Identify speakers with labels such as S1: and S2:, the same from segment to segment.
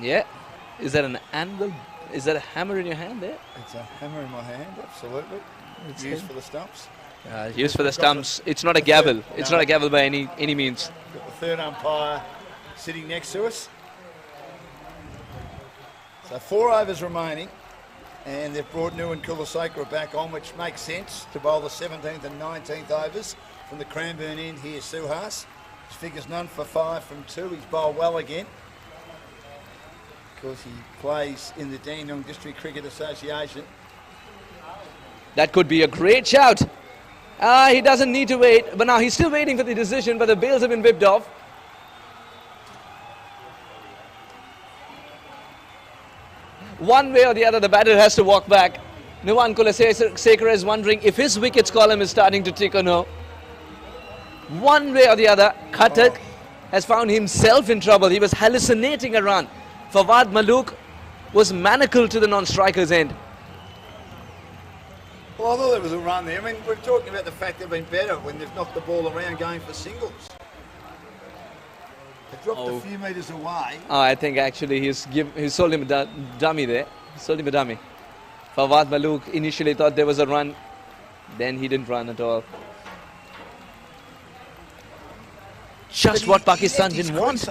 S1: Yeah. Is that an anvil? Is that a hammer in your hand there?
S2: It's a hammer in my hand, absolutely. It's used for the stumps.
S1: Used for the stumps. It's not a gavel. It's not a gavel by any means.
S2: Got the third umpire sitting next to us. So 4 overs remaining, and they've brought New and Kulasakra back on, which makes sense to bowl the 17th and 19th overs from the Cranbourne end here, Suhas. His figures none for 5 from 2. He's bowled well again. Of course, he plays in the Dandenong District Cricket Association.
S1: That could be a great shout. He doesn't need to wait, but now he's still waiting for the decision, but the bails have been whipped off. One way or the other, the batter has to walk back. Nuwan Kulasakra is wondering if his wickets column is starting to tick or no. One way or the other, Khatak has found himself in trouble. He was hallucinating a run. Fawad Malook was manacled to the non-striker's end.
S2: Well, I thought there was a run there. I mean, we're talking about the fact they've been better when they've knocked the ball around going for singles. They dropped a few metres away.
S1: I think actually he sold him a dummy there. Sold him a dummy. Fawad Malook initially thought there was a run. Then he didn't run at all. Just what Pakistan didn't want.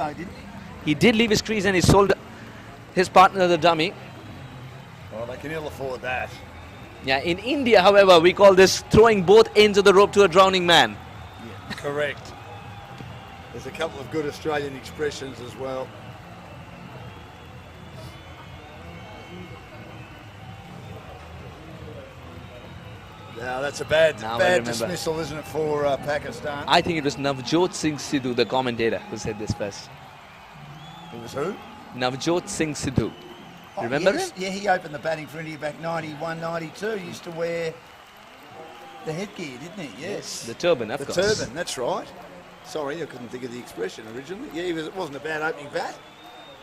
S1: He did leave his crease and he sold his partner the dummy.
S2: Well, they can ill afford that.
S1: Yeah, in India, however, we call this throwing both ends of the rope to a drowning man.
S2: Yeah, correct. There's a couple of good Australian expressions as well. Now that's a bad dismissal, isn't it, for Pakistan?
S1: I think it was Navjot Singh Sidhu, the commentator, who said this first.
S2: It was who?
S1: Navjot Singh Sidhu. Remember him?
S2: Yeah, he opened the batting for India back 91, 92. He used to wear the headgear, didn't he? Yes.
S1: The turban, of course.
S2: The turban, that's right. Sorry, I couldn't think of the expression originally. Yeah, it wasn't a bad opening bat.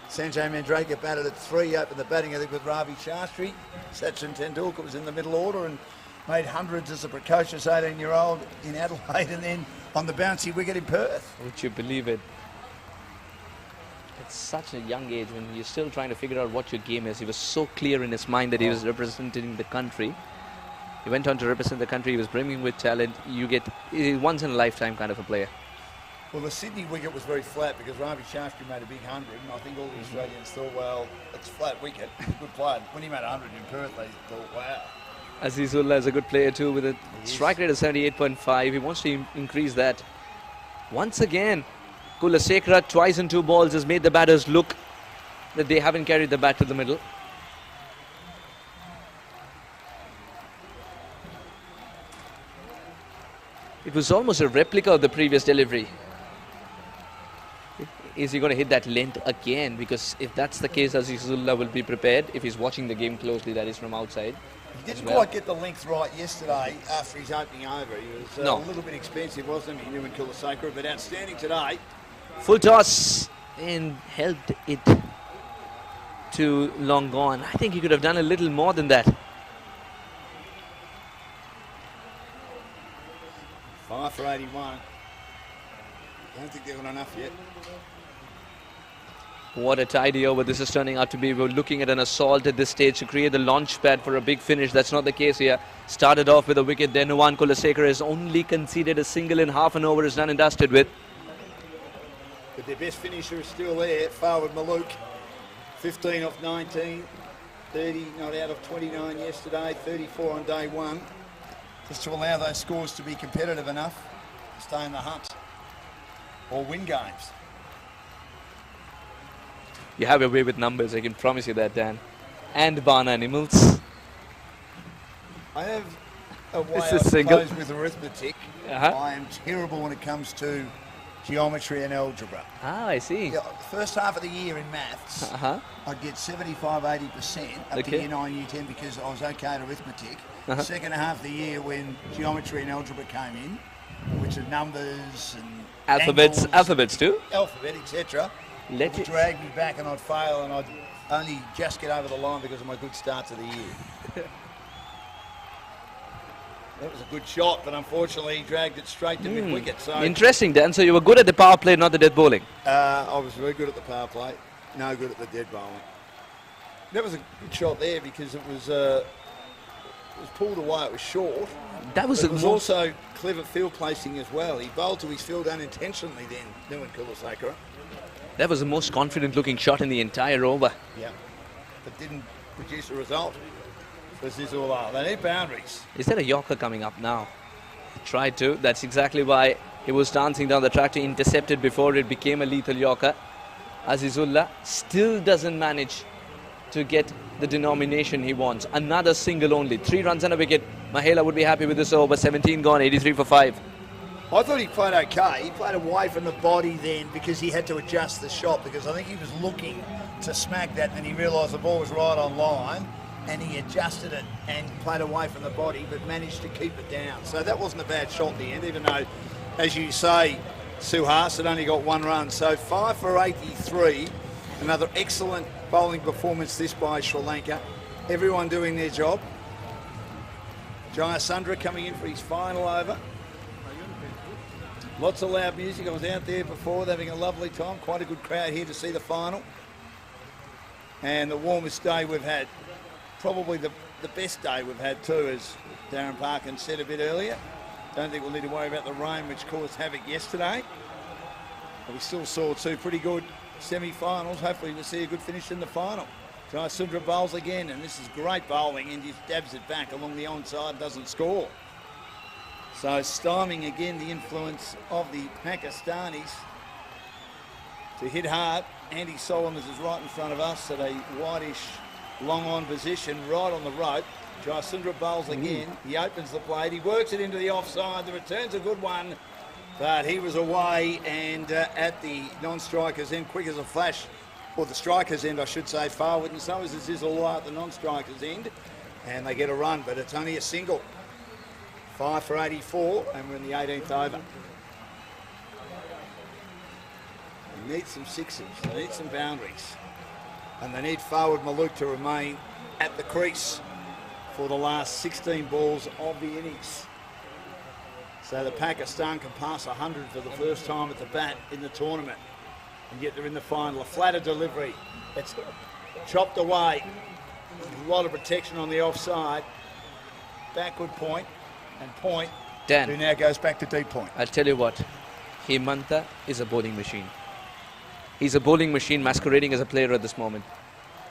S2: Sanjay Mandrake batted at 3, opened the batting, I think, with Ravi Shastri. Sachin Tendulkar was in the middle order and made hundreds as a precocious 18-year-old in Adelaide and then on the bouncy wicket in Perth.
S1: Would you believe it? At such a young age, when you're still trying to figure out what your game is, he was so clear in his mind that he was representing the country. He went on to represent the country. He was brimming with talent. You get once in a lifetime kind of a player.
S2: Well, the Sydney wicket was very flat because Ravi Shastri made a big 100, and I think all the Australians thought, well, it's a flat wicket, good player. When he made 100 in Perth, they thought, wow.
S1: Azizullah is a good player too with a strike rate of 78.5. He wants to increase that. Once again, Kulasakra twice in 2 balls has made the batters look that they haven't carried the bat to the middle. It was almost a replica of the previous delivery. Is he going to hit that length again? Because if that's the case, Azizullah will be prepared. If he's watching the game closely, that is from outside.
S2: He didn't quite get the length right yesterday after his opening over. He was a little bit expensive, wasn't he? He knew in Kulasakra, but outstanding today.
S1: Full toss and held it to long gone. I think he could have done a little more than that.
S2: 5 for 81. Don't think they've got enough yet.
S1: What a tidy over this is turning out to be. We're looking at an assault at this stage to create the launch pad for a big finish. That's not the case here. Started off with a wicket. Then Nuwan Kulasakra has only conceded a single in half an over. Is done and dusted with.
S2: But their best finisher is still there. Fawad Malook. 15 off 19. 30 not out of 29 yesterday. 34 on day 1. Just to allow those scores to be competitive enough to stay in the hunt or win games.
S1: You have your way with numbers, I can promise you that, Dan. And barn animals.
S2: I have a way I suppose with arithmetic. I am terrible when it comes to geometry and algebra.
S1: Ah, I see.
S2: Yeah, the first half of the year in maths, I'd get 75, 80% up to year 9, year 10 because I was okay at arithmetic. The second half of the year when geometry and algebra came in, which are numbers and
S1: alphabets too?
S2: Alphabet, etc. It would drag me back and I'd fail and I'd only just get over the line because of my good start to the year. That was a good shot, but unfortunately he dragged it straight to mid-wicket. So
S1: interesting, Dan. So you were good at the power play, not the death bowling.
S2: I was very good at the power play. no good at the dead bowling. That was a good shot there because it was pulled away, it was short.
S1: That was,
S2: It was also clever field placing as well. He bowled to his field unintentionally then, Nuwan Kulasakara.
S1: that was the most confident looking shot in the entire over.
S2: Yeah, but didn't produce a result. This is all out. They need boundaries.
S1: Is there a Yorker coming up now? Tried to. That's exactly why he was dancing down the track to intercept it before it became a lethal Yorker. Azizullah still doesn't manage to get the denomination he wants. Another single only. 3 runs and a wicket. Mahela would be happy with this over. 17 gone, 83 for 5.
S2: I thought he played okay. He played away from the body then because he had to adjust the shot because I think he was looking to smack that and he realised the ball was right on line and he adjusted it and played away from the body but managed to keep it down. So that wasn't a bad shot in the end, even though, as you say, Suhas had only got 1 run. So 5 for 83. Another excellent bowling performance this by Sri Lanka. Everyone doing their job. Jayasundra coming in for his final over. Lots of loud music. I was out there before having a lovely time. Quite a good crowd here to see the final. And the warmest day we've had. Probably the best day we've had too, as Darren Parkin said a bit earlier. Don't think we'll need to worry about the rain which caused havoc yesterday. But we still saw 2 pretty good semi-finals. Hopefully we'll see a good finish in the final. Jayasundra bowls again, and this is great bowling, and he dabs it back along the onside, doesn't score. So stymieing again the influence of the Pakistanis to hit hard. Andy Solomons is right in front of us at a whitish long on position, right on the rope. Jayasundra bowls again. He opens the plate. He works it into the offside. The return's a good one, but he was away and at the non-strikers end, quick as a flash, or the strikers end, I should say, forward, and so is Azizullah at the non-strikers end, and they get a run, but it's only a single. 5 for 84, and we're in the 18th over. They need some sixes, they need some boundaries, and they need forward Malouk to remain at the crease for the last 16 balls of the innings. So the Pakistan can pass 100 for the first time at the bat in the tournament, and yet they're in the final. A flatter delivery, it's chopped away, a lot of protection on the offside, backward point, and point,
S1: Dan,
S2: who now goes back to deep point.
S1: I'll tell you what, Hemanta is a bowling machine. He's a bowling machine masquerading as a player at this moment.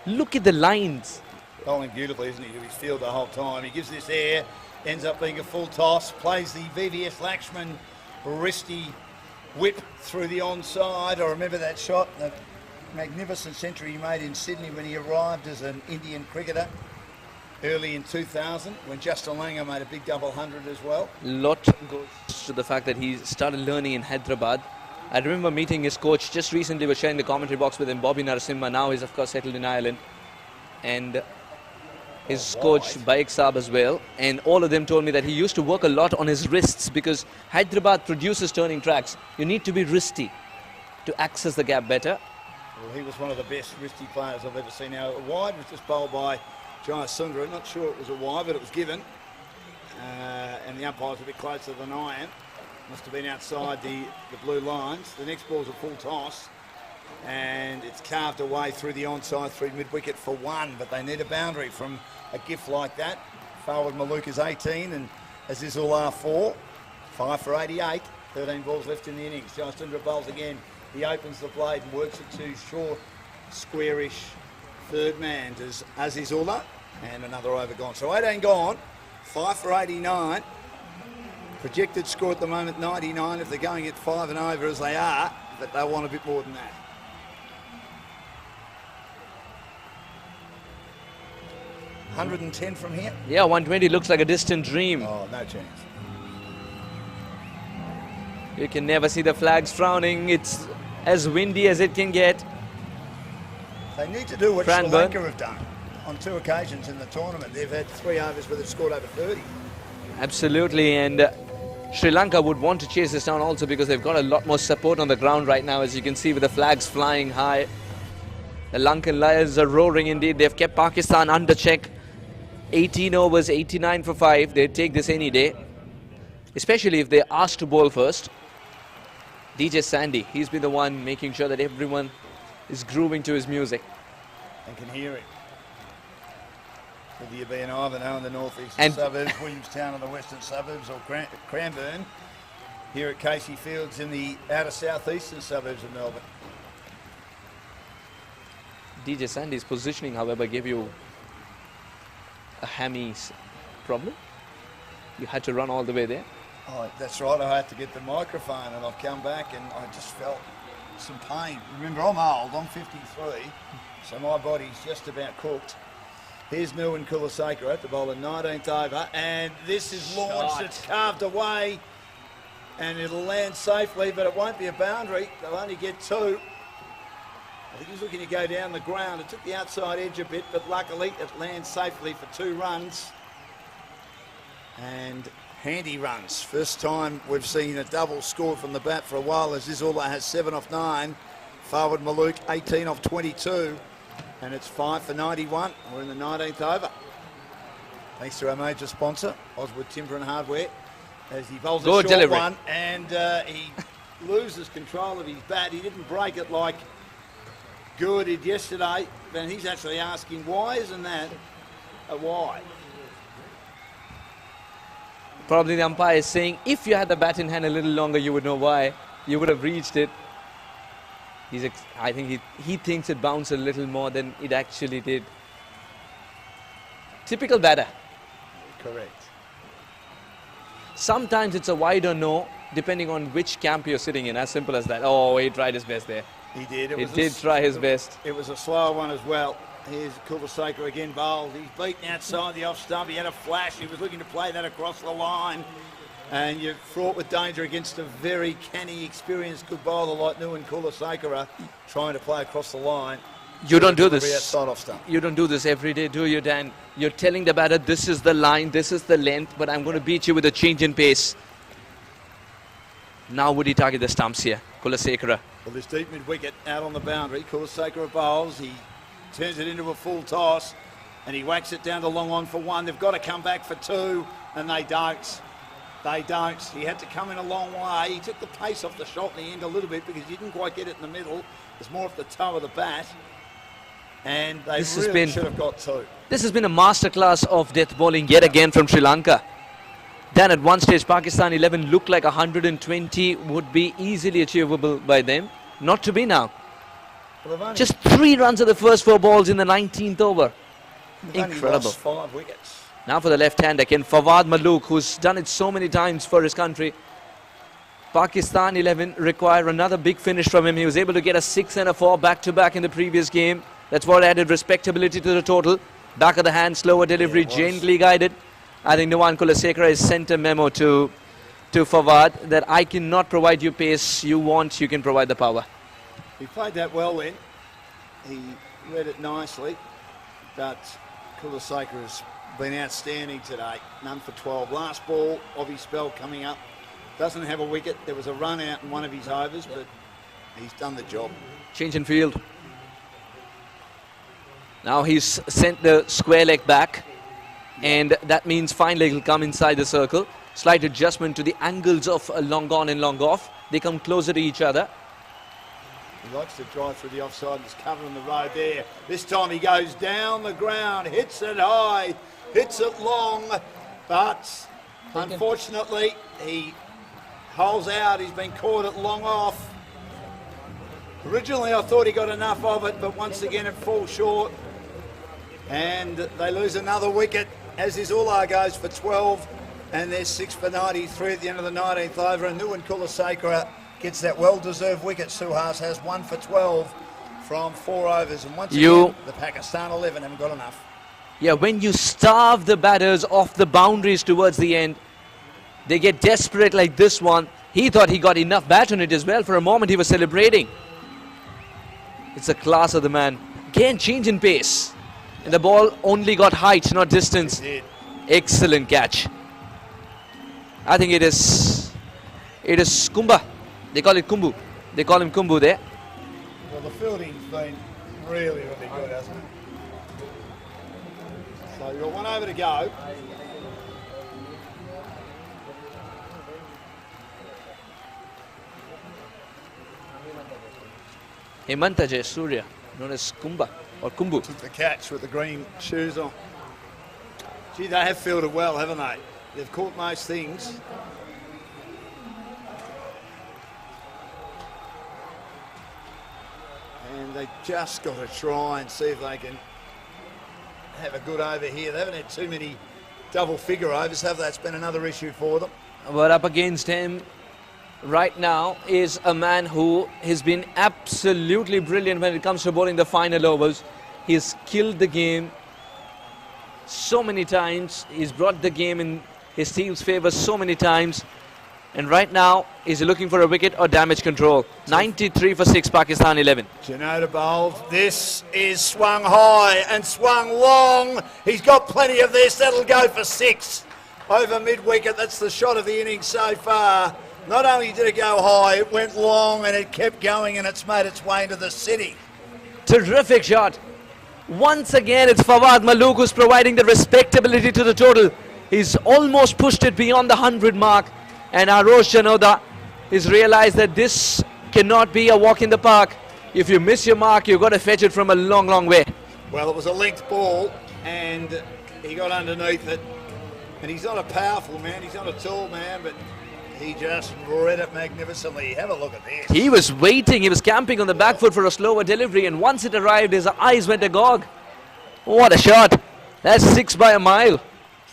S1: Look at the lines.
S2: Bowling beautifully, isn't he, to his field the whole time. He gives this air, ends up being a full toss, plays the VVS Lakshman wristy whip through the onside. I remember that shot, the magnificent century he made in Sydney when he arrived as an Indian cricketer early in 2000, when Justin Lanka made a big double 100 as well.
S1: Lot goes to the fact that he started learning in Hyderabad. I remember meeting his coach just recently, was sharing the commentary box with him, Bobby Narasimha. Now he's of course settled in Ireland. And his coach Baik Saab as well, and all of them told me that he used to work a lot on his wrists because Hyderabad produces turning tracks. You need to be wristy to access the gap better.
S2: Well, he was one of the best wristy players I've ever seen. Now, a wide was just bowled by Jayasundra. Not sure it was a wide, but it was given. And the umpire's a bit closer than I am. Must have been outside the blue lines. The next ball's a full toss, and it's carved away through the onside through mid-wicket for 1, but they need a boundary from a gift like that. Forward Malouk is 18 and Azizullah 4. 5 for 88, 13 balls left in the innings. Jayasundra bowls again. He opens the blade and works it to short, squarish third man to Azizullah, and another over gone. So 18 gone, 5 for 89. Projected score at the moment 99 if they're going at 5 and over as they are, but they want a bit more than that. 110 from here?
S1: Yeah, 120 looks like a distant dream.
S2: Oh, no chance.
S1: You can never see the flags frowning. It's as windy as it can get.
S2: They need to do what
S1: Fran
S2: Sri Lanka have done on 2 occasions in the tournament. They've had 3 overs where they've scored over 30.
S1: Absolutely, and Sri Lanka would want to chase this down also because they've got a lot more support on the ground right now, as you can see with the flags flying high. The Lankan Lions are roaring indeed. They've kept Pakistan under check. 18 overs, 89 for 5. They'd take this any day, especially if they're asked to bowl first. DJ Sandy, he's been the one making sure that everyone is grooving to his music.
S2: And can hear it. Whether you be in Ivanhoe in the northeastern
S1: And-
S2: suburbs, Williamstown in the western suburbs, or Cranbourne here at Casey Fields in the outer southeastern suburbs of Melbourne.
S1: DJ Sandy's positioning, however, gave you a hammy problem. You had to run all the way there.
S2: Oh, that's right, I had to get the microphone and I've come back and I just felt some pain. Remember, I'm old, I'm 53, so my body's just about cooked. Here's Nuwan Kulaseka at the bowler, 19th over, and this is launched, it's carved away, and it'll land safely, but it won't be a boundary. They'll only get 2. I think he's looking to go down the ground. It took the outside edge a bit, but luckily it lands safely for 2 runs. And handy runs. First time we've seen a double score from the bat for a while, as Izula has 7 off 9. Forward Malouk 18 off 22. And it's 5 for 91. We're in the 19th over. Thanks to our major sponsor, Oswood Timber and Hardware, as he bowls a short
S1: delivery.
S2: one and he loses control of his bat. He didn't break it like Good did yesterday, but he's actually asking, why isn't that a why?
S1: Probably the umpire is saying, if you had the bat in hand a little longer, you would know why. You would have reached it. I think he thinks it bounced a little more than it actually did. Typical batter.
S2: Correct.
S1: Sometimes it's a wide or no, depending on which camp you're sitting in. As simple as that. Oh, he tried his best there.
S2: He did.
S1: He did try his best.
S2: It was a slow one as well. Here's Kulaseka again bowled. He's beaten outside the off stump. He had a flash. He was looking to play that across the line. And you're fraught with danger against a very canny, experienced good bowler like Nuwan Kulaseka trying to play across the line.
S1: You don't do
S2: Be
S1: this.
S2: outside off stump.
S1: You don't do this every day, do you, Dan? You're telling the batter, this is the line, this is the length, but I'm going to beat you with a change in pace. Now would he target the stumps here? Kulaseka.
S2: Well, this deep mid-wicket out on the boundary. Kulaseka bowls. He turns it into a full toss and he whacks it down the long on for 1. They've got to come back for 2 and they don't. They don't. He had to come in a long way. He took the pace off the shot in the end a little bit because he didn't quite get it in the middle. It's more off the toe of the bat. And they really should have got 2.
S1: This has been a masterclass of death bowling yet again from Sri Lanka. Then at one stage, Pakistan 11 looked like 120 would be easily achievable by them. Not to be now.
S2: Well,
S1: Just 3 runs of the first 4 balls in the 19th over.
S2: they've only
S1: Incredible.
S2: lost 5 wickets.
S1: Now for the left-hander, again, Fawad Malouk, who's done it so many times for his country. Pakistan 11 require another big finish from him. He was able to get a 6 and a 4 back-to-back in the previous game. That's what added respectability to the total. Back of the hand, slower delivery, gently guided. I think Nuwan Kulaseka has sent a memo to Fawad that I cannot provide you pace you want, you can provide the power.
S2: He played that well then. He read it nicely. But Kulaseka has been outstanding today. None for 12. Last ball of his spell coming up. Doesn't have a wicket. There was a run out in one of his overs, but he's done the job.
S1: Change in field. Now he's sent the square leg back. And that means fine leg will come inside the circle. Slight adjustment to the angles of long on and long off. They come closer to each other.
S2: He likes to drive through the offside. He's covering the road there. This time he goes down the ground, hits it high, hits it long, but unfortunately he holes out. He's been caught at long off. Originally I thought he got enough of it, but once again it falls short. And they lose another wicket as Izula goes for 12, and there's 6 for 93 at the end of the 19th over. And Nuwan Kulaseka gets that well-deserved wicket. Suhas has 1 for 12 from 4 overs, and once again the Pakistan 11 haven't got enough.
S1: Yeah, when you starve the batters off the boundaries towards the end, they get desperate like this one. He thought he got enough bat on it as well. For a moment he was celebrating. It's the class of the man. Again, change in pace. And the ball only got height, not distance.
S2: It did.
S1: Excellent catch. I think it is Kumba. They call it Kumbu. They call him Kumbu there.
S2: Well, the fielding's been really, really good, hasn't it? So you've got 1 over to go.
S1: Hemanta Jayasuriya, known as Kumba or Kumbu.
S2: Took the catch with the green shoes on. Gee, they have fielded well, haven't they? They've caught most things. And they just got to try and see if they can have a good over here. They haven't had too many double figure overs, have they? That's been another issue for them.
S1: But up against him right now is a man who has been absolutely brilliant when it comes to bowling the final overs. He's killed the game so many times. He's brought the game in his team's favour so many times. And right now, is he looking for a wicket or damage control? 93 for 6, Pakistan 11.
S2: Janota bowled. This is swung high and swung long. He's got plenty of this. That'll go for 6 over mid-wicket. That's the shot of the innings so far. Not only did it go high, it went long and it kept going and it's made its way into the city.
S1: Terrific shot. Once again, it's Fawad Malook who's providing the respectability to the total. He's almost pushed it beyond the 100 mark. And Arosh Janoda has realized that this cannot be a walk in the park. If you miss your mark, you've got to fetch it from a long, long way.
S2: Well, it was a linked ball and he got underneath it. And he's not a powerful man, he's not a tall man, but he just read it magnificently. Have a look at this.
S1: He was waiting, he was camping on the back foot for a slower delivery, and once it arrived, his eyes went agog. What a shot. That's 6 by a mile.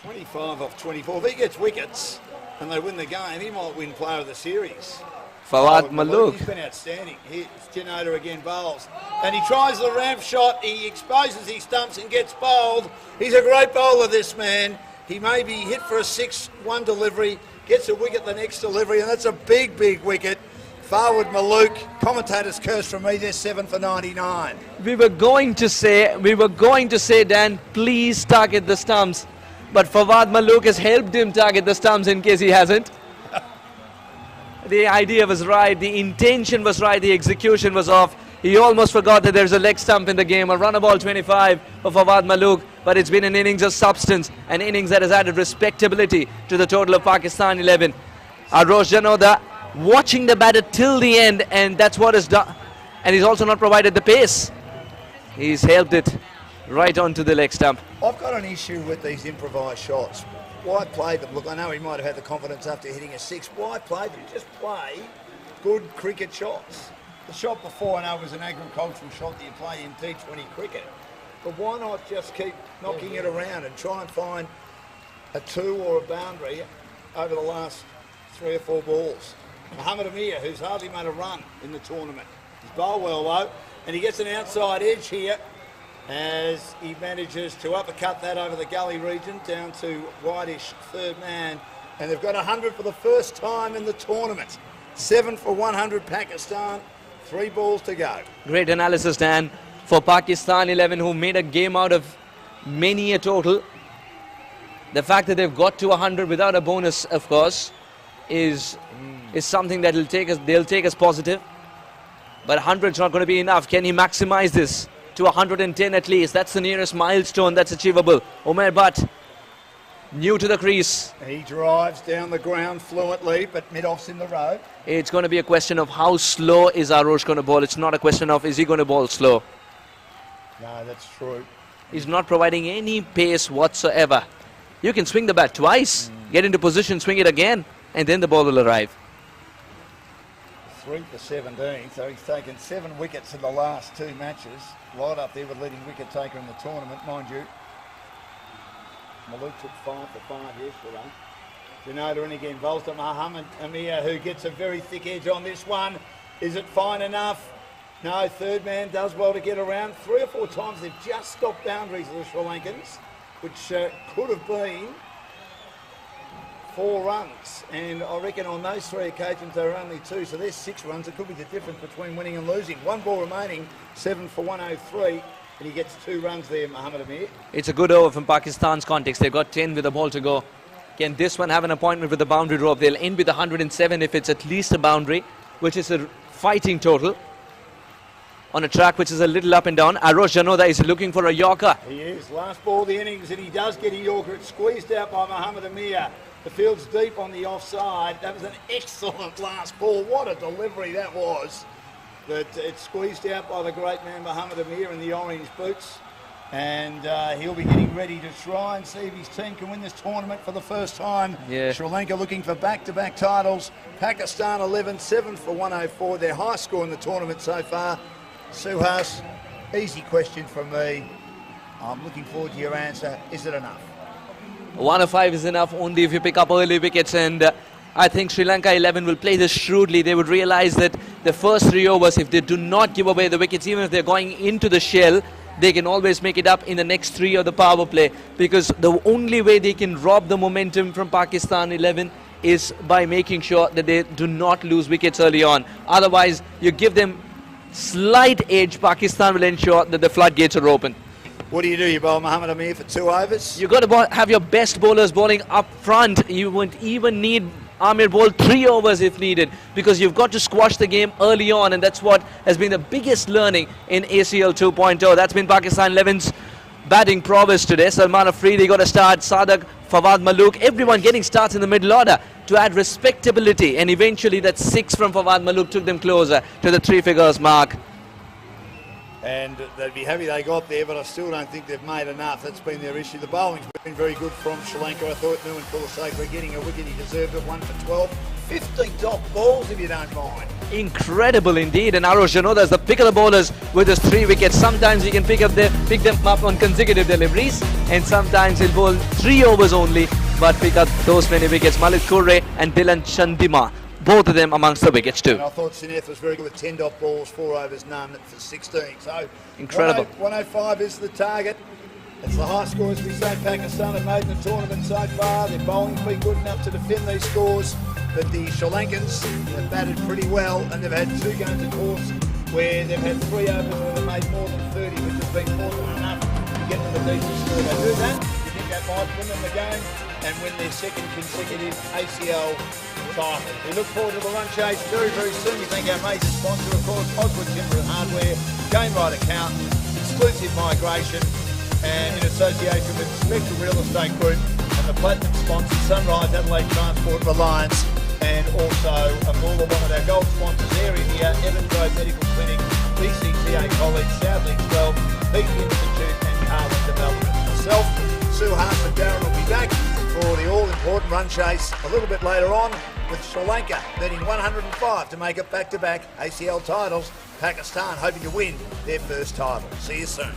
S2: 25 off 24. If he gets wickets and they win the game, he might win player of the series.
S1: Fawad Malook.
S2: He's been outstanding. Here's Janota again bowls. And he tries the ramp shot. He exposes his stumps and gets bowled. He's a great bowler, this man. He may be hit for a 6-1 delivery, gets a wicket the next delivery, and that's a big, big wicket. Fawad Malook, commentators curse from me, they're 7 for 99.
S1: We were going to say, Dan, please target the stumps. But Fawad Malook has helped him target the stumps in case he hasn't. The idea was right, the intention was right, the execution was off. He almost forgot that there's a leg stump in the game. A run ball 25 for Fawad Malook, but it's been an innings of substance, an innings that has added respectability to the total of Pakistan 11. Arosh Janoda watching the batter till the end, and that's what is done. And he's also not provided the pace. He's helped it right onto the leg stump.
S2: I've got an issue with these improvised shots. Why play them? Look, I know he might have had the confidence after hitting a 6. Why play them? Just play good cricket shots. The shot before, I know, was an agricultural shot that you play in T20 cricket. But why not just keep knocking it around and try and find a 2 or a boundary over the last 3 or 4 balls? Muhammad Amir, who's hardly made a run in the tournament. He's bowled well, though, and he gets an outside edge here as he manages to uppercut that over the gully region down to whitish third man. And they've got 100 for the first time in the tournament. 7 for 100 Pakistan. 3 balls to go.
S1: Great analysis, Dan, for Pakistan 11, who made a game out of many a total. The fact that they've got to 100 without a bonus, of course, is something that they'll take as positive. But 100 is not going to be enough. Can he maximize this to 110 at least? That's the nearest milestone that's achievable. Umair Butt, new to the crease.
S2: He drives down the ground fluently, but mid-off's in the road.
S1: It's going to be a question of how slow is Arosh going to bowl. It's not a question of is he going to bowl slow.
S2: No, that's true.
S1: He's not providing any pace whatsoever. You can swing the bat twice, get into position, swing it again, and then the ball will arrive.
S2: 3 for 17, so he's taken 7 wickets in the last 2 matches. Right up there with leading wicket taker in the tournament, mind you. Malook took 5 for 5 yesterday. Janota in again, bowls to Muhammad Amir, who gets a very thick edge on this one. Is it fine enough? No, third man does well to get around. 3 or 4 times they've just stopped boundaries of the Sri Lankans, which could have been 4 runs. And I reckon on those 3 occasions there were only 2, so there's 6 runs. It could be the difference between winning and losing. 1 ball remaining, 7 for 103. And he gets 2 runs there, Muhammad Amir.
S1: It's a good over from Pakistan's context. They've got 10 with a ball to go. Can this one have an appointment with the boundary rope? They'll end with 107 if it's at least a boundary, which is a fighting total. On a track which is a little up and down. Arosh Janoda is looking for a Yorker.
S2: He is. Last ball of the innings, and he does get a Yorker. It's squeezed out by Muhammad Amir. The field's deep on the offside. That was an excellent last ball. What a delivery that was. but it's squeezed out by the great man Mohamed Amir in the orange boots. And he'll be getting ready to try and see if his team can win this tournament for the first time.
S1: Yeah.
S2: Sri Lanka looking for back-to-back titles. Pakistan 11, 7 for 104. Their high score in the tournament so far. Suhas, easy question from me. I'm looking forward to your answer. Is it enough?
S1: 105 is enough only if you pick up early wickets, and I think Sri Lanka 11 will play this shrewdly. They would realize that the first 3 overs, if they do not give away the wickets, even if they're going into the shell, they can always make it up in the next 3 of the power play, because the only way they can rob the momentum from Pakistan 11 is by making sure that they do not lose wickets early on. Otherwise, you give them slight edge, Pakistan will ensure that the floodgates are open.
S2: What do? You bowl Mohamed Amir for 2 overs?
S1: You've got to have your best bowlers bowling up front. You won't even need Amir bowl 3 overs if needed, because you've got to squash the game early on, and that's what has been the biggest learning in ACL 2.0. That's been Pakistan 11's batting prowess today. Salman Afridi got a start, Sadak, Fawad Malook, everyone getting starts in the middle order to add respectability, and eventually that 6 from Fawad Malook took them closer to the 3 figures mark.
S2: And they'd be happy they got there, but I still don't think they've made enough. That's been their issue. The bowling's been very good from Sri Lanka. I thought Nuwan Kulaseka getting a wicket, he deserved it, 1 for 12. 15 top balls, if you don't mind.
S1: Incredible indeed, and Arosh Janoda is the pick of the bowlers with his 3 wickets. Sometimes he can pick them up on consecutive deliveries, and sometimes he'll bowl 3 overs only, but pick up those many wickets. Malik Kurre and Dylan Chandima, both of them amongst the wickets too.
S2: And I thought Sineth was very good with 10 dot balls, 4 overs, none for 16. So
S1: incredible.
S2: 105 is the target. It's the high scores we say Pakistan have made in the tournament so far. Their bowling's been good enough to defend these scores, but the Sri Lankans have batted pretty well, and they've had 2 games of course where they've had 3 overs where they've made more than 30, which has been more than enough to get them a decent score. They do that, you think that might win them the game and win their 2nd consecutive ACL title. We look forward to the run chase very, very soon. We thank our major sponsor, of course, Oswood Timber and Hardware, Game Right Account, Exclusive Migration, and in association with Spectral Real Estate Group and the Platinum sponsors, Sunrise, Adelaide Transport, Reliance, and also Amula, one of our gold sponsors, Air India, Evans Road Medical Clinic, BCTA College, South East 12, Peak Institute, and Carlin Development. Myself, Suhas and Darren will be back for the all-important run chase a little bit later on, with Sri Lanka needing 105 to make it back-to-back ACL titles. Pakistan hoping to win their first title. See you soon.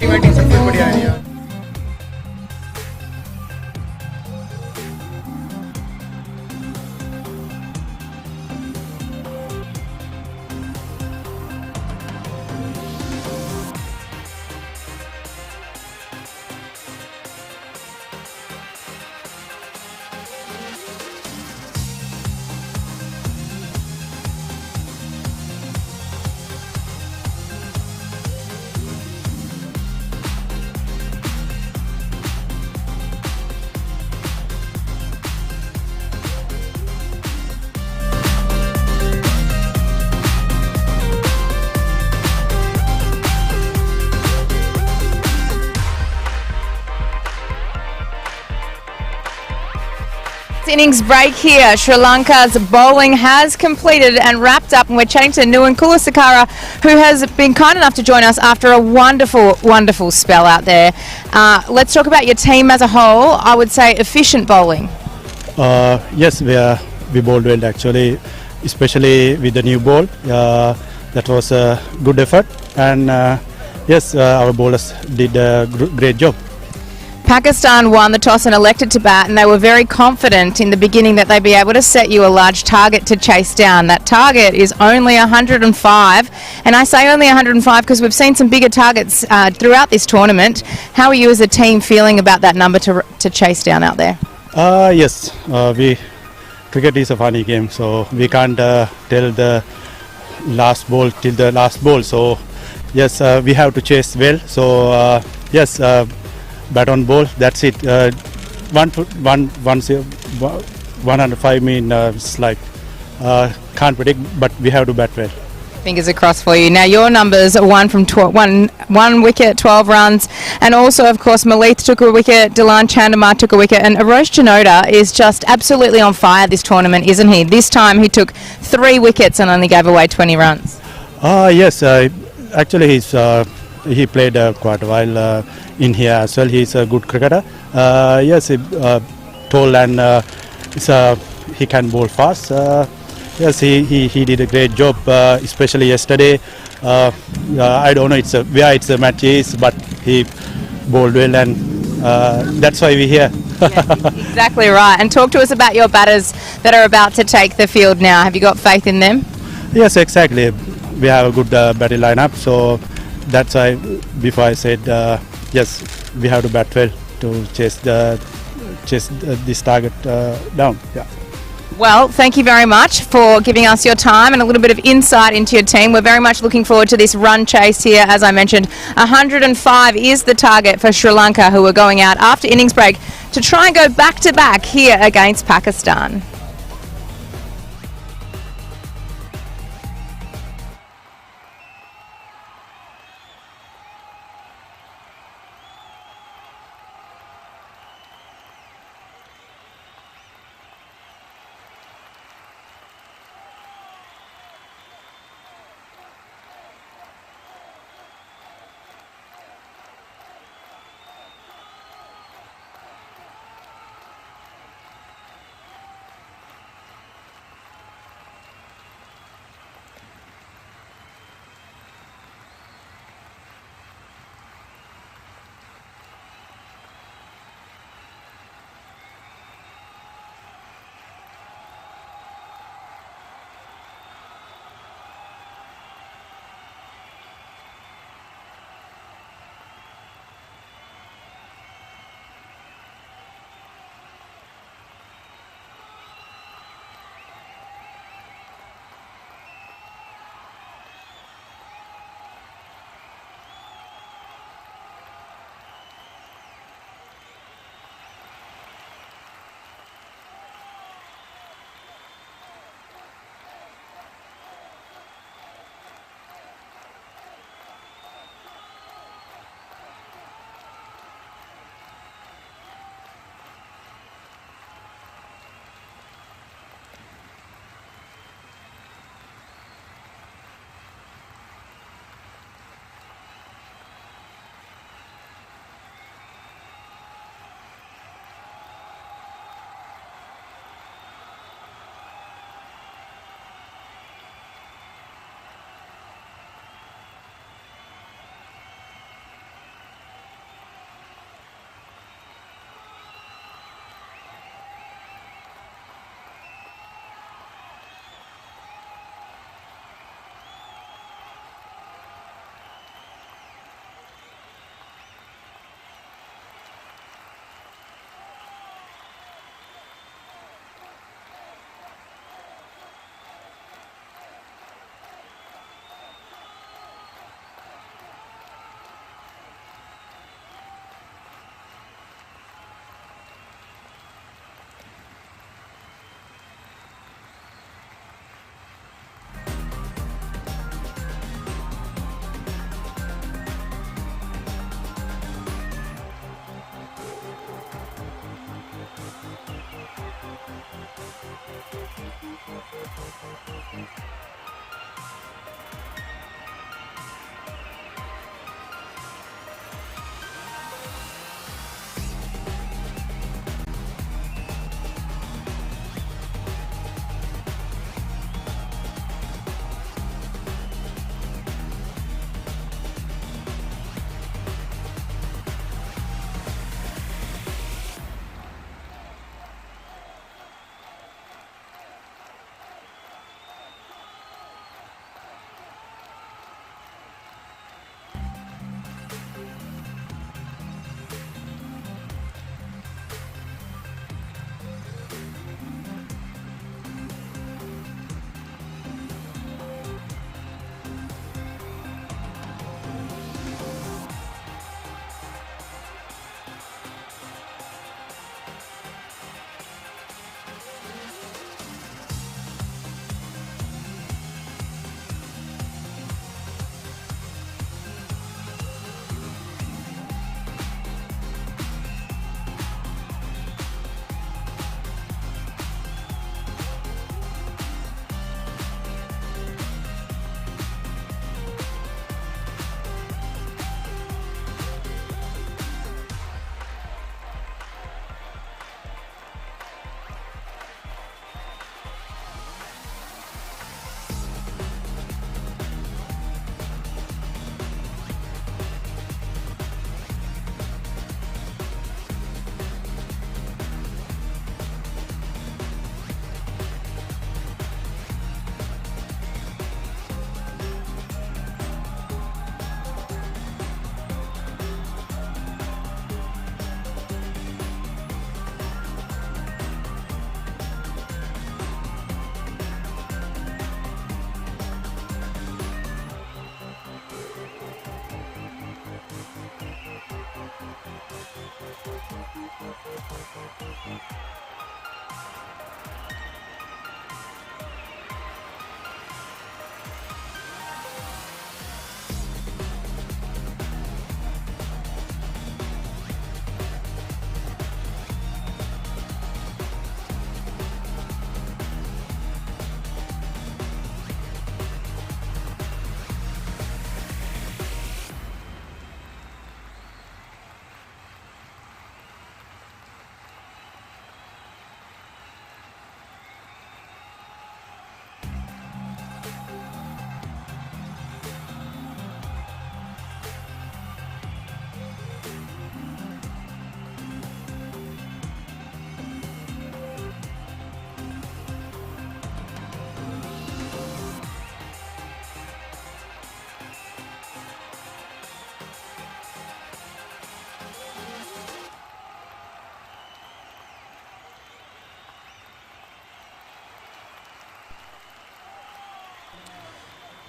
S3: Batting से फिर बढ़िया idea
S4: Innings break here. Sri Lanka's bowling has completed and wrapped up, and we're chatting to Nuwan Kulasakara, who has been kind enough to join us after a wonderful spell out there. Let's talk about your team as a whole. I would say efficient bowling.
S5: Yes, we bowled well actually, especially with the new ball. That was a good effort, and yes, our bowlers did a great job.
S4: Pakistan won the toss and elected to bat, and they were very confident in the beginning that they'd be able to set you a large target to chase down. That target is only 105, and I say only 105 because we've seen some bigger targets throughout this tournament. How are you as a team feeling about that number to chase down out there?
S5: Yes, cricket is a funny game, so we can't tell the last ball till the last ball. So yes, we have to chase well. So yes. Bat on ball, that's it. 105 mean it's like can't predict, but we have to bat well.
S4: Fingers crossed for you. Now your numbers are one wicket, 12 runs, and also of course Maleeth took a wicket, Dilan Chandamar took a wicket, and Arosh Chanoda is just absolutely on fire this tournament, isn't he? This time he took 3 wickets and only gave away 20 runs.
S5: Yes, actually he played quite a while in here as well. He's a good cricketer. Yes, tall and he can bowl fast. Yes, he did a great job, especially yesterday. I don't know where it's a match is, but he bowled well, and that's why we're here.
S4: Exactly right. And talk to us about your batters that are about to take the field now. Have you got faith in them?
S5: Yes, exactly. We have a good batting lineup, so that's why before I said yes, we have to bat well to chase this target down. Yeah.
S4: Well, thank you very much for giving us your time and a little bit of insight into your team. We're very much looking forward to this run chase here. As I mentioned, 105 is the target for Sri Lanka, who are going out after innings break to try and go back to back here against Pakistan.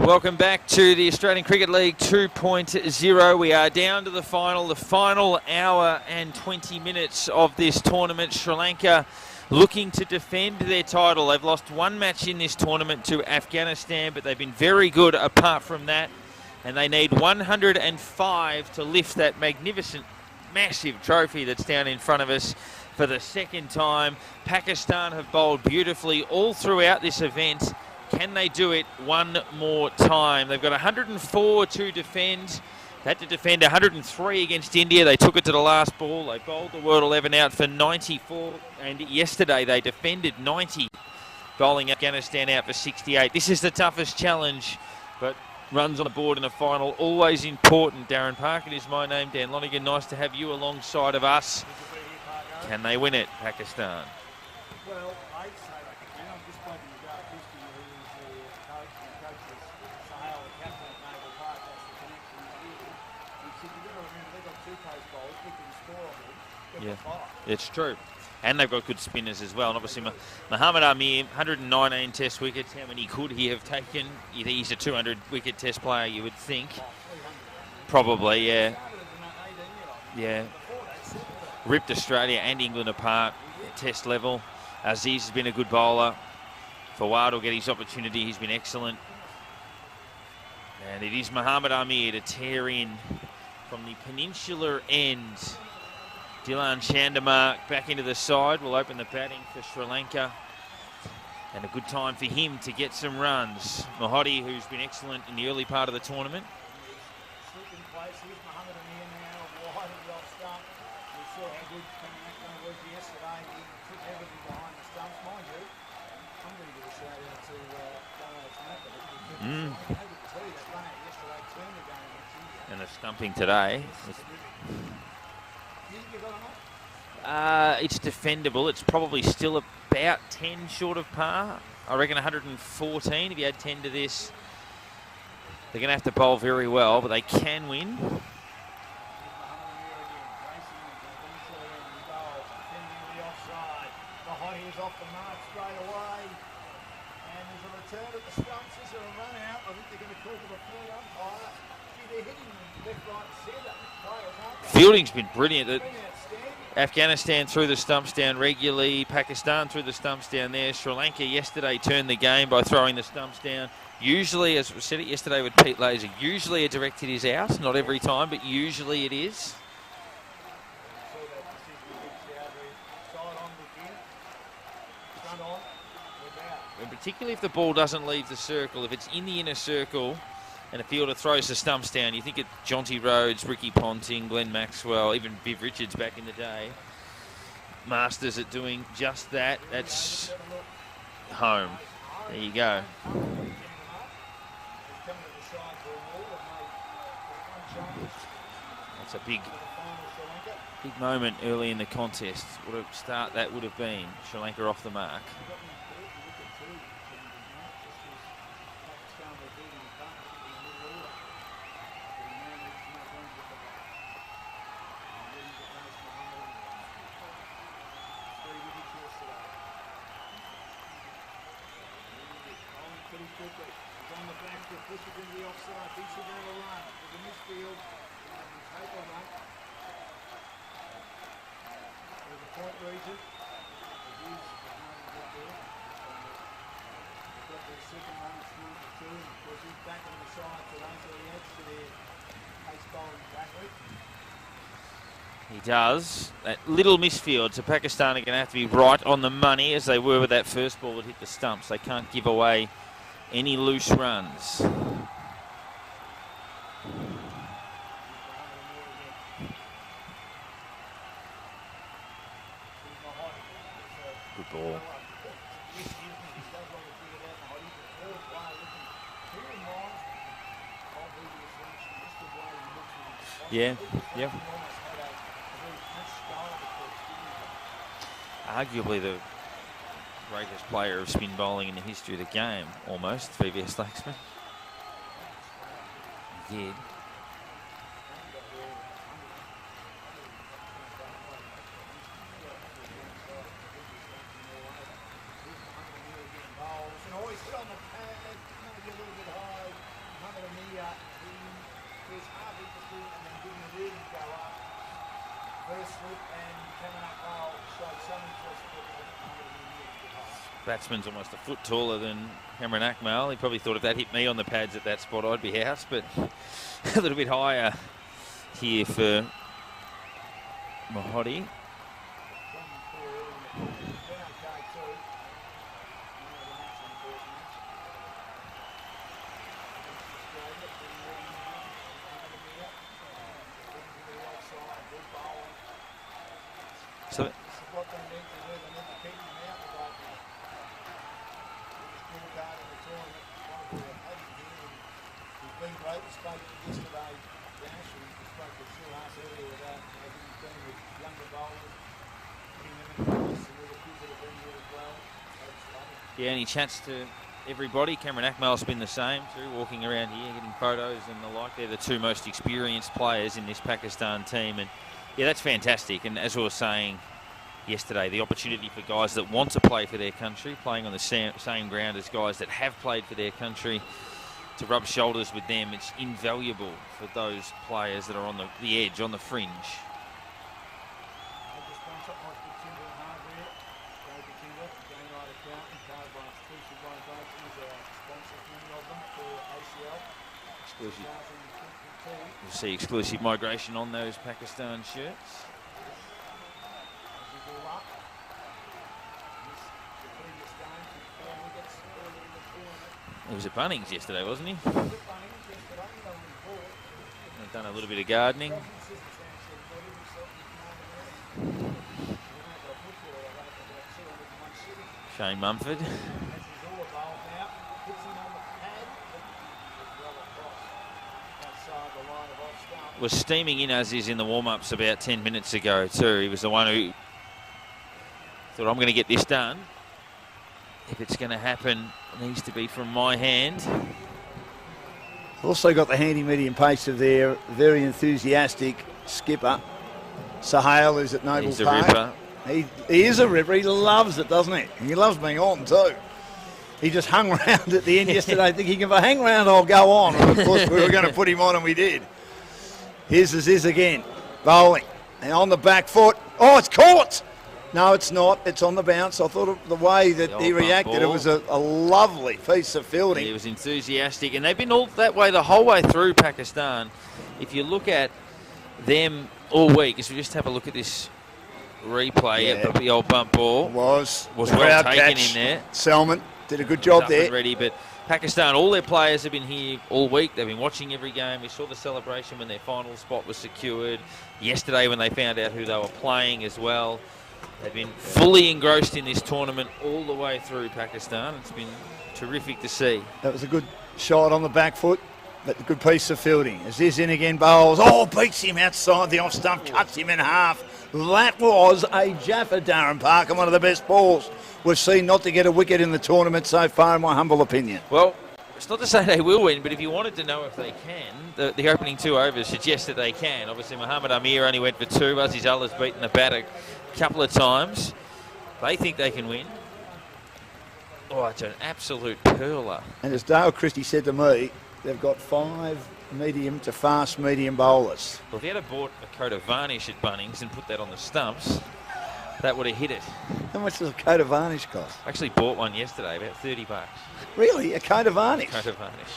S3: Welcome back to the Australian Cricket League 2.0. We are down to the final hour and 20 minutes of this tournament. Sri Lanka looking to defend their title. They've lost one match in this tournament to Afghanistan, but they've been very good apart from that. And they need 105 to lift that magnificent, massive trophy that's down in front of us for the second time. Pakistan have bowled beautifully all throughout this event. Can they do it one more time? They've got 104 to defend. They had to defend 103 against India. They took it to the last ball. They bowled the World 11 out for 94. And yesterday they defended 90, bowling Afghanistan out for 68. This is the toughest challenge, but runs on the board in a final, always important. Darren Parkin is my name. Dan Lonigan, nice to have you alongside of us. Can they win it, Pakistan?
S2: Well, I'd say they can. I've just spoken to Dark Christie, who's the coach, and the coach is Sahel, the captain at Naval Park. That's the connection here. He said, you've got to remember, they've got two post bowls. We can score on them. They've got five.
S3: It's true. And they've got good spinners as well. And obviously, Muhammad Amir, 119 test wickets. How many could he have taken? He's a 200-wicket test player, you would think. Probably, yeah. Yeah. Ripped Australia and England apart at test level. Aziz has been a good bowler. Fawad will get his opportunity. He's been excellent. And it is Muhammad Amir to tear in from the peninsular end. Dylan Chandamark back into the side will open the batting for Sri Lanka. And a good time for him to get some runs. Mahodi, who's been excellent in the early part of the tournament.
S2: Slipping place. Here's Muhammad Amir now, wide of the off stump. We saw how good Kanaka was yesterday. He took everything behind the stumps. Mind you, I'm going to give a shout out to Donald Smith. They could tell you that run out yesterday turned the game against India.
S3: And the stumping today.
S2: You think you got enough?
S3: It's defendable. It's probably still about 10 short of par. I reckon 114. If you add 10 to this, they're going to have to bowl very well, but they can win.
S2: He's off the mark straight away. And there's a return at the stumps. Is there a run out? I think they're going to call for the full umpire. Gee, they're hitting left, right, centre. Players, aren't they?
S3: Fielding's been brilliant.
S2: Outstanding.
S3: Afghanistan threw the stumps down regularly. Pakistan threw the stumps down there. Sri Lanka yesterday turned the game by throwing the stumps down. Usually, as we said it yesterday with Pete Laser, usually a direct hit is out. Not every time, but usually it is. And particularly if the ball doesn't leave the circle, if it's in the inner circle and a fielder throws the stumps down, you think of Jonty Rhodes, Ricky Ponting, Glenn Maxwell, even Viv Richards back in the day. Masters at doing just that. That's home. There you go. That's a big moment early in the contest. What a start that would have been. Sri Lanka off the mark.
S2: point region. It is got their second run through the two. Of course, he's back on the side today, so he adds to their pace bowling battery.
S3: He does. That little misfield, so Pakistan are going to have to be right on the money as they were with that first ball that hit the stumps. They can't give away any loose runs. Good ball. Yeah, yeah. Arguably the greatest player of spin bowling in the history of the game, almost, VVS Laxman. Yeah. Batsman's almost a foot taller than Cameron Akmal. He probably thought if that hit me on the pads at that spot, I'd be house, but a little bit higher here for Mahodi. So yeah, and he chats to everybody. Cameron Akmal's been the same too, walking around here, getting photos and the like. They're the two most experienced players in this Pakistan team, and yeah, that's fantastic. And as we were saying yesterday, the opportunity for guys that want to play for their country, playing on the same ground as guys that have played for their country, to rub shoulders with them, it's invaluable for those players that are on the edge, on the fringe. You'll see exclusive migration on those Pakistan shirts. He was at Bunnings yesterday, wasn't he? Done a little bit of gardening. Shane Mumford. Was steaming in as is in the warm-ups about 10 minutes ago too. He was the one who thought, I'm going to get this done. If it's going to happen, it needs to be from my hand.
S2: Also got the handy medium pace of their very enthusiastic skipper, Sahel, who's at Noble
S3: He's a
S2: Park.
S3: ripper.
S2: He is a ripper. He loves it, doesn't he? He loves being on too. He just hung around at the end yesterday thinking, if I hang around, I'll go on. And of course, we were going to put him on, and we did. Here's Aziz again, bowling. And on the back foot. Oh, it's caught! No, it's not. It's on the bounce. I thought of the way that he reacted, it was a lovely piece of fielding.
S3: He was enthusiastic, and they've been all that way the whole way through Pakistan. If you look at them all week, if we just have a look at this replay at the old bump ball.
S2: Was
S3: well
S2: taken
S3: catch. In there.
S2: Selman did a good job there.
S3: Ready, but Pakistan, all their players have been here all week. They've been watching every game. We saw the celebration when their final spot was secured. Yesterday when they found out who they were playing as well. They've been fully engrossed in this tournament all the way through Pakistan. It's been terrific to see.
S2: That was a good shot on the back foot, but a good piece of fielding. Aziz in again, bowls. Oh, beats him outside the off stump, cuts him in half. That was a Jaffa, Darren Parker, one of the best balls we've seen not to get a wicket in the tournament so far, in my humble opinion.
S3: Well, it's not to say they will win, but if you wanted to know if they can, the opening 2 overs suggest that they can. Obviously, Mohammad Amir only went for 2. Aziz Allah's beaten the bat a couple of times. They think they can win. Oh, it's an absolute perler.
S2: And as Dale Christie said to me, they've got 5 medium to fast medium bowlers.
S3: Well, if you had bought a coat of varnish at Bunnings and put that on the stumps, that would have hit it.
S2: How much does a coat of varnish cost?
S3: I actually bought one yesterday, about $30.
S2: Really? A coat of varnish?
S3: Coat of varnish.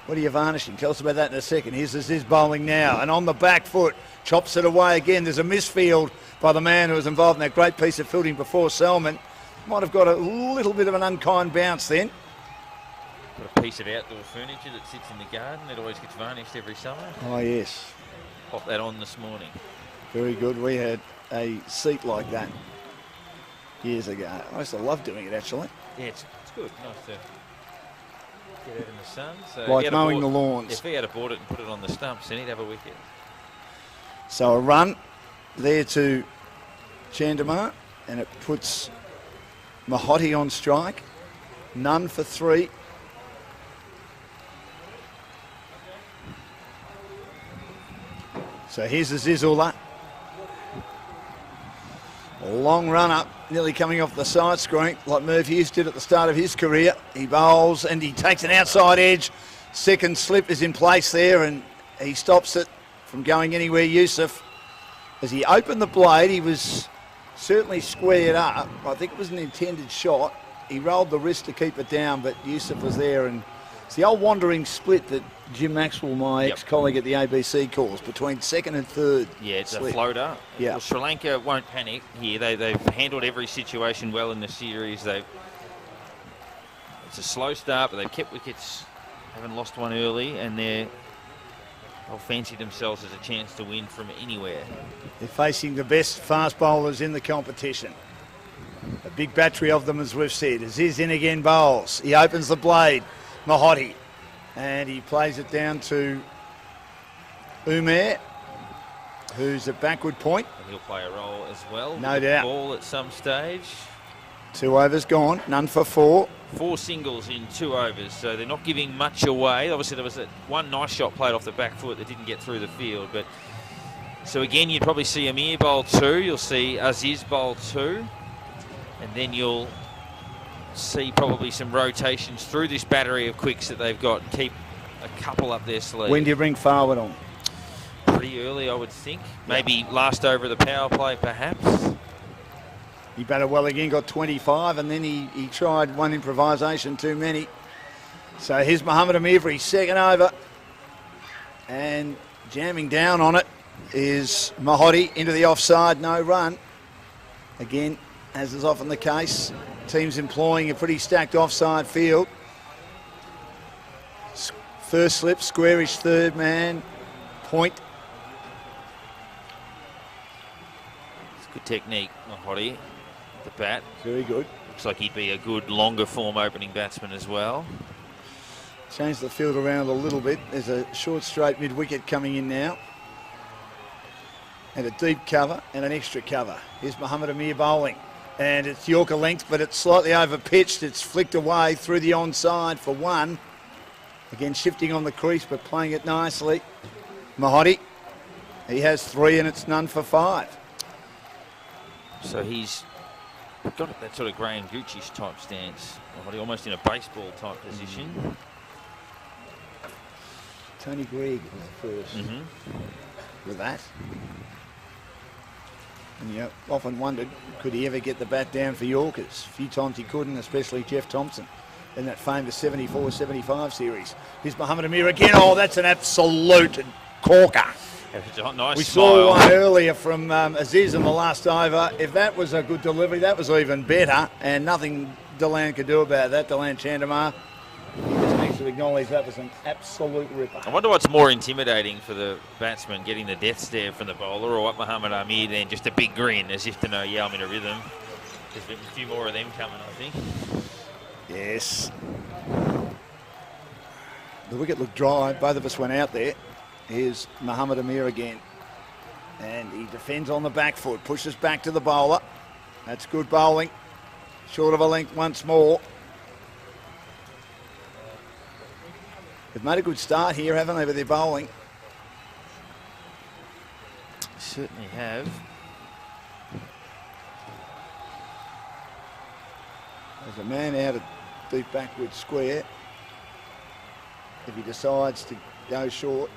S2: What are you varnishing? Tell us about that in a second. Here's Aziz bowling now, and on the back foot, chops it away again. There's a misfield by the man who was involved in that great piece of fielding before Selman. Might have got a little bit of an unkind bounce then.
S3: Got a piece of outdoor furniture that sits in the garden. It always gets varnished every summer.
S2: Oh, yes.
S3: Popped that on this morning.
S2: Very good. We had a seat like that years ago. I used to love doing it, actually.
S3: Yeah, it's good. Nice to get out in the sun. So
S2: Like mowing the lawns.
S3: If he had bought it and put it on the stumps, then he'd have a wicket.
S2: So a run there to Chandamar, and it puts Mahotti on strike. None for 3. So here's the Zizula. A long run up, nearly coming off the side screen, like Merv Hughes did at the start of his career. He bowls and he takes an outside edge. Second slip is in place there, and he stops it from going anywhere, Yusuf. As he opened the blade, he was certainly squared up. I think it was an intended shot. He rolled the wrist to keep it down, but Yusuf was there, and it's the old wandering split that Jim Maxwell, my ex-colleague at the ABC, calls between second and third.
S3: Yeah, it's
S2: slip.
S3: a floater.
S2: Yeah.
S3: Well, Sri Lanka won't panic here. They've handled every situation well in the series. It's a slow start, but they've kept wickets, haven't lost one early, and they'll fancy themselves as a chance to win from anywhere.
S2: They're facing the best fast bowlers in the competition. A big battery of them, as we've said. Aziz in again bowls. He opens the blade. Mahotti. And he plays it down to Umair, who's at backward point.
S3: And he'll play a role as well.
S2: No
S3: with the
S2: doubt.
S3: Ball at some stage.
S2: 2 overs gone. None for 4.
S3: 4 singles in 2 overs, so they're not giving much away. Obviously, there was that one nice shot played off the back foot that didn't get through the field. But so again, you'd probably see Amir bowl 2. You'll see Aziz bowl 2. And then you'll see probably some rotations through this battery of quicks that they've got and keep a couple up their sleeve.
S2: When do you bring forward on?
S3: Pretty early, I would think. Maybe last over the power play, perhaps.
S2: He batted well again, got 25, and then he tried one improvisation too many. So here's Muhammad Amir for his second over. And jamming down on it is Mahotti into the offside, no run. Again, as is often the case, teams employing a pretty stacked offside field. First slip, squarish third man, point.
S3: It's good technique, Mahotti. The bat.
S2: Very good.
S3: Looks like he'd be a good longer form opening batsman as well.
S2: Change the field around a little bit. There's a short straight mid-wicket coming in now. And a deep cover and an extra cover. Here's Muhammad Amir bowling. And it's Yorker length, but it's slightly over-pitched. It's flicked away through the onside for 1. Again, shifting on the crease, but playing it nicely. Mahotti, he has 3 and it's none for 5.
S3: So he's got that sort of Graham Goochie type stance. Mahotti almost in a baseball type position.
S2: Tony Gregg was the first with that. And you often wondered, could he ever get the bat down for Yorkers? A few times he couldn't, especially Jeff Thompson in that famous 74-75 series. Here's Muhammad Amir again. Oh, that's an absolute corker.
S3: Nice
S2: We
S3: smile.
S2: saw one earlier from Aziz in the last over. If that was a good delivery, that was even better. And nothing Delan could do about that. Delan Chandamar, he just needs to acknowledge that was an absolute ripper.
S3: I wonder what's more intimidating for the batsman, getting the death stare from the bowler, or what Muhammad Amir then just a big grin as if to know, yeah, I'm in a rhythm. There's been a few more of them coming, I think.
S2: Yes. The wicket looked dry. Both of us went out there. Here's Muhammad Amir again. And he defends on the back foot, pushes back to the bowler. That's good bowling. Short of a length once more. They've made a good start here, haven't they, with their bowling?
S3: Certainly have.
S2: There's a man out of deep backward square. If he decides to go short.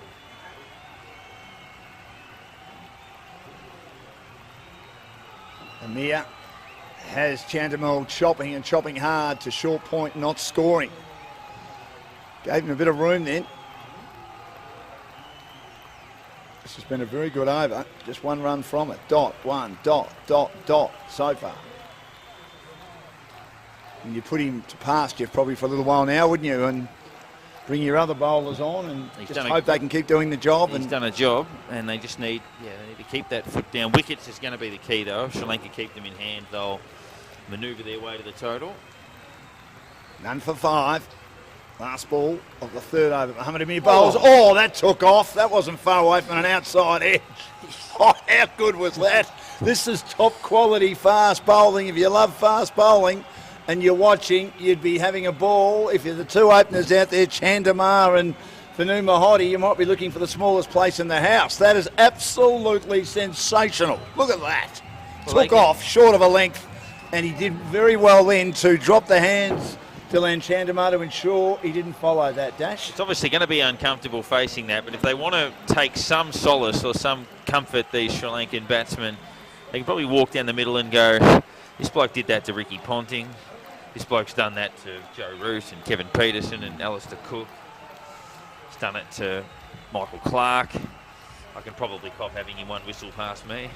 S2: Amir has Chandimal chopping and chopping hard to short point, not scoring. Gave him a bit of room then. This has been a very good over. Just one run from it. Dot, one, dot, dot, dot so far. And you put him to pasture probably for a little while now, wouldn't you? And bring your other bowlers on and just hope they can keep doing the job.
S3: He's done a job, and they just need, they need to keep that foot down. Wickets is going to be the key, though. If Sri Lanka keep them in hand, they'll manoeuvre their way to the total.
S2: None for 5. Last ball of the third over. Muhammad Amir bowls. Oh, that took off. That wasn't far away from an outside edge. Oh, how good was that? This is top quality fast bowling. If you love fast bowling and you're watching, you'd be having a ball. If you're the two openers out there, Chandamar and Vanu Mahodi, you might be looking for the smallest place in the house. That is absolutely sensational. Look at that.
S3: Well,
S2: took off short of a length, and he did very well then to drop the hands to land Chandamar to ensure he didn't follow that dash.
S3: It's obviously going to be uncomfortable facing that, but if they want to take some solace or some comfort, these Sri Lankan batsmen, they can probably walk down the middle and go, this bloke did that to Ricky Ponting, this bloke's done that to Joe Root and Kevin Peterson and Alistair Cook, he's done it to Michael Clark. I can probably cop having him one whistle past me.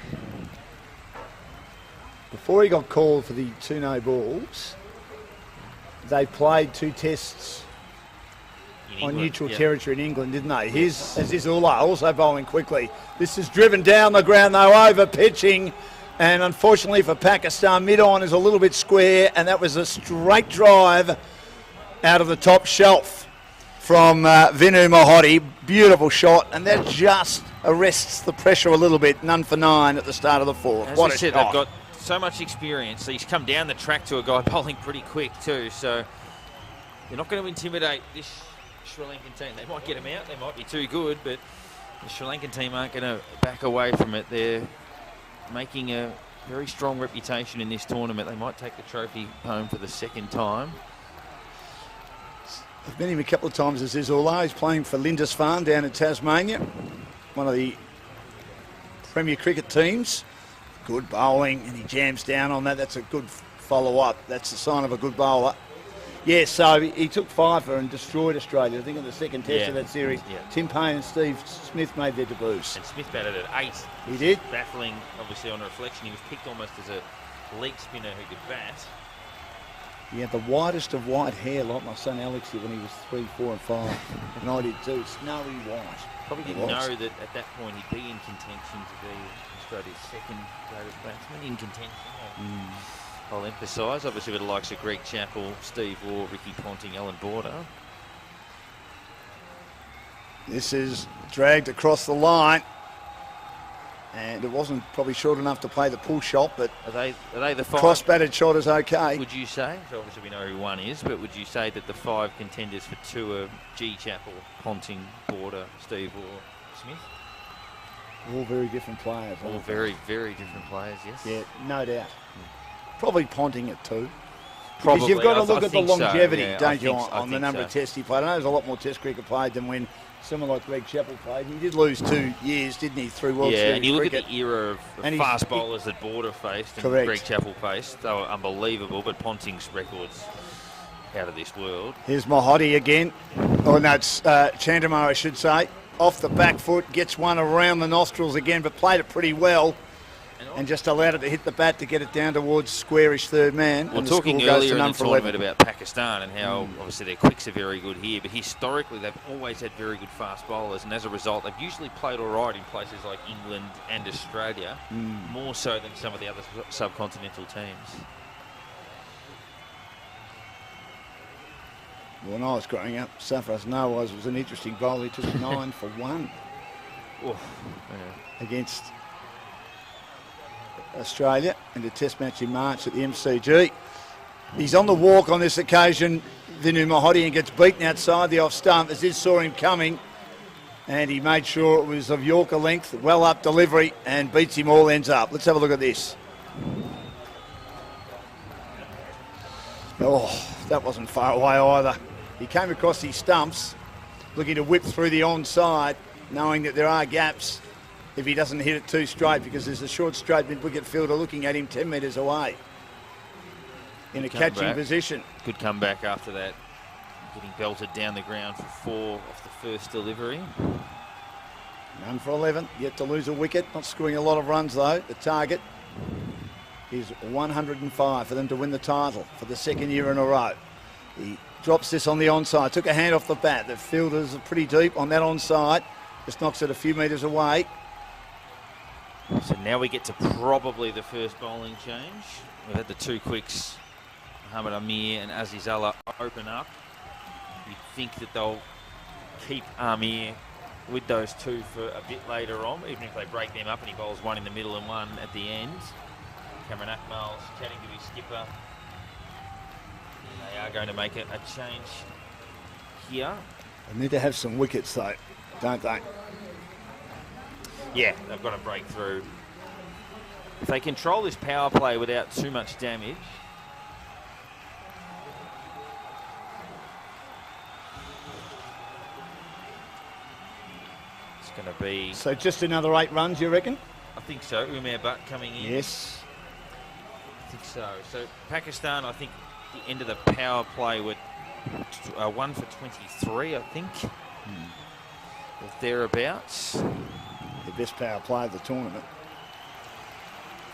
S2: Before he got called for the 2 no balls, they played 2 tests on neutral territory in England, didn't they? Here's Azizullah also bowling quickly. This is driven down the ground, though, over pitching. And unfortunately for Pakistan, mid-on is a little bit square, and that was a straight drive out of the top shelf from Vinu Mahodi. Beautiful shot, and that just arrests the pressure a little bit. None for 9 at the start of the 4th.
S3: As
S2: What
S3: I
S2: a
S3: said,
S2: shot.
S3: they've got so much experience. He's come down the track to a guy bowling pretty quick too, so you're not going to intimidate this Sri Lankan team. They might get him out, they might be too good, but the Sri Lankan team aren't going to back away from it. They're making a very strong reputation in this tournament. They might take the trophy home for the 2nd time.
S2: I've met him a couple of times as Azizullah. He's playing for Lindisfarne down in Tasmania, one of the Premier Cricket teams. Good bowling, and he jams down on that. That's a good follow-up. That's a sign of a good bowler. Yeah, so he took 5 and destroyed Australia. I think in the 2nd test of that series, Tim Payne and Steve Smith made their debuts.
S3: And Smith batted at 8.
S2: He did.
S3: Baffling, obviously, on reflection. He was picked almost as a leg spinner who could bat.
S2: He had the whitest of white hair, like my son Alex did when he was 3, 4 and 5. And I did too, snowy white.
S3: Probably didn't know that at that point he'd be in contention to be Australia's 2nd greatest batsman. In contention. I'll emphasise, obviously with the likes of Greg Chappell, Steve Waugh, Ricky Ponting, Alan Border.
S2: This is dragged across the line. And it wasn't probably short enough to play the pull shot, but
S3: Are they the 5?
S2: cross-batted shot is okay.
S3: Would you say, so obviously we know who 1 is, but would you say that the 5 contenders for 2 are G. Chappell, Ponting, Border, Steve Waugh, Smith?
S2: All very different players.
S3: All very, very different players, yes?
S2: Yeah, no doubt. Probably Ponting at 2.
S3: Probably.
S2: Because you've got to
S3: I
S2: look at the
S3: think so,
S2: longevity,
S3: yeah,
S2: don't you,
S3: I
S2: on the
S3: think
S2: number
S3: so.
S2: of tests he played. I know there's a lot more test cricket played than when someone like Greg Chappell played. He did lose 2 years, didn't he, through World Series
S3: and you look
S2: cricket.
S3: at the era of
S2: And
S3: fast bowlers that Border faced and
S2: Correct.
S3: Greg Chappell faced. They were unbelievable, but Ponting's record's out of this world.
S2: Here's Mahodi again. Oh, no, it's Chandamar, I should say. Off the back foot, gets one around the nostrils again, but played it pretty well. And just allowed it to hit the bat to get it down towards squarish third man.
S3: We're
S2: and the
S3: talking
S2: score goes
S3: earlier
S2: to
S3: in
S2: none
S3: the
S2: for
S3: tournament
S2: 11.
S3: about Pakistan and how obviously their quicks are very good here, but historically they've always had very good fast bowlers, and as a result they've usually played all right in places like England and Australia, more so than some of the other subcontinental teams.
S2: When I was growing up, Safras Nawaz was an interesting bowler. He took 9 for 1 against Australia in a test match in March at the MCG. He's on the walk on this occasion, Vinu Mahodi, and gets beaten outside the off stump. Aziz saw him coming and he made sure it was of Yorker length, well up delivery, and beats him all ends up. Let's have a look at this. Oh, that wasn't far away either. He came across his stumps looking to whip through the onside, knowing that there are gaps, if he doesn't hit it too straight, because there's a short straight mid-wicket fielder looking at him 10 metres away in a catching position.
S3: Good comeback after that. Getting belted down the ground for 4 off the first delivery.
S2: None for 11, yet to lose a wicket. Not scoring a lot of runs though. The target is 105 for them to win the title for the second year in a row. He drops this on the onside, took a hand off the bat. The fielders are pretty deep on that onside. Just knocks it a few metres away.
S3: So now we get to probably the first bowling change. We've had the 2 quicks, Muhammad Amir and Aziz Allah, open up. You'd think that they'll keep Amir with those 2 for a bit later on, even if they break them up and he bowls 1 in the middle and 1 at the end. Cameron Akmal's chatting to his skipper. They are going to make a change here.
S2: They need to have some wickets though, don't they?
S3: Yeah, they've got to break through. If they control this power play without too much damage, it's going to be...
S2: So just another 8 runs, you reckon?
S3: I think so. Umair Butt coming in.
S2: Yes.
S3: I think so. So Pakistan, I think, the end of the power play with 1 for 23, I think. Or thereabouts.
S2: The best power play of the tournament.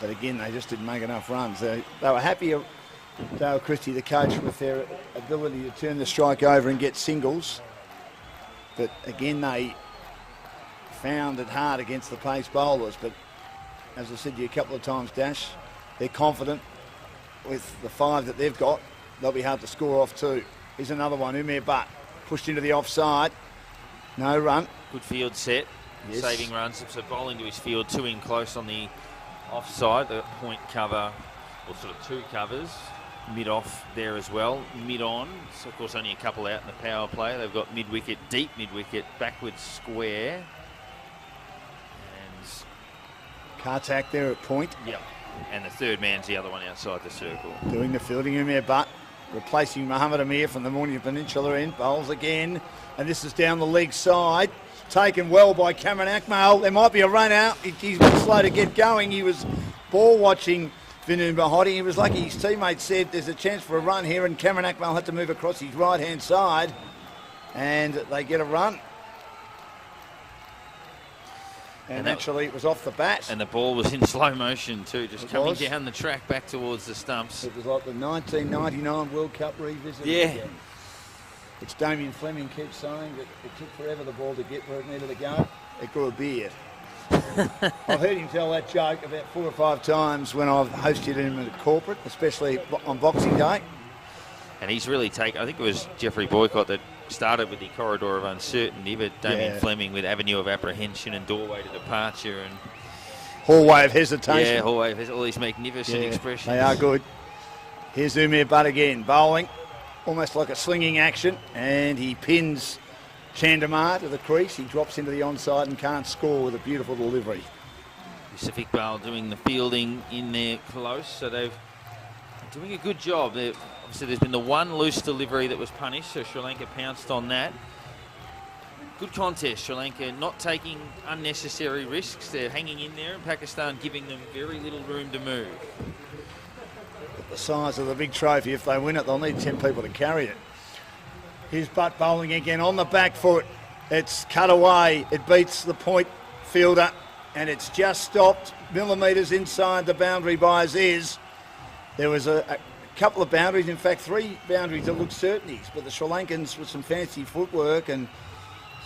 S2: But again, they just didn't make enough runs. They were happy, Dale Christie, the coach, with their ability to turn the strike over and get singles. But again, they found it hard against the pace bowlers. But as I said to you a couple of times, Dash, they're confident with the 5 that they've got. They'll be hard to score off too. Here's another one, Umair Butt, pushed into the offside. No run.
S3: Good field set. Yes. Saving runs. So bowling to his field, 2 in close on the offside. The point cover, or sort of 2 covers. Mid-off there as well. Mid-on. So of course only a couple out in the power play. They've got mid-wicket, deep mid-wicket, backwards square. And
S2: Kartak there at point.
S3: Yep. And the third man's the other one outside the circle.
S2: Doing the fielding, Umair Butt, replacing Muhammad Amir from the Morning Peninsula end. Bowls again. And this is down the leg side. Taken well by Cameron Akmal. There might be a run out. He's been slow to get going. He was ball watching Vinu Mahodi. He was lucky his teammate said there's a chance for a run here, and Cameron Akmal had to move across his right-hand side. And they get a run. And actually it was off the bat.
S3: And the ball was in slow motion too, just coming down the track back towards the stumps.
S2: It was like the 1999 World Cup revisit.
S3: Yeah.
S2: Again. Which Damien Fleming keeps saying that it took forever the ball to get where it needed to go. It grew a beard. I've heard him tell that joke about 4 or 5 times when I've hosted him at a corporate, especially on Boxing Day.
S3: And he's really taken, I think it was Jeffrey Boycott that started with the corridor of uncertainty, but Damien Fleming with avenue of apprehension and doorway to departure and
S2: hallway of hesitation.
S3: Yeah, hallway of all these magnificent expressions.
S2: They are good. Here's Umair Butt again, bowling. Almost like a slinging action, and he pins Chandamar to the crease. He drops into the onside and can't score with a beautiful delivery.
S3: Pacific Bale doing the fielding in there close, so they're doing a good job. Obviously, there's been the 1 loose delivery that was punished, so Sri Lanka pounced on that. Good contest, Sri Lanka not taking unnecessary risks. They're hanging in there, and Pakistan giving them very little room to move.
S2: The size of the big trophy, if they win it, they'll need 10 people to carry it. Here's Butt bowling again on the back foot. It's cut away. It beats the point fielder, and it's just stopped millimetres inside the boundary by Aziz. There was a couple of boundaries, in fact 3 boundaries that looked certainties, but the Sri Lankans with some fancy footwork and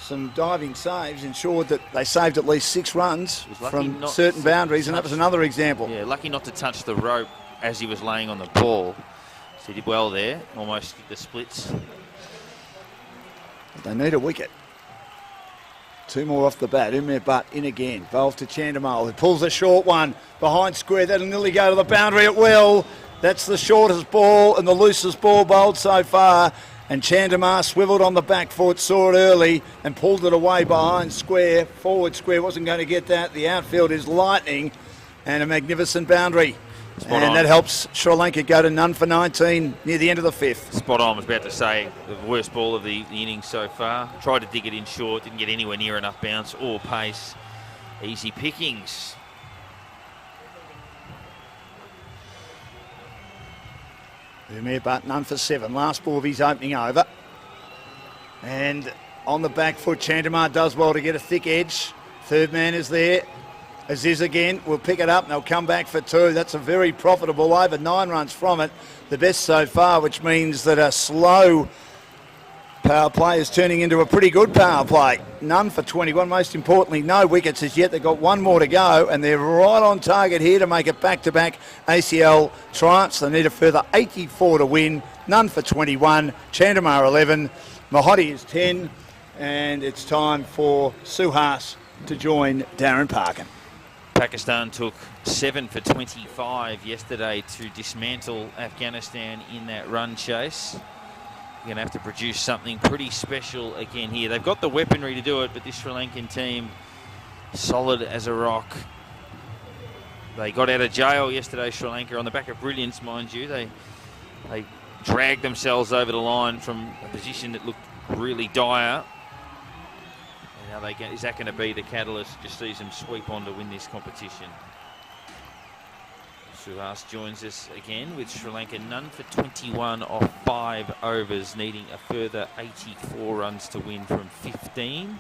S2: some diving saves ensured that they saved at least 6 runs from certain boundaries, and that was another example.
S3: Yeah, lucky not to touch the rope as he was laying on the ball. So he did well there, almost the splits.
S2: They need a wicket. 2 more off the bat. Umair Butt in again. Bowls to Chandimal, who pulls a short one behind square. That'll nearly go to the boundary at will. That's the shortest ball and the loosest ball bowled so far. And Chandamar swivelled on the back foot, saw it early and pulled it away behind square. Forward square wasn't going to get that. The outfield is lightning and a magnificent boundary. And that helps Sri Lanka go to none for 19 near the end of the 5th.
S3: Spot on, I was about to say, the worst ball of the innings so far. Tried to dig it in short, didn't get anywhere near enough bounce or pace. Easy pickings.
S2: Vermeer, but none for 7. Last ball of his opening over. And on the back foot, Chandamar does well to get a thick edge. Third man is there. Aziz again will pick it up and they'll come back for 2. That's a very profitable over. 9 runs from it. The best so far, which means that a slow power play is turning into a pretty good power play. None for 21. Most importantly, no wickets as yet. They've got 1 more to go and they're right on target here to make it back-to-back ACL triumphs. They need a further 84 to win. None for 21. Chandamar 11. Mahodi is 10. And it's time for Suhas to join Darren Parkin.
S3: Pakistan took 7 for 25 yesterday to dismantle Afghanistan in that run chase. You're going to have to produce something pretty special again here. They've got the weaponry to do it, but this Sri Lankan team, solid as a rock. They got out of jail yesterday, Sri Lanka, on the back of brilliance, mind you. They dragged themselves over the line from a position that looked really dire. And now is that going to be the catalyst? Just sees them sweep on to win this competition. Suhas joins us again with Sri Lanka none for 21 off 5 overs, needing a further 84 runs to win from 15.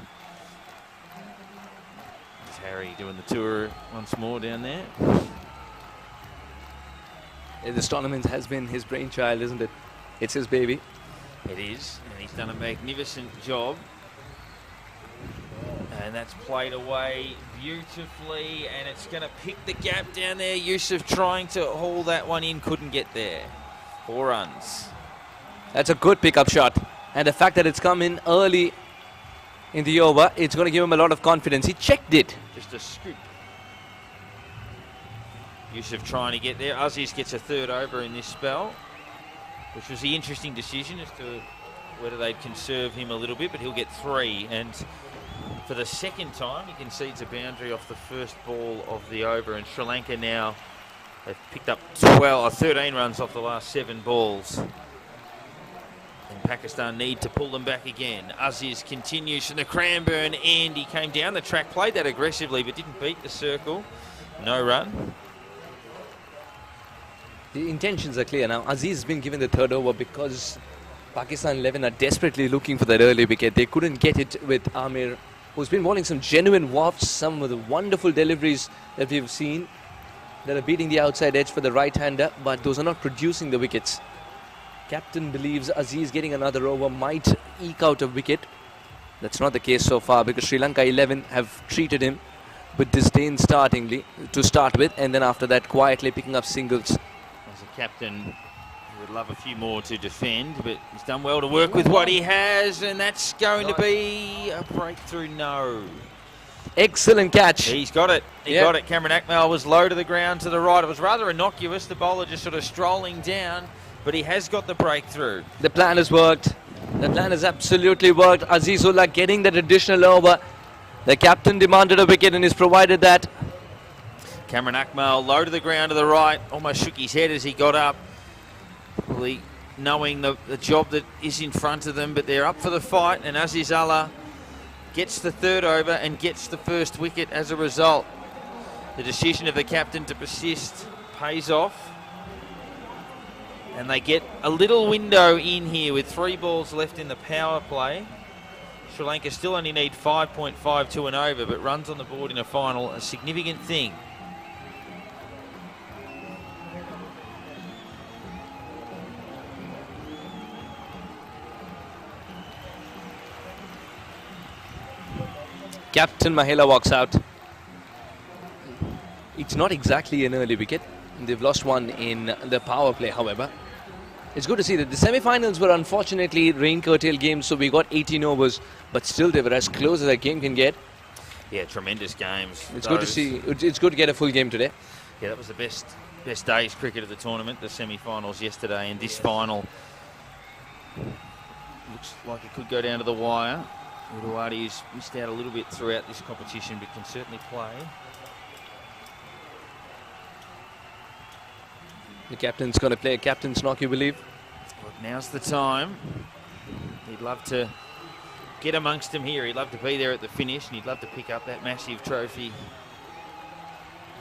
S3: There's Harry doing the tour once more down there.
S1: This tournament has been his brainchild, isn't it? It's his baby.
S3: It is, and he's done a magnificent job. And that's played away beautifully, and it's going to pick the gap down there. Yusuf trying to haul that one in, couldn't get there. 4 runs.
S1: That's a good pickup shot. And the fact that it's come in early in the over, it's going to give him a lot of confidence. He checked it.
S3: Just a scoop. Yusuf trying to get there. Aziz gets a 3rd over in this spell, which was the interesting decision as to whether they'd conserve him a little bit, but he'll get 3. And for the 2nd time, he concedes a boundary off the first ball of the over. And Sri Lanka now, they've picked up 13 runs off the last 7 balls. And Pakistan need to pull them back again. Aziz continues from the Cranbourne end. He came down the track, played that aggressively, but didn't beat the circle. No run.
S1: The intentions are clear now. Aziz has been given the 3rd over because Pakistan 11 are desperately looking for that early wicket. They couldn't get it with Amir, who's been bowling some genuine wafts, some of the wonderful deliveries that we've seen that are beating the outside edge for the right-hander, but those are not producing the wickets. Captain believes Aziz getting another over might eke out a wicket. That's not the case so far because Sri Lanka 11 have treated him with disdain to start with, and then after that quietly picking up singles.
S3: As a captain, would love a few more to defend, but he's done well to work with what he has, and that's going to be a breakthrough. No.
S1: Excellent catch.
S3: He's got it. He got it. Cameron Akmal was low to the ground to the right. It was rather innocuous, the bowler just sort of strolling down, but he has got the breakthrough.
S1: The plan has worked. The plan has absolutely worked. Azizullah getting that additional over. The captain demanded a wicket and he's provided that.
S3: Cameron Akmal low to the ground to the right, almost shook his head as he got up. Probably knowing the job that is in front of them, but they're up for the fight, and Azizullah gets the 3rd over and gets the 1st wicket as a result. The decision of the captain to persist pays off, and they get a little window in here with 3 balls left in the power play. Sri Lanka still only need 5.5 to an over, but runs on the board in a final, a significant thing.
S1: Captain Mahela walks out. It's not exactly an early wicket. They've lost one in the power play, however. It's good to see that the semi-finals were unfortunately rain-curtailed games, so we got 18 overs, but still they were as close as a game can get.
S3: Yeah, tremendous games.
S1: It's good to see. It's good to get a full game today.
S3: Yeah, that was the best day's cricket of the tournament, the semi-finals yesterday, and this final looks like it could go down to the wire. Uduwadi's missed out a little bit throughout this competition, but can certainly play.
S1: The captain's going to play a captain's knock, you believe?
S3: Well, now's the time. He'd love to get amongst them here. He'd love to be there at the finish, and he'd love to pick up that massive trophy.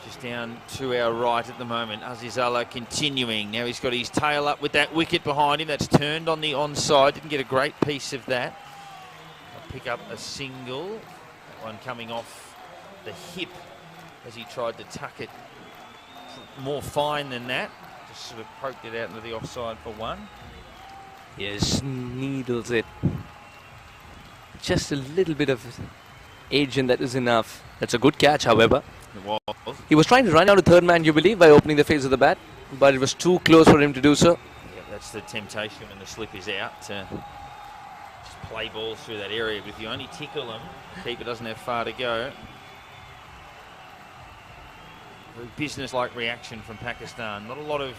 S3: Just down to our right at the moment. Azizallah continuing. Now he's got his tail up with that wicket behind him. That's turned on the onside. Didn't get a great piece of that. I'll pick up a single. That one coming off the hip as he tried to tuck it more fine than that. Just sort of poked it out into the offside for one.
S1: Yes, needles it. Just a little bit of edge, and that is enough. That's a good catch, however.
S3: It was.
S1: He was trying to run out a third man, you believe, by opening the face of the bat, but it was too close for him to do so.
S3: Yeah, that's the temptation when the slip is out to just play balls through that area. But if you only tickle them, the keeper doesn't have far to go. Very business-like reaction from Pakistan. Not a lot of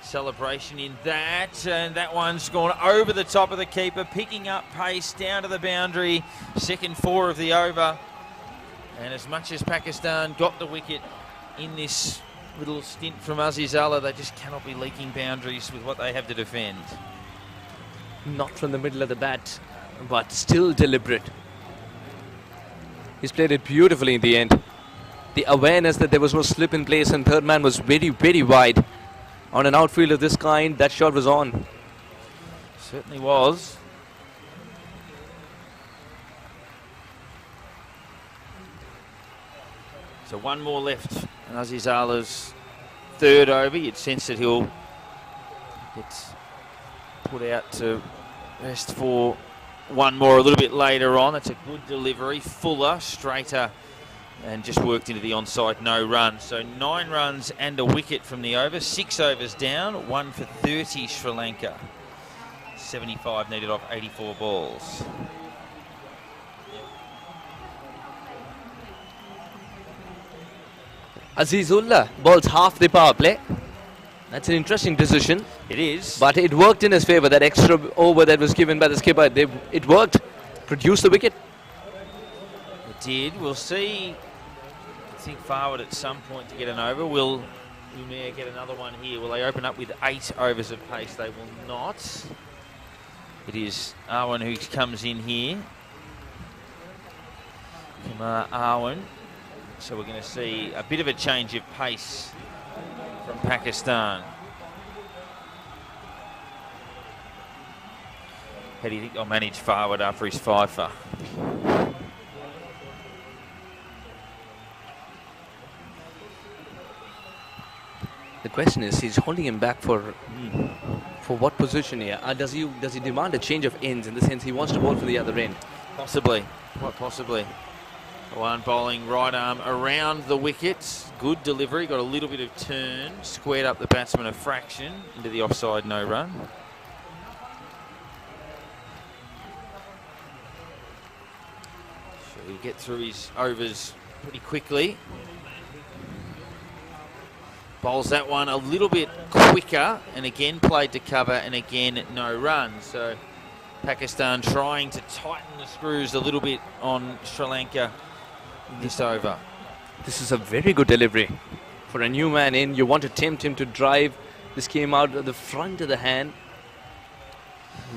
S3: celebration in that, and that one's gone over the top of the keeper, picking up pace down to the boundary. Second 4 of the over. And as much as Pakistan got the wicket in this little stint from Azizallah, they just cannot be leaking boundaries with what they have to defend.
S1: Not from the middle of the bat, but still deliberate. He's played it beautifully in the end. The awareness that there was no slip in place and third man was very, very wide. On an outfield of this kind, that shot was on.
S3: Certainly was. So one more left. Azizallah's third over. You'd sense that he'll get put out to rest for one more a little bit later on. That's a good delivery. Fuller, straighter, and just worked into the onside, no run. So 9 runs and a wicket from the over. 6 overs down, 1 for 30 Sri Lanka. 75 needed off 84 balls.
S1: Azizullah bowls half the power play. That's an interesting decision.
S3: It is.
S1: But it worked in his favour. That extra over that was given by the skipper, it worked. Produced the wicket.
S3: It did. We'll see. I think forward at some point to get an over. Will Umair get another one here? Will they open up with 8 overs of pace? They will not. It is Arwan who comes in here. Kumar Arwan. So we're going to see a bit of a change of pace from Pakistan. How do you think they'll manage forward after his fifer?
S1: The question is, he's holding him back for what position here? Does he demand a change of ends in the sense he wants to bowl for the other end?
S3: Possibly. Quite possibly. One bowling right arm around the wickets. Good delivery. Got a little bit of turn. Squared up the batsman a fraction into the offside, no run. So he'll get through his overs pretty quickly. Bowls that one a little bit quicker and again played to cover and again no run. So Pakistan trying to tighten the screws a little bit on Sri Lanka in this over.
S1: This is a very good delivery. For a new man in, you want to tempt him to drive. This came out of the front of the hand.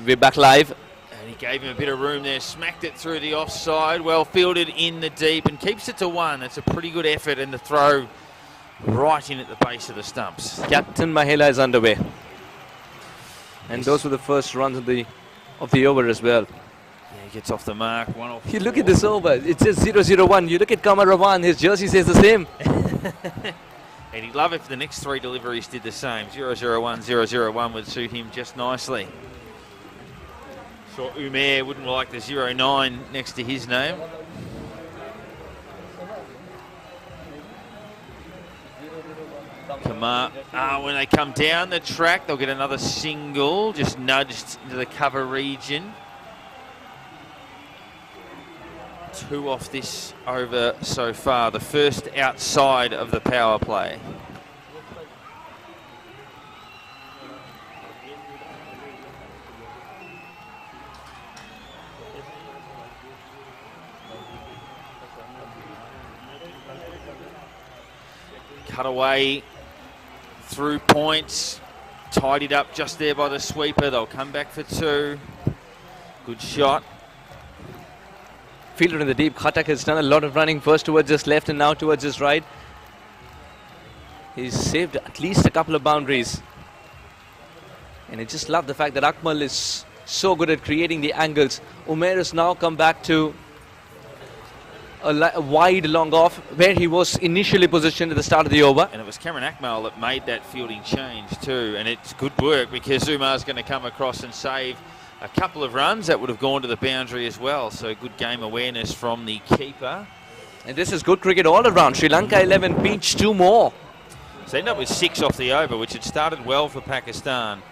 S1: We're back live.
S3: And he gave him a bit of room there, smacked it through the offside, well fielded in the deep and keeps it to 1. That's a pretty good effort, and the throw right in at the base of the stumps.
S1: Captain Mahela is underway. And
S3: Yes.
S1: those were the first runs of the over as well.
S3: Yeah, he gets off the mark, 1 off.
S1: You look at this over, it says 0-0-1. You look at Kamar Rawan, his jersey says the same.
S3: And he'd love if the next 3 deliveries did the same. 0-0-1, 0-0-1 would suit him just nicely. Sure, Umair wouldn't like the 0-9 next to his name. Kamar, when they come down the track, they'll get another single, just nudged into the cover region. 2 off this over so far, the first outside of the power play. Cut away through points, tidied up just there by the sweeper. They'll come back for 2. Good shot.
S1: fielder in the deep. Khatak has done a lot of running, first towards his left and now towards his right. He's saved at least a couple of boundaries. And I just love the fact that Akmal is so good at creating the angles. Umair has now come back to a wide long off where he was initially positioned at the start of the over.
S3: And it was Cameron Akmal that made that fielding change too. And it's good work because Umar's going to come across and save a couple of runs that would have gone to the boundary as well. So good game awareness from the keeper.
S1: And this is good cricket all around. Sri Lanka 11, Beach 2 more.
S3: So end up with 6 off the over, which had started well for Pakistan.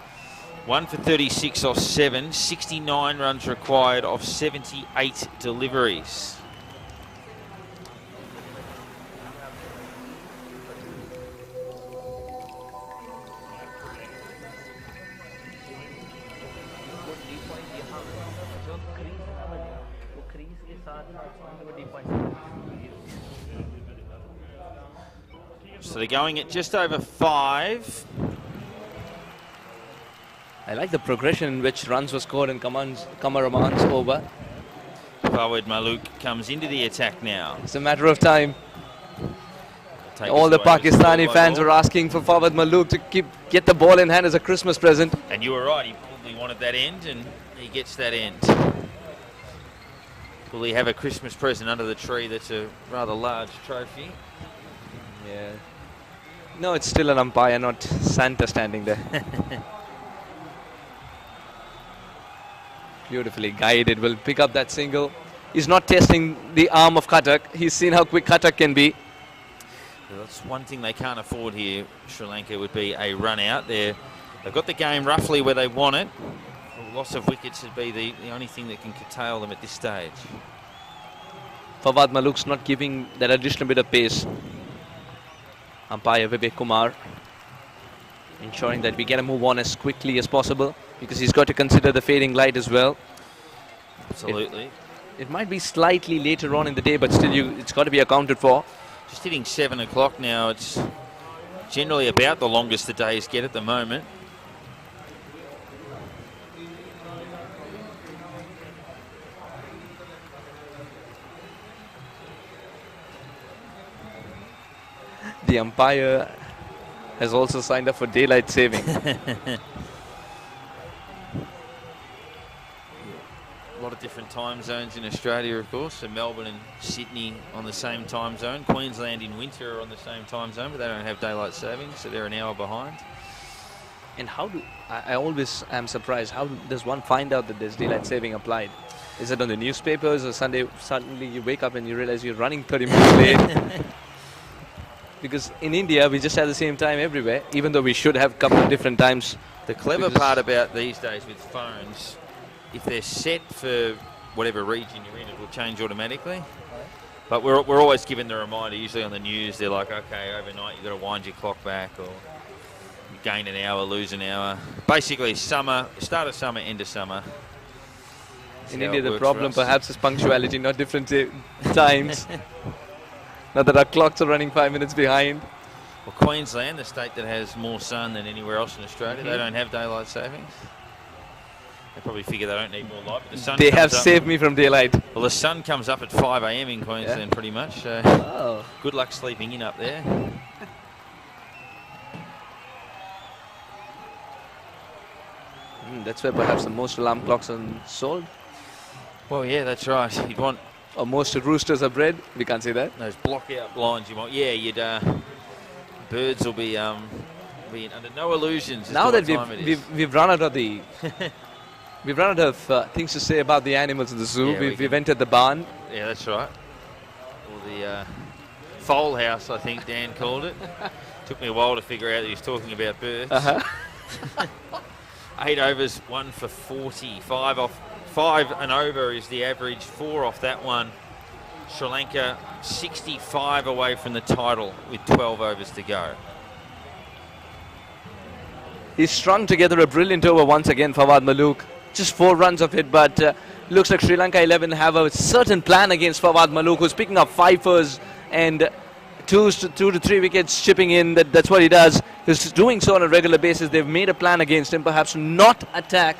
S3: 1 for 36 off 7, 69 runs required off 78 deliveries. So they're going at just over 5.
S1: I like the progression in which runs were scored in Qamar Rahman's over.
S3: Fawad Malook comes into the attack now.
S1: It's a matter of time.
S3: Take
S1: All
S3: us
S1: the
S3: away with
S1: Pakistani
S3: ball by
S1: fans
S3: ball.
S1: were asking for Fawad Malook to get the ball in hand as a Christmas present.
S3: And you were right, he probably wanted that end, and he gets that end. Will he have a Christmas present under the tree that's a rather large trophy?
S1: Yeah. No, it's still an umpire, not Santa standing there. Beautifully guided, will pick up that single. He's not testing the arm of Khatak. He's seen how quick Khatak can be.
S3: That's one thing they can't afford here, Sri Lanka, would be a run out there. They've got the game roughly where they want it. A loss of wickets would be the only thing that can curtail them at this stage.
S1: Fawad Malook's not giving that additional bit of pace. Umpire Vivek Kumar ensuring that we get a move on as quickly as possible, because he's got to consider the fading light as well.
S3: Absolutely.
S1: It might be slightly later on in the day, but still it's got to be accounted for.
S3: Just hitting 7 o'clock now. It's generally about the longest the days get at the moment.
S1: The umpire has also signed up for daylight saving.
S3: A lot of different time zones in Australia, of course. So Melbourne and Sydney on the same time zone. Queensland in winter are on the same time zone, but they don't have daylight saving, so they're an hour behind.
S1: And how do I always am surprised, how does one find out that there's daylight saving applied? Is it on the newspapers, or suddenly you wake up and you realize you're running 30 minutes late? Because in India, we just have the same time everywhere, even though we should have a couple of different times.
S3: The clever part about these days with phones, if they're set for whatever region you're in, it will change automatically. But we're always given the reminder, usually on the news, they're like, okay, overnight you've got to wind your clock back, or you gain an hour, lose an hour. Basically, summer, start of summer, end of summer.
S1: In India, the problem perhaps is punctuality, not different times. Now that our clocks are running 5 minutes behind.
S3: Well, Queensland, the state that has more sun than anywhere else in Australia, they don't have daylight savings. They probably figure they don't need more light. But the sun
S1: They
S3: comes
S1: have
S3: up,
S1: saved me from daylight.
S3: Well, the sun comes up at 5 a.m. in Queensland, pretty much. So good luck sleeping in up there.
S1: That's where perhaps the most alarm clocks are sold.
S3: Well, yeah, that's right. You'd want
S1: Or most roosters are bred. We can't say that.
S3: those block-out blinds. You want, yeah, you'd birds will be under no illusions. As
S1: Now
S3: to
S1: that
S3: what time it is.
S1: we've run out of the we've run out of things to say about the animals in the zoo.
S3: Yeah,
S1: we've entered the barn.
S3: Yeah, that's right. Or the foal house, I think Dan called it. Took me a while to figure out that he was talking about birds. 8 overs, 1 for 40. 5 and over is the average. 4 off that one. Sri Lanka 65 away from the title with 12 overs to go.
S1: He's strung together a brilliant over once again, Fawad Malook. Just 4 runs of it, but looks like Sri Lanka 11 have a certain plan against Fawad Malook, who's picking up 5ers and 2 to 3 wickets chipping in. That's what he does. He's doing so on a regular basis. They've made a plan against him, perhaps not attack.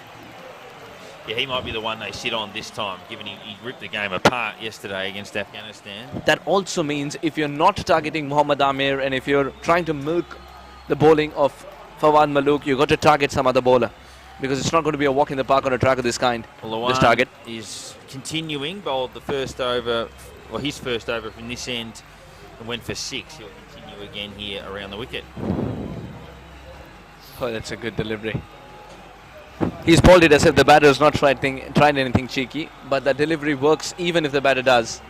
S3: Yeah, he might be the one they sit on this time, given he ripped the game apart yesterday against Afghanistan.
S1: That also means if you're not targeting Mohammad Amir and if you're trying to milk the bowling of Fawad Malook, you've got to target some other bowler, because it's not going to be a walk in the park on a track of this kind.
S3: Well,
S1: this target
S3: is continuing, bowled the first over, or his first over from this end, and went for 6. He'll continue again here around the wicket.
S1: Oh, that's a good delivery. He's bowled it as if the batter has not tried anything cheeky, but the delivery works even if the batter does.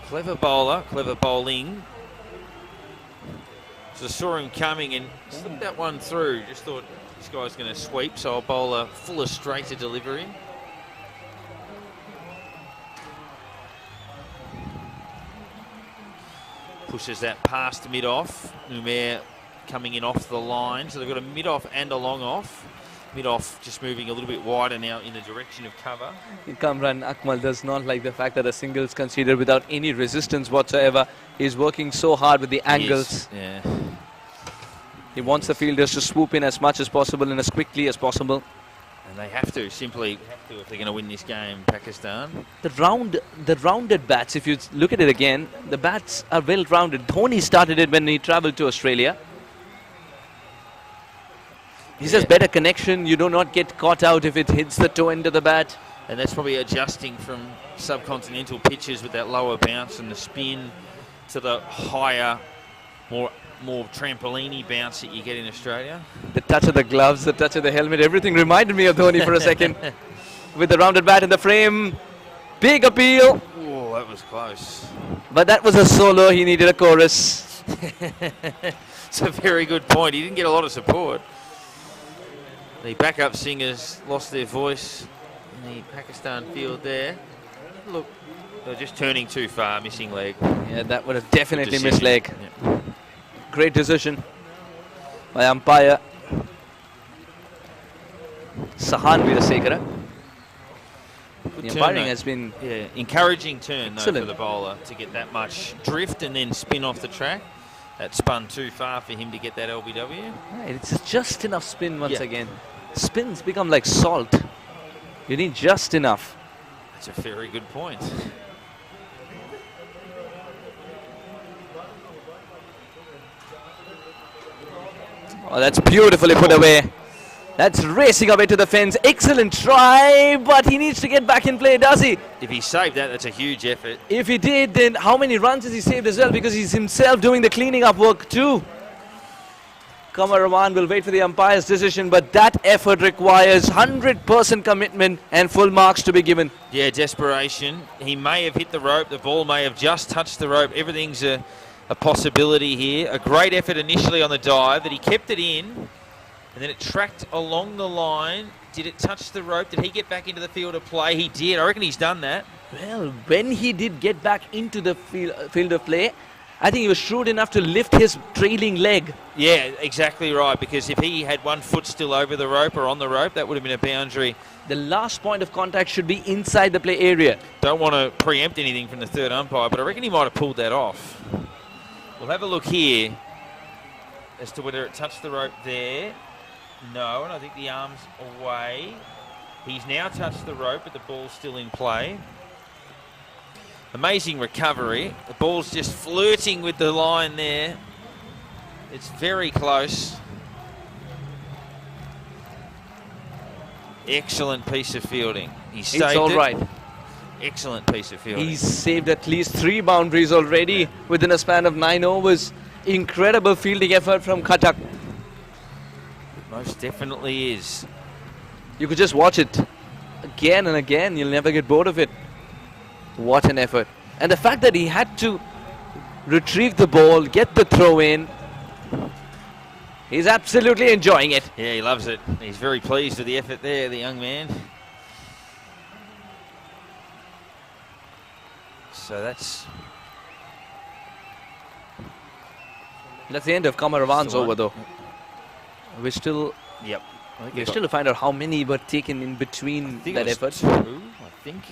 S3: Clever bowler, clever bowling. So saw him coming and slipped that one through. Just thought this guy's going to sweep, so I'll bowl a fuller, straighter delivery. Pushes that past mid-off. Numair coming in off the line. So they've got a mid-off and a long-off. Mid-off just moving a little bit wider now in the direction of cover.
S1: Kamran Akmal does not like the fact that a single is considered without any resistance whatsoever. He's working so hard with the angles.
S3: Yeah.
S1: He wants the fielders to swoop in as much as possible and as quickly as possible.
S3: And they have to, simply have to if they're going to win this game, Pakistan.
S1: The rounded bats, if you look at it again, the bats are well rounded. Dhoni started it when he travelled to Australia. He says better connection, you do not get caught out if it hits the toe end of the bat.
S3: And that's probably adjusting from subcontinental pitches with that lower bounce and the spin to the higher, more trampoline-y bounce that you get in Australia.
S1: The touch of the gloves, the touch of the helmet, everything reminded me of Dhoni for a second. With the rounded bat in the frame, big appeal.
S3: Oh, that was close.
S1: But that was a solo, he needed a chorus.
S3: It's a very good point. He didn't get a lot of support. The backup singers lost their voice in the Pakistan field there. Look, they're just turning too far, missing leg.
S1: Yeah, that would have definitely missed leg.
S3: Yep.
S1: Great decision by umpire Sahan Veerasekara. The umpiring has been
S3: encouraging turn though,
S1: excellent
S3: for the bowler to get that much drift and then spin off the track. That spun too far for him to get that LBW.
S1: Right, it's just enough spin once again. Spins become like salt. You need just enough.
S3: That's a very good point.
S1: Oh, that's beautifully put away. That's racing away to the fence. Excellent try, but he needs to get back in play, does he?
S3: If he saved that, that's a huge effort.
S1: If he did, then how many runs has he saved as well? Because he's himself doing the cleaning up work too. Qamar Rahman will wait for the umpire's decision, but that effort requires 100% commitment and full marks to be given.
S3: Yeah, desperation. He may have hit the rope. The ball may have just touched the rope. Everything's a possibility here. A great effort initially on the dive, that he kept it in, and then it tracked along the line. Did it touch the rope? Did he get back into the field of play? He did. I reckon he's done that.
S1: Well, when he did get back into the field of play, I think he was shrewd enough to lift his trailing leg.
S3: Yeah, exactly right, because if he had one foot still over the rope or on the rope, that would have been a boundary.
S1: The last point of contact should be inside the play area.
S3: Don't want to preempt anything from the third umpire, but I reckon he might have pulled that off. We'll have a look here as to whether it touched the rope there. No, and I think the arm's away. He's now touched the rope, but the ball's still in play. Amazing recovery. The ball's just flirting with the line there. It's very close. Excellent piece of fielding. He saved
S1: it's all
S3: it.
S1: right.
S3: Excellent piece of fielding.
S1: He's saved at least 3 boundaries already within a span of 9 overs. Incredible fielding effort from Khatak.
S3: Most definitely is.
S1: You could just watch it again and again. You'll never get bored of it. What an effort. And the fact that he had to retrieve the ball, get the throw in. He's absolutely enjoying it.
S3: Yeah, he loves it. He's very pleased with the effort there, the young man. So that's
S1: the end of Qamar Rahman's over though. We're still
S3: Yep.
S1: we're still to find out how many were taken in between that effort.
S3: 2, I think.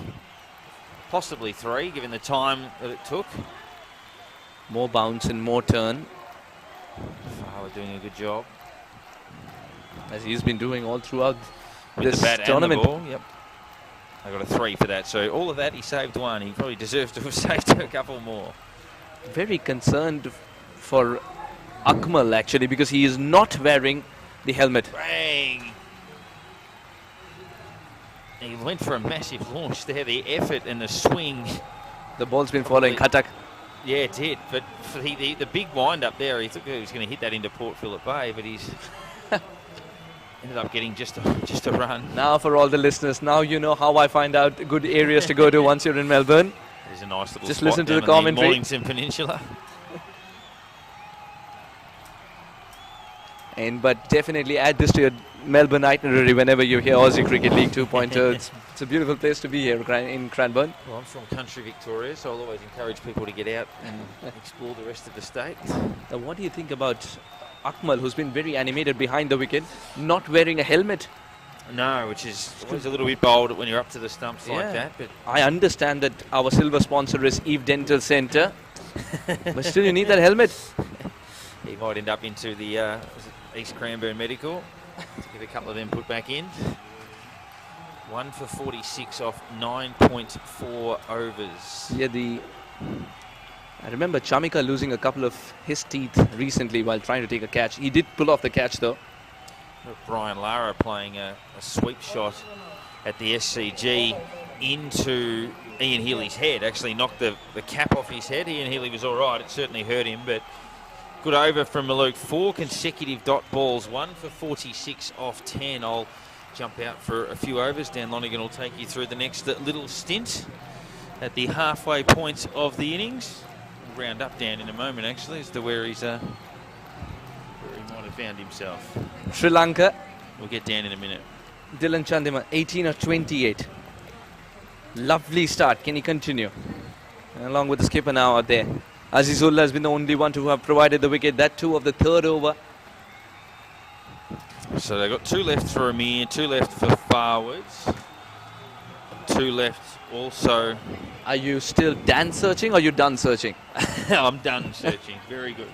S3: Possibly 3, given the time that it took.
S1: More bounce and more turn,
S3: Fowler doing a good job.
S1: as he's been doing all throughout
S3: With
S1: this
S3: the bat
S1: tournament.
S3: and the ball, yep. I got a 3 for that. So all of that, he saved 1. He probably deserves to have saved a couple more.
S1: Very concerned for Akmal actually, because he is not wearing the helmet.
S3: Bang! He went for a massive launch there. The effort and the swing.
S1: The ball's been following Khatak.
S3: Yeah, it did. But for the big wind up there, he thought he was going to hit that into Port Phillip Bay, but he's ended up getting just a run.
S1: Now for all the listeners, now you know how I find out good areas to go to once you're in Melbourne.
S3: There's a nice little
S1: Just
S3: spot
S1: listen to
S3: down
S1: the
S3: on
S1: commentary.
S3: Mornington Peninsula.
S1: But definitely add this to your Melbourne itinerary whenever you hear Aussie Cricket League 2.0. It's a beautiful place to be here in Cranbourne.
S3: Well, I'm from country Victoria, so I'll always encourage people to get out and explore the rest of the state.
S1: Now, what do you think about Akmal, who's been very animated behind the wicket, not wearing a helmet?
S3: No, which is always a little bit bold when you're up to the stumps like that. But
S1: I understand that our silver sponsor is Eve Dental Centre, but still you need that helmet.
S3: he might end up into the East Cranbourne Medical to get a couple of them put back in. 1 for 46 off 9.4 overs.
S1: Yeah, I remember Chamika losing a couple of his teeth recently while trying to take a catch. He did pull off the catch though.
S3: Brian Lara playing a sweep shot at the SCG into Ian Healy's head. Actually knocked the cap off his head. Ian Healy was all right. It certainly hurt him, but good over from Maluk. 4 consecutive dot balls. 1 for 46 off 10. I'll jump out for a few overs. Dan Lonergan will take you through the next little stint at the halfway point of the innings. We'll round up Dan in a moment, actually, as to where he might have found himself.
S1: Sri Lanka,
S3: We'll get Dan in a minute.
S1: Dylan Chandima, 18 of 28. Lovely start. Can he continue? Along with the skipper now out there. Azizullah has been the only one to have provided the wicket. That too of the third over.
S3: So they've got 2 left for Amir, 2 left for Farwards, 2 left also.
S1: Are you still Dan searching or are you done searching?
S3: I'm done searching. Very good.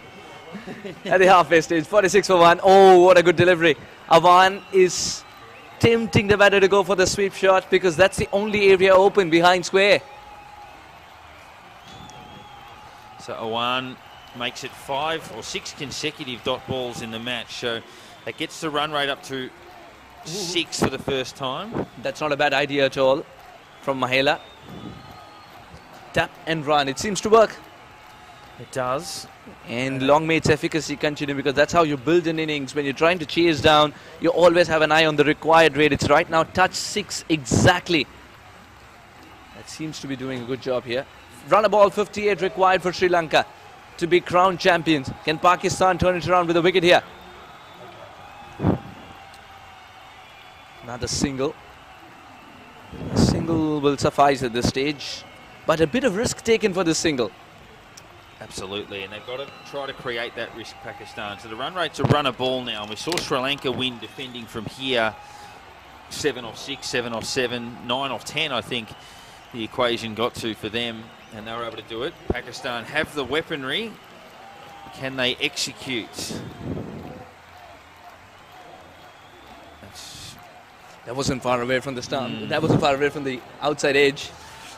S1: At the halfway stage, 46 for 1. Oh, what a good delivery. Awan is tempting the batter to go for the sweep shot because that's the only area open behind square.
S3: So Awan makes it 5 or 6 consecutive dot balls in the match. So that gets the run rate up to 6 for the first time.
S1: That's not a bad idea at all from Mahela. Tap and run. It seems to work.
S3: It does.
S1: And long may its efficacy continue, because that's how you build an innings. When you're trying to chase down, you always have an eye on the required rate. It's right now touch 6 exactly. That seems to be doing a good job here. Run a ball 58 required for Sri Lanka to be crowned champions. Can Pakistan turn it around with a wicket here? Another single. A single will suffice at this stage, but a bit of risk taken for this single.
S3: Absolutely, and they've got to try to create that risk, Pakistan. So the run rate's a run a ball now, and we saw Sri Lanka win defending from here. 7 off 6, 7 off 7, 9 off 10, I think the equation got to for them, and they were able to do it. Pakistan have the weaponry. Can they execute?
S1: That wasn't far away from the stump. That wasn't far away from the outside edge.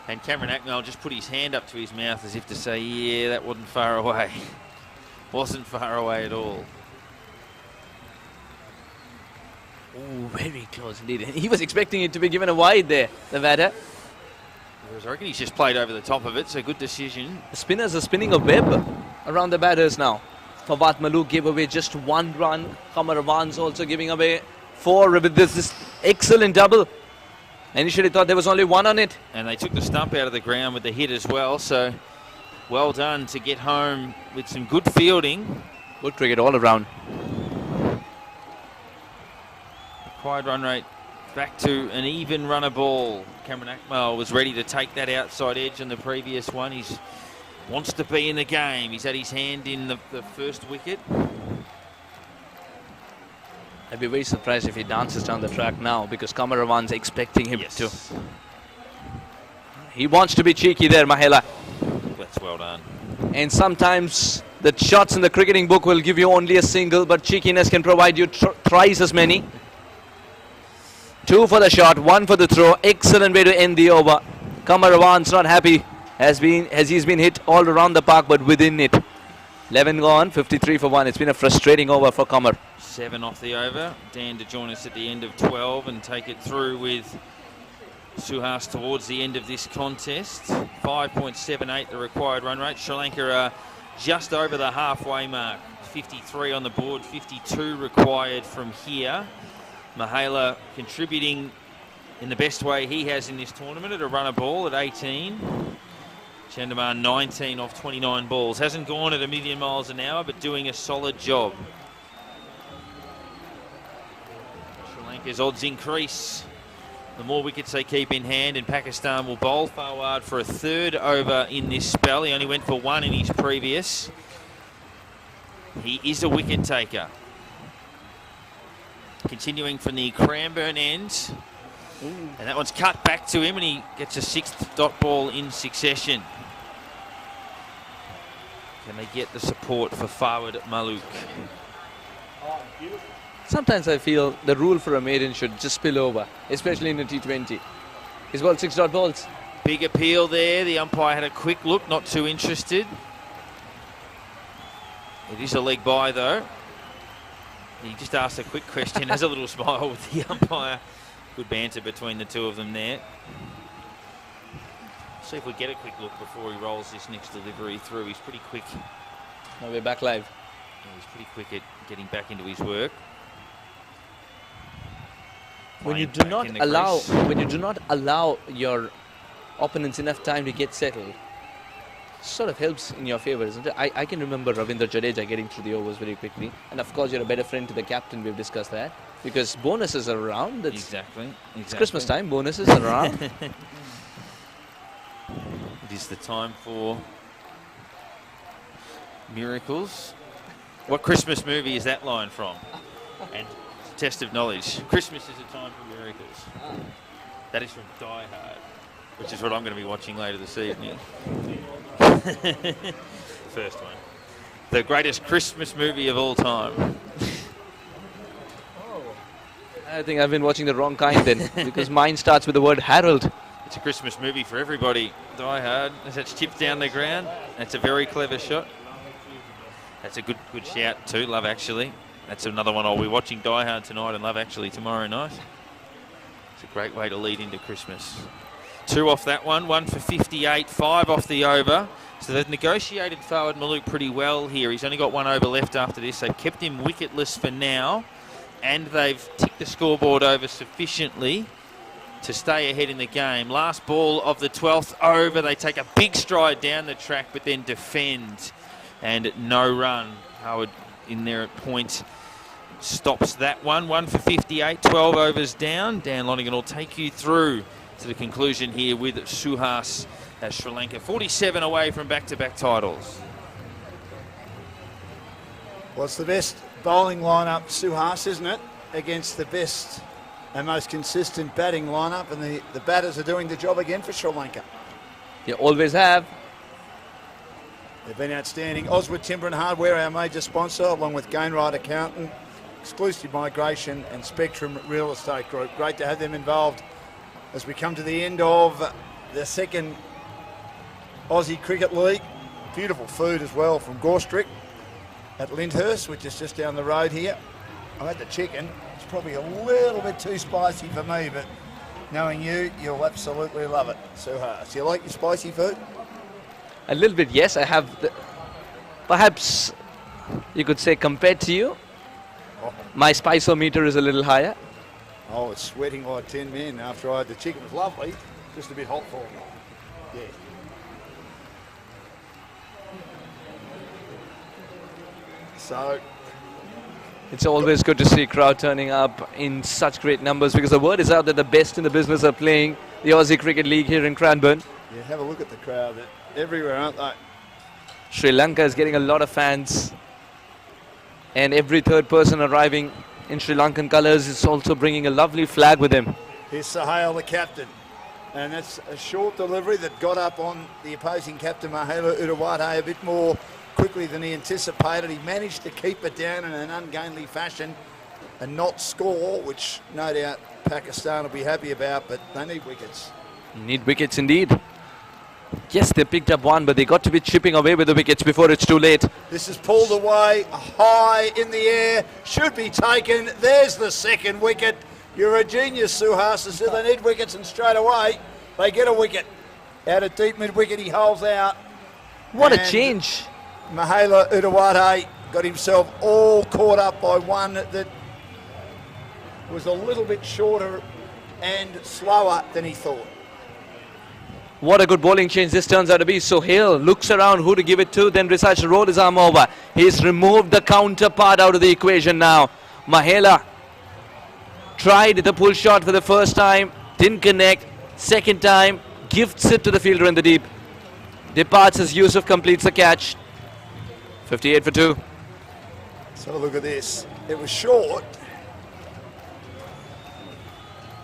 S3: And Cameron Atmel just put his hand up to his mouth as if to say, yeah, that wasn't far away. Wasn't far away at all.
S1: Oh, very close indeed. He was expecting it to be given a wide there, the batter.
S3: I reckon he's just played over the top of it, so good decision.
S1: The spinners are spinning a web around the batters now. Fawad Maluk gave away just 1 run. Qamar Awan's also giving away 4 with this excellent double. I initially thought there was only 1 on it.
S3: And they took the stump out of the ground with the hit as well, so well done to get home with some good fielding.
S1: Good cricket all around.
S3: Required run rate back to an even runner ball. Cameron Atmel was ready to take that outside edge on the previous one. He wants to be in the game. He's had his hand in the first wicket.
S1: I'd be very surprised if he dances down the track now, because Qamar Awan's expecting him to. He wants to be cheeky there, Mahela.
S3: That's well done.
S1: And sometimes the shots in the cricketing book will give you only a single, but cheekiness can provide you thrice as many. 2 for the shot, 1 for the throw. Excellent way to end the over. Kamar Rawan's not happy as he's been hit all around the park, but within it. 11 gone, 53 for 1. It's been a frustrating over for Kamar.
S3: 7 off the over. Dan to join us at the end of 12 and take it through with Suhas towards the end of this contest. 5.78 the required run rate. Sri Lanka are just over the halfway mark. 53 on the board, 52 required from here. Mahela contributing in the best way he has in this tournament at a runner ball at 18. Chandaman 19 off 29 balls. Hasn't gone at a million miles an hour, but doing a solid job. Sri Lanka's odds increase the more wickets they keep in hand, and Pakistan will bowl Fawad for a third over in this spell. He only went for 1 in his previous. He is a wicket taker. Continuing from the Cranbourne end. And that one's cut back to him, and he gets a 6th dot ball in succession. Can they get the support for Fawad Malook?
S1: Sometimes I feel the rule for a maiden should just spill over, especially in a T20. He's bowled 6 dot balls.
S3: Big appeal there. The umpire had a quick look, not too interested. It is a leg by, though. He just asked a quick question, has a little smile with the umpire. Good banter between the two of them there. See if we get a quick look before he rolls this next delivery through. He's pretty quick.
S1: Now we're back live.
S3: Yeah, he's pretty quick at getting back into his work.
S1: When you
S3: Playing
S1: do
S3: back
S1: not
S3: in the
S1: allow,
S3: crease.
S1: when you do not allow your opponents enough time to get settled, sort of helps in your favour, isn't it? I can remember Ravindra Jadeja getting through the overs very quickly, and of course you're a better friend to the captain. We've discussed that because bonuses are around.
S3: Exactly.
S1: It's Christmas time. Bonuses are around.
S3: It is the time for miracles. What Christmas movie is that line from? And test of knowledge. Christmas is a time for miracles. That is from Die Hard, which is what I'm going to be watching later this evening. First one. The greatest Christmas movie of all time.
S1: I think I've been watching the wrong kind then, because mine starts with the word Harold.
S3: It's a Christmas movie for everybody. Die Hard, as that's chipped down the ground. That's a very clever shot. That's a good shout too, Love Actually. That's another one I'll be watching Die Hard tonight and Love Actually tomorrow night. It's a great way to lead into Christmas. 2 off that one, 1 for 58, 5 off the over. So they've negotiated Fawad Malook pretty well here. He's only got 1 over left after this. They've kept him wicketless for now, and they've ticked the scoreboard over sufficiently to stay ahead in the game. Last ball of the 12th over. They take a big stride down the track, but then defend, and no run. Howard in there at point stops that one. 1 for 58, 12 overs down. Dan Lonergan will take you through to the conclusion here with Suhas as Sri Lanka 47 away from back-to-back titles.
S2: Well, it's the best bowling lineup, Suhas, isn't it? Against the best and most consistent batting lineup, and the batters are doing the job again for Sri Lanka.
S1: You always have.
S2: They've been outstanding. Oswood Timber and Hardware, our major sponsor, along with Gainwright Accountant, Exclusive Migration and Spectrum Real Estate Group. Great to have them involved as we come to the end of the second Aussie Cricket League. Beautiful food as well from Gorstrick at Lyndhurst, which is just down the road here. I had the chicken. It's probably a little bit too spicy for me, but knowing you, you'll absolutely love it. Suhas, do you like your spicy food?
S1: A little bit, yes. I have, perhaps you could say compared to you, my spice-o-meter is a little higher.
S2: Oh, it's sweating like 10 men after I had the chicken. It was lovely, just a bit hot for me. Yeah. So,
S1: It's always good to see a crowd turning up in such great numbers, because the word is out that the best in the business are playing the Aussie Cricket League here in Cranbourne.
S2: yeah, have a look at the crowd. They're everywhere, aren't they?
S1: Sri Lanka is getting a lot of fans, and every third person arriving in Sri Lankan colours is also bringing a lovely flag with him.
S2: Here's Sahel, the captain. And that's a short delivery that got up on the opposing captain, Mahela Udawade, a bit more quickly than he anticipated. He managed to keep it down in an ungainly fashion. and not score, which no doubt Pakistan will be happy about, but they need wickets.
S1: Need wickets indeed. Yes, they picked up one, but they got to be chipping away with the wickets before it's too late.
S2: This is pulled away, high in the air, should be taken. There's the second wicket. You're a genius, Suhas. So they need wickets, and straight away they get a wicket. Out of deep mid-wicket, he holds out.
S1: What a
S2: And
S1: change.
S2: Mahela Udawade got himself all caught up by one that was a little bit shorter and slower than he thought.
S1: What a good bowling change this turns out to be. Sohail looks around who to give it to, then decides to roll his arm over. He's removed the counterpart out of the equation now. Mahela tried the pull shot for the first time, didn't connect. Second time, gifts it to the fielder in the deep. Departs as Yusuf completes the catch. 58 for 2.
S2: So look at this. It was short.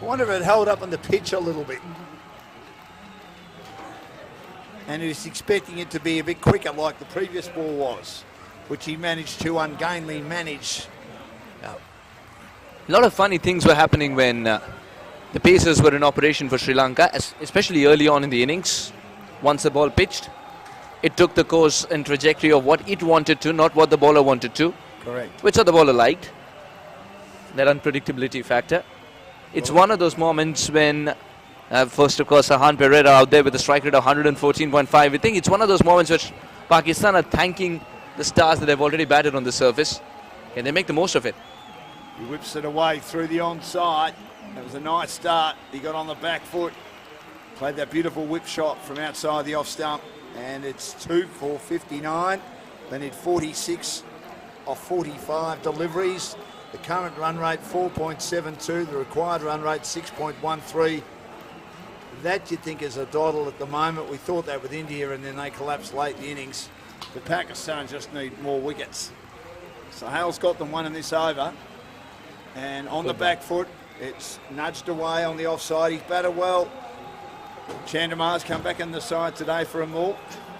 S2: I wonder if it held up on the pitch a little bit. And he was expecting it to be a bit quicker like the previous ball was, which he managed to ungainly manage.
S1: A lot of funny things were happening when the Pacers were in operation for Sri Lanka, especially early on in the innings. Once the ball pitched, it took the course and trajectory of what it wanted to, not what the bowler wanted to.
S2: Correct.
S1: Which the bowler liked. That unpredictability factor. It's one of those moments when, first of course, Sahan Pereira out there with a strike rate of 114.5. I think it's one of those moments which Pakistan are thanking the stars that they've already batted on the surface. Can they make the most of it?
S2: He whips it away through the onside. That was a nice start. He got on the back foot. Played that beautiful whip shot from outside the off stump. And it's 2 for 59. They need 46 of 45 deliveries. The current run rate 4.72. The required run rate 6.13. That you'd think is a doddle at the moment. We thought that with India, and then they collapsed late in the innings. But Pakistan just need more wickets. So Hale's got them one in this over. And on the back foot, it's nudged away on the offside. He's batted well. Chandimal's come back in the side today for Amul.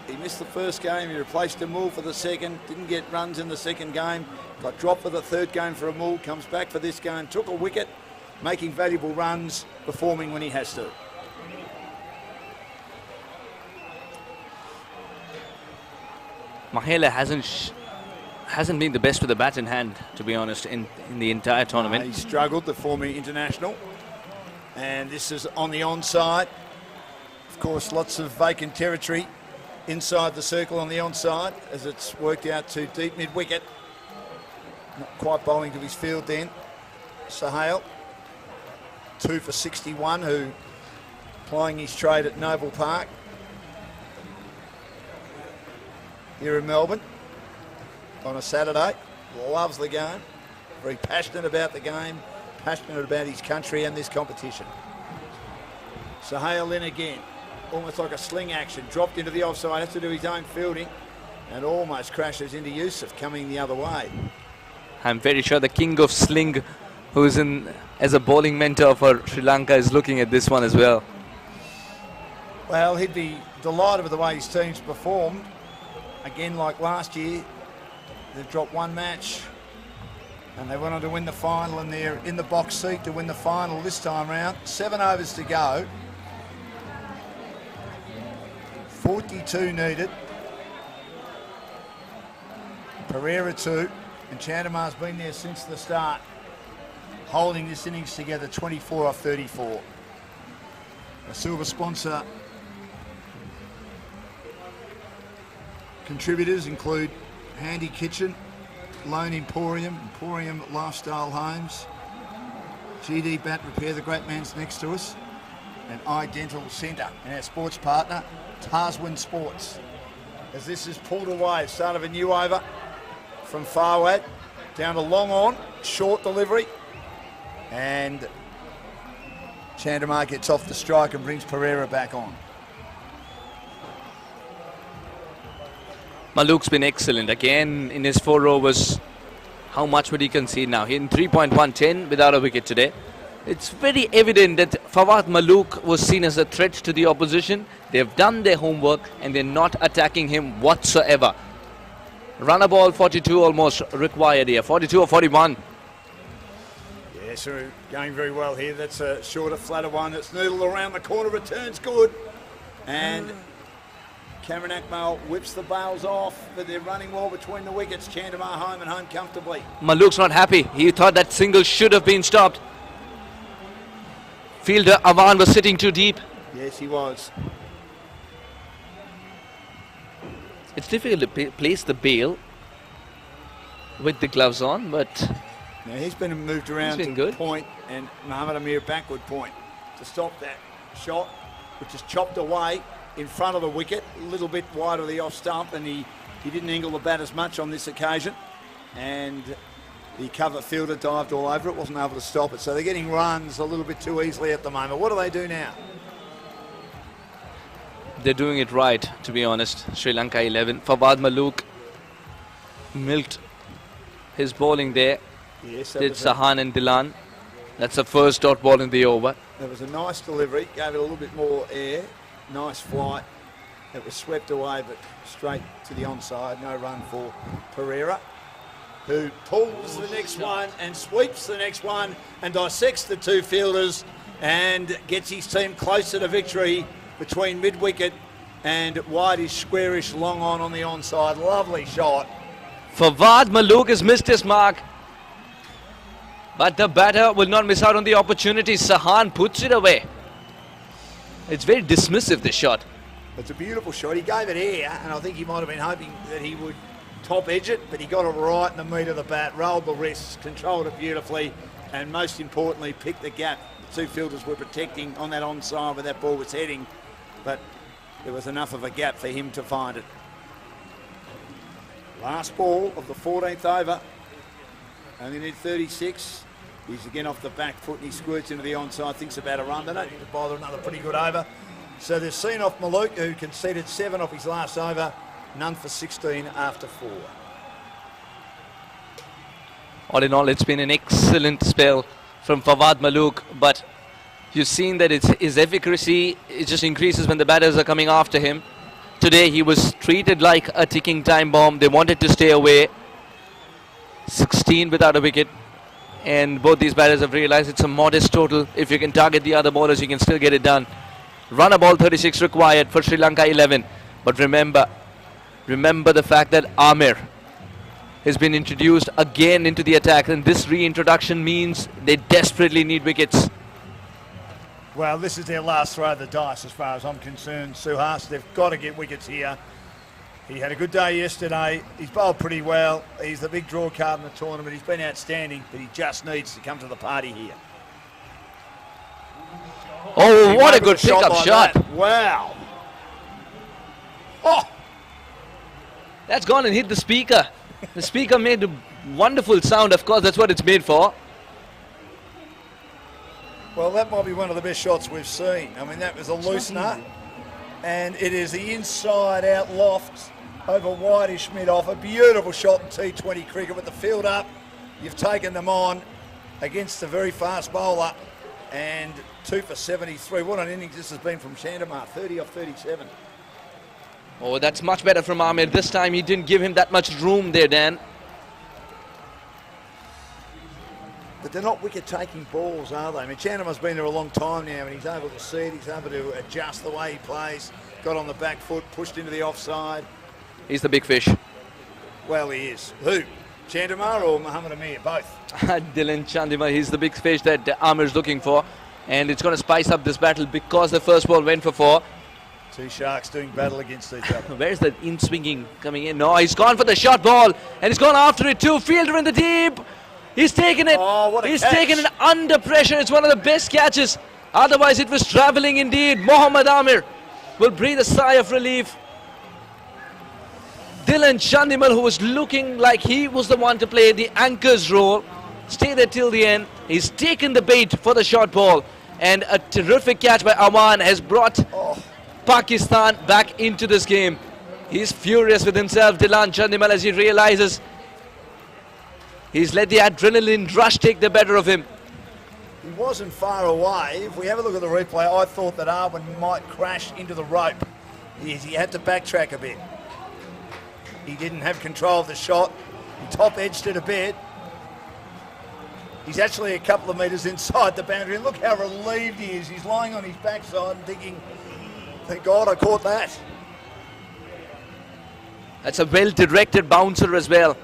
S2: He missed the first game. He replaced Amul for the second. Didn't get runs in the second game. Got dropped for the third game for Amul. Comes back for this game. Took a wicket, making valuable runs, performing when he has to.
S1: Mahela hasn't been the best with the bat in hand, to be honest, in the entire tournament.
S2: He struggled, the former international. And this is on the onside. Of course, lots of vacant territory inside the circle on the onside as it's worked out to deep mid-wicket. Not quite bowling to his field then. Sohail, 2 for 61, who plying his trade at Noble Park here in Melbourne on a Saturday. Loves the game, very passionate about the game, passionate about his country and this competition. Sohail in again, almost like a sling action, dropped into the offside, has to do his own fielding and almost crashes into Yusuf coming the other way.
S1: I'm very sure the king of sling, who's in as a bowling mentor for Sri Lanka, is looking at this one as well.
S2: Well, he'd be delighted with the way his team's performed. Again, like last year, they've dropped one match and they went on to win the final, and they're in the box seat to win the final this time round. 7 overs to go. 42 needed. Pereira 2, and Chandimal's been there since the start, holding this innings together, 24 off 34. A silver sponsor contributors include Handy Kitchen, Loan Emporium, Emporium Lifestyle Homes, GD Bat Repair, the great man's next to us, and Eye Dental Centre, and our sports partner, Tarswin Sports. As this is pulled away, start of a new over from Farwad, down to long on, short delivery, and Chandimal gets off the strike and brings Pereira back on.
S1: Maluk's been excellent. Again, in his 4 overs, how much would he concede now? He in 3.110 without a wicket today. It's very evident that Fawad Maluk was seen as a threat to the opposition. They've done their homework and they're not attacking him whatsoever. Run a ball 42 almost required here. 42 or 41.
S2: Yes, sir, going very well here. That's a shorter, flatter one. It's Noodle around the corner, returns good. And Cameron Akmal whips the bails off, but they're running well between the wickets. Chandamar home and home comfortably.
S1: Maluk's not happy. He thought that single should have been stopped. Fielder Aman was sitting too deep.
S2: Yes, he was.
S1: It's difficult to place the bail with the gloves on, but
S2: Now he's been moved around
S1: He's been
S2: to
S1: good.
S2: point, and Mohamed Amir backward point to stop that shot, which is chopped away in front of the wicket, a little bit wide of the off stump, and he didn't angle the bat as much on this occasion. And the cover fielder dived all over it, wasn't able to stop it. So they're getting runs a little bit too easily at the moment. What do they do now?
S1: they're doing it right, to be honest. Sri Lanka 11. Fawad Maluk milked his bowling there.
S2: Yes,
S1: Did Sahan and Dilan. That's the first dot ball in the over.
S2: that was a nice delivery, gave it a little bit more air. Nice flight. It was swept away, but straight to the onside. No run for Pereira, who pulls the next one and sweeps the next one and dissects the two fielders and gets his team closer to victory between mid-wicket and wideish, squarish, long on the onside. Lovely shot.
S1: Fawad Maluk has missed his mark, but the batter will not miss out on the opportunity. Sahan puts it away. It's very dismissive, this shot.
S2: It's a beautiful shot. He gave it air, and I think he might have been hoping that he would top edge it, but he got it right in the meat of the bat, rolled the wrists, controlled it beautifully, and most importantly, picked the gap the two fielders were protecting on that onside where that ball was heading, but there was enough of a gap for him to find it. Last ball of the 14th over. Only need 36. He's again off the back foot and he squirts into the onside, thinks about a run. They don't need to bother, another pretty good over. So they've seen off Maluk, who conceded 7 off his last over, none for 16 after 4.
S1: All in all, it's been an excellent spell from Fawad Maluk, but you've seen that his efficacy, it just increases when the batters are coming after him. Today he was treated like a ticking time bomb. They wanted to stay away. 16 without a wicket, and both these batters have realized it's a modest total. If you can target the other bowlers, you can still get it done. Run a ball 36 required for Sri Lanka 11. But remember the fact that Amir has been introduced again into the attack, and this reintroduction means they desperately need wickets.
S2: Well, this is their last throw of the dice as far as I'm concerned, Suhas. They've got to get wickets here. He had a good day yesterday. He's bowled pretty well. He's the big draw card in the tournament. He's been outstanding, but he just needs to come to the party here.
S1: Oh, what a
S2: He
S1: good
S2: made
S1: pickup
S2: like
S1: shot.
S2: that. Wow. Oh,
S1: That's gone and hit the speaker. The speaker made a wonderful sound. Of course, that's what it's made for.
S2: well, that might be one of the best shots we've seen. I mean, that was a loosener, and it is the inside-out loft over wideish mid-off. A beautiful shot in T20 cricket with the field up. You've taken them on against a very fast bowler, and 2 for 73. What an innings this has been from Chandamar, 30 off 37.
S1: Oh, that's much better from Amir. This time he didn't give him that much room there, Dan.
S2: But they're not wicket-taking balls, are they? I mean, Chandamar's been there a long time now, and he's able to see it. He's able to adjust the way he plays. Got on the back foot, pushed into the offside.
S1: He's the big fish.
S2: Well, he is. Who? Chandamar or Mohamed Amir? Both.
S1: Dylan Chandima, he's the big fish that Amir's looking for. And it's going to spice up this battle because the first ball went for 4.
S2: Two sharks doing battle against each other.
S1: Where's the in-swinging coming in? No, he's gone for the shot ball. And he's gone after it too. Fielder in the deep. He's taken it.
S2: Oh, what a
S1: He's
S2: catch.
S1: taken it under pressure. It's one of the best catches. Otherwise, it was travelling indeed. Mohammad Amir will breathe a sigh of relief. Dylan Chandimal, who was looking like he was the one to play the anchor's role, stay there till the end. He's taken the bait for the short ball. And a terrific catch by Aman has brought Pakistan back into this game. He's furious with himself, Dylan Chandimal, as he realizes he's let the adrenaline rush take the better of him.
S2: He wasn't far away. If we have a look at the replay, I thought that Arwin might crash into the rope. He had to backtrack a bit. He didn't have control of the shot. He top-edged it a bit. He's actually a couple of metres inside the boundary. And look how relieved he is. He's lying on his backside and thinking, thank God I caught that.
S1: That's a well-directed bouncer as well.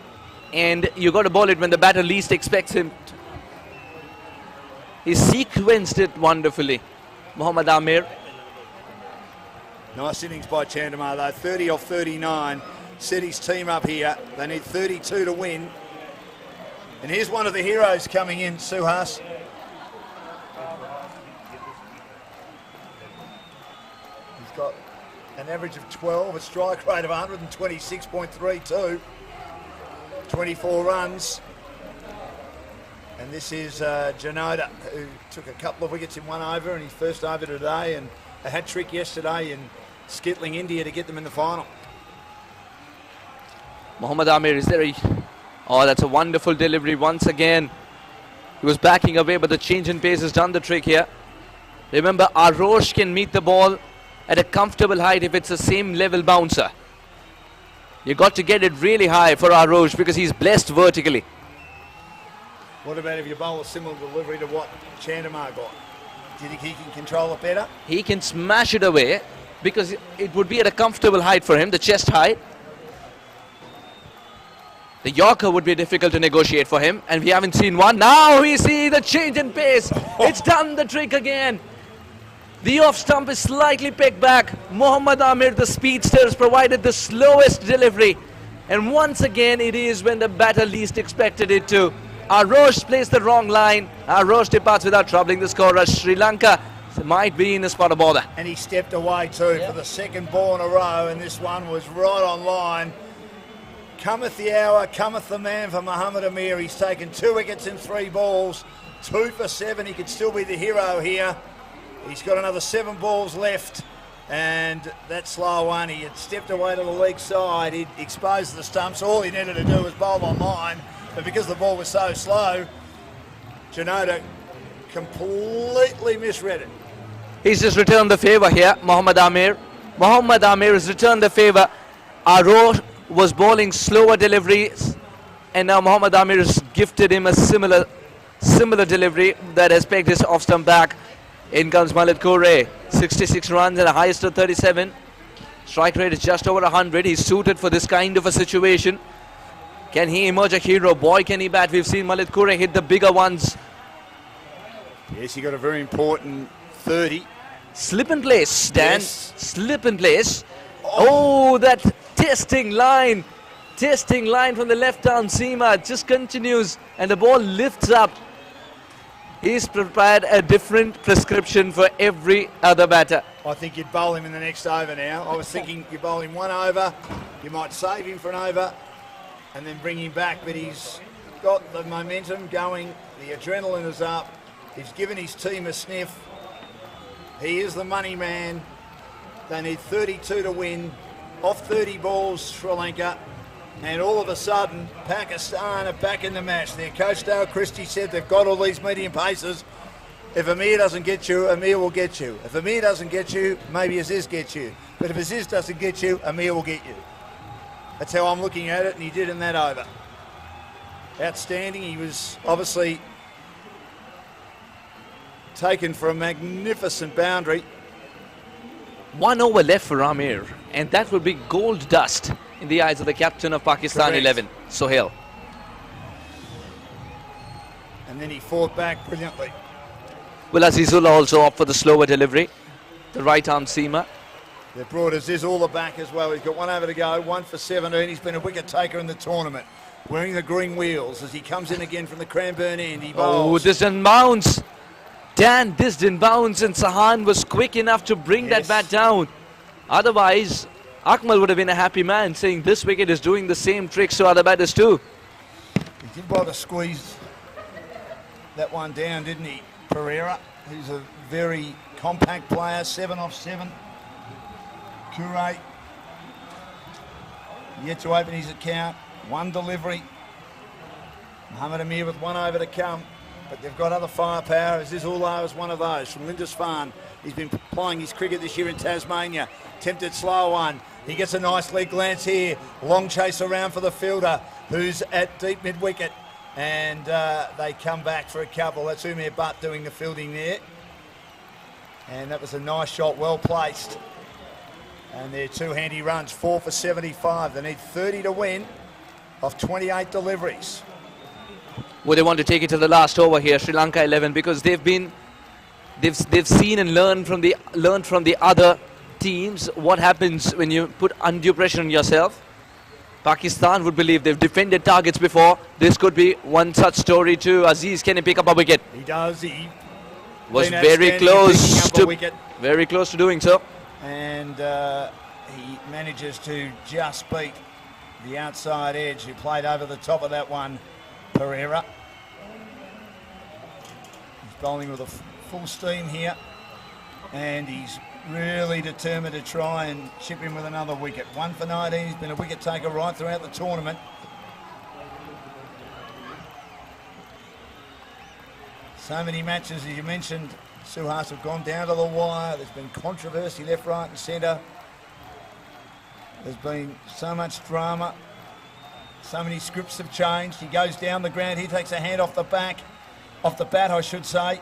S1: And you got to ball it when the batter least expects him. He sequenced it wonderfully. Mohammad Amir.
S2: Nice innings by Chandamar though. 30 off 39. Set his team up here. They need 32 to win. And here's one of the heroes coming in, Suhas. He's got an average of 12, a strike rate of 126.32, 24 runs. And this is Janoda, who took a couple of wickets in one over and his first over today, and a hat-trick yesterday in skittling India to get them in the final.
S1: Mohammad Amir, is there oh, that's a wonderful delivery once again. He was backing away, but the change in pace has done the trick here. Remember, Arosh can meet the ball at a comfortable height if it's the same level bouncer. You got to get it really high for Arosh because he's blessed vertically.
S2: What about if you bowl a similar delivery to what Chandamar got? Do you think he can control it better?
S1: He can smash it away because it would be at a comfortable height for him, the chest height. The Yorker would be difficult to negotiate for him, and we haven't seen one. Now we see the change in pace. It's done the trick again. The off stump is slightly picked back. Mohammad Amir, the speedster, has provided the slowest delivery. And once again, it is when the batter least expected it to. Arosh plays the wrong line. Arosh departs without troubling the scorer. Sri Lanka might be in the spot of bother.
S2: And he stepped away too for the second ball in a row, and this one was right on line. Cometh the hour, cometh the man for Mohammad Amir. He's taken 2 wickets in 3 balls, 2 for 7. He could still be the hero here. He's got another 7 balls left, and that slow one, he had stepped away to the leg side. He'd exposed the stumps. All he needed to do was bowl on line, but because the ball was so slow, Janoda completely misread it.
S1: He's just returned the favour here, Mohammad Amir. Mohammad Amir has returned the favour. Arosh was bowling slower deliveries, and now Mohammad Amir has gifted him a similar delivery that has pegged his off stump back. In comes Malik Kore, 66 runs and a highest of 37. Strike rate is just over 100. He's suited for this kind of a situation. Can he emerge a hero? Boy, can he bat. We've seen Malik Kore hit the bigger ones.
S2: Yes, he got a very important 30.
S1: Slip in place, Dan.
S2: Yes.
S1: Slip in place. Oh, that testing line from the left arm seamer just continues, and the ball lifts up. He's prepared a different prescription for every other batter.
S2: I think you'd bowl him in the next over now. I was thinking you bowl him 1 over, you might save him for an over and then bring him back, but he's got the momentum going, the adrenaline is up, he's given his team a sniff. He is the money man. They need 32 to win, off 30 balls, Sri Lanka, and all of a sudden Pakistan are back in the match. Their coach Dale Christie said they've got all these medium paces. If Amir doesn't get you, Amir will get you. If Amir doesn't get you, maybe Aziz gets you. But if Aziz doesn't get you, Amir will get you. That's how I'm looking at it, and he did in that over. Outstanding. He was obviously taken for a magnificent boundary.
S1: 1 over left for Amir, and that would be gold dust in the eyes of the captain of Pakistan.
S2: Correct.
S1: 11, Sohail.
S2: And then he fought back brilliantly.
S1: Will Azizullah also opt for the slower delivery? The right arm seamer.
S2: They've brought Azizullah back as well. He's got 1 over to go, 1 for 17. He's been a wicket taker in the tournament, wearing the green wheels as he comes in again from the Cranbourne end. He bowls.
S1: Oh, this didn't bounce. Dan, this didn't bounce, and Sahan was quick enough to bring that bat down. Otherwise, Akmal would have been a happy man, saying this wicket is doing the same tricks to other batters too.
S2: He did bother squeeze that one down, didn't he? Pereira, who's a very compact player, 7 off 7. Kure, yet to open his account. 1 delivery. Mohammad Amir with 1 over to come. But they've got other firepower. Azizullah is one of those from Lindisfarne. He's been playing his cricket this year in Tasmania. Tempted slow one. He gets a nice leg glance here. Long chase around for the fielder, who's at deep mid-wicket. And they come back for a couple. That's Umair Butt doing the fielding there. And that was a nice shot, well placed. And they're two handy runs, 4 for 75. They need 30 to win off 28 deliveries.
S1: Would they want to take it to the last over here, Sri Lanka 11, because they've seen and learned from the other teams what happens when you put undue pressure on yourself. Pakistan would believe they've defended targets before. This could be one such story too. Aziz, can he pick up a wicket?
S2: He does. He
S1: was very close to doing so.
S2: And he manages to just beat the outside edge who played over the top of that one, Pereira. He's bowling with a full steam here, and he's really determined to try and chip in with another wicket. 1 for 19. He's been a wicket taker right throughout the tournament. So many matches, as you mentioned, Suhas, have gone down to the wire. There's been controversy left, right and centre. There's been so much drama. So many scripts have changed. He goes down the ground. He takes a hand off the bat, I should say,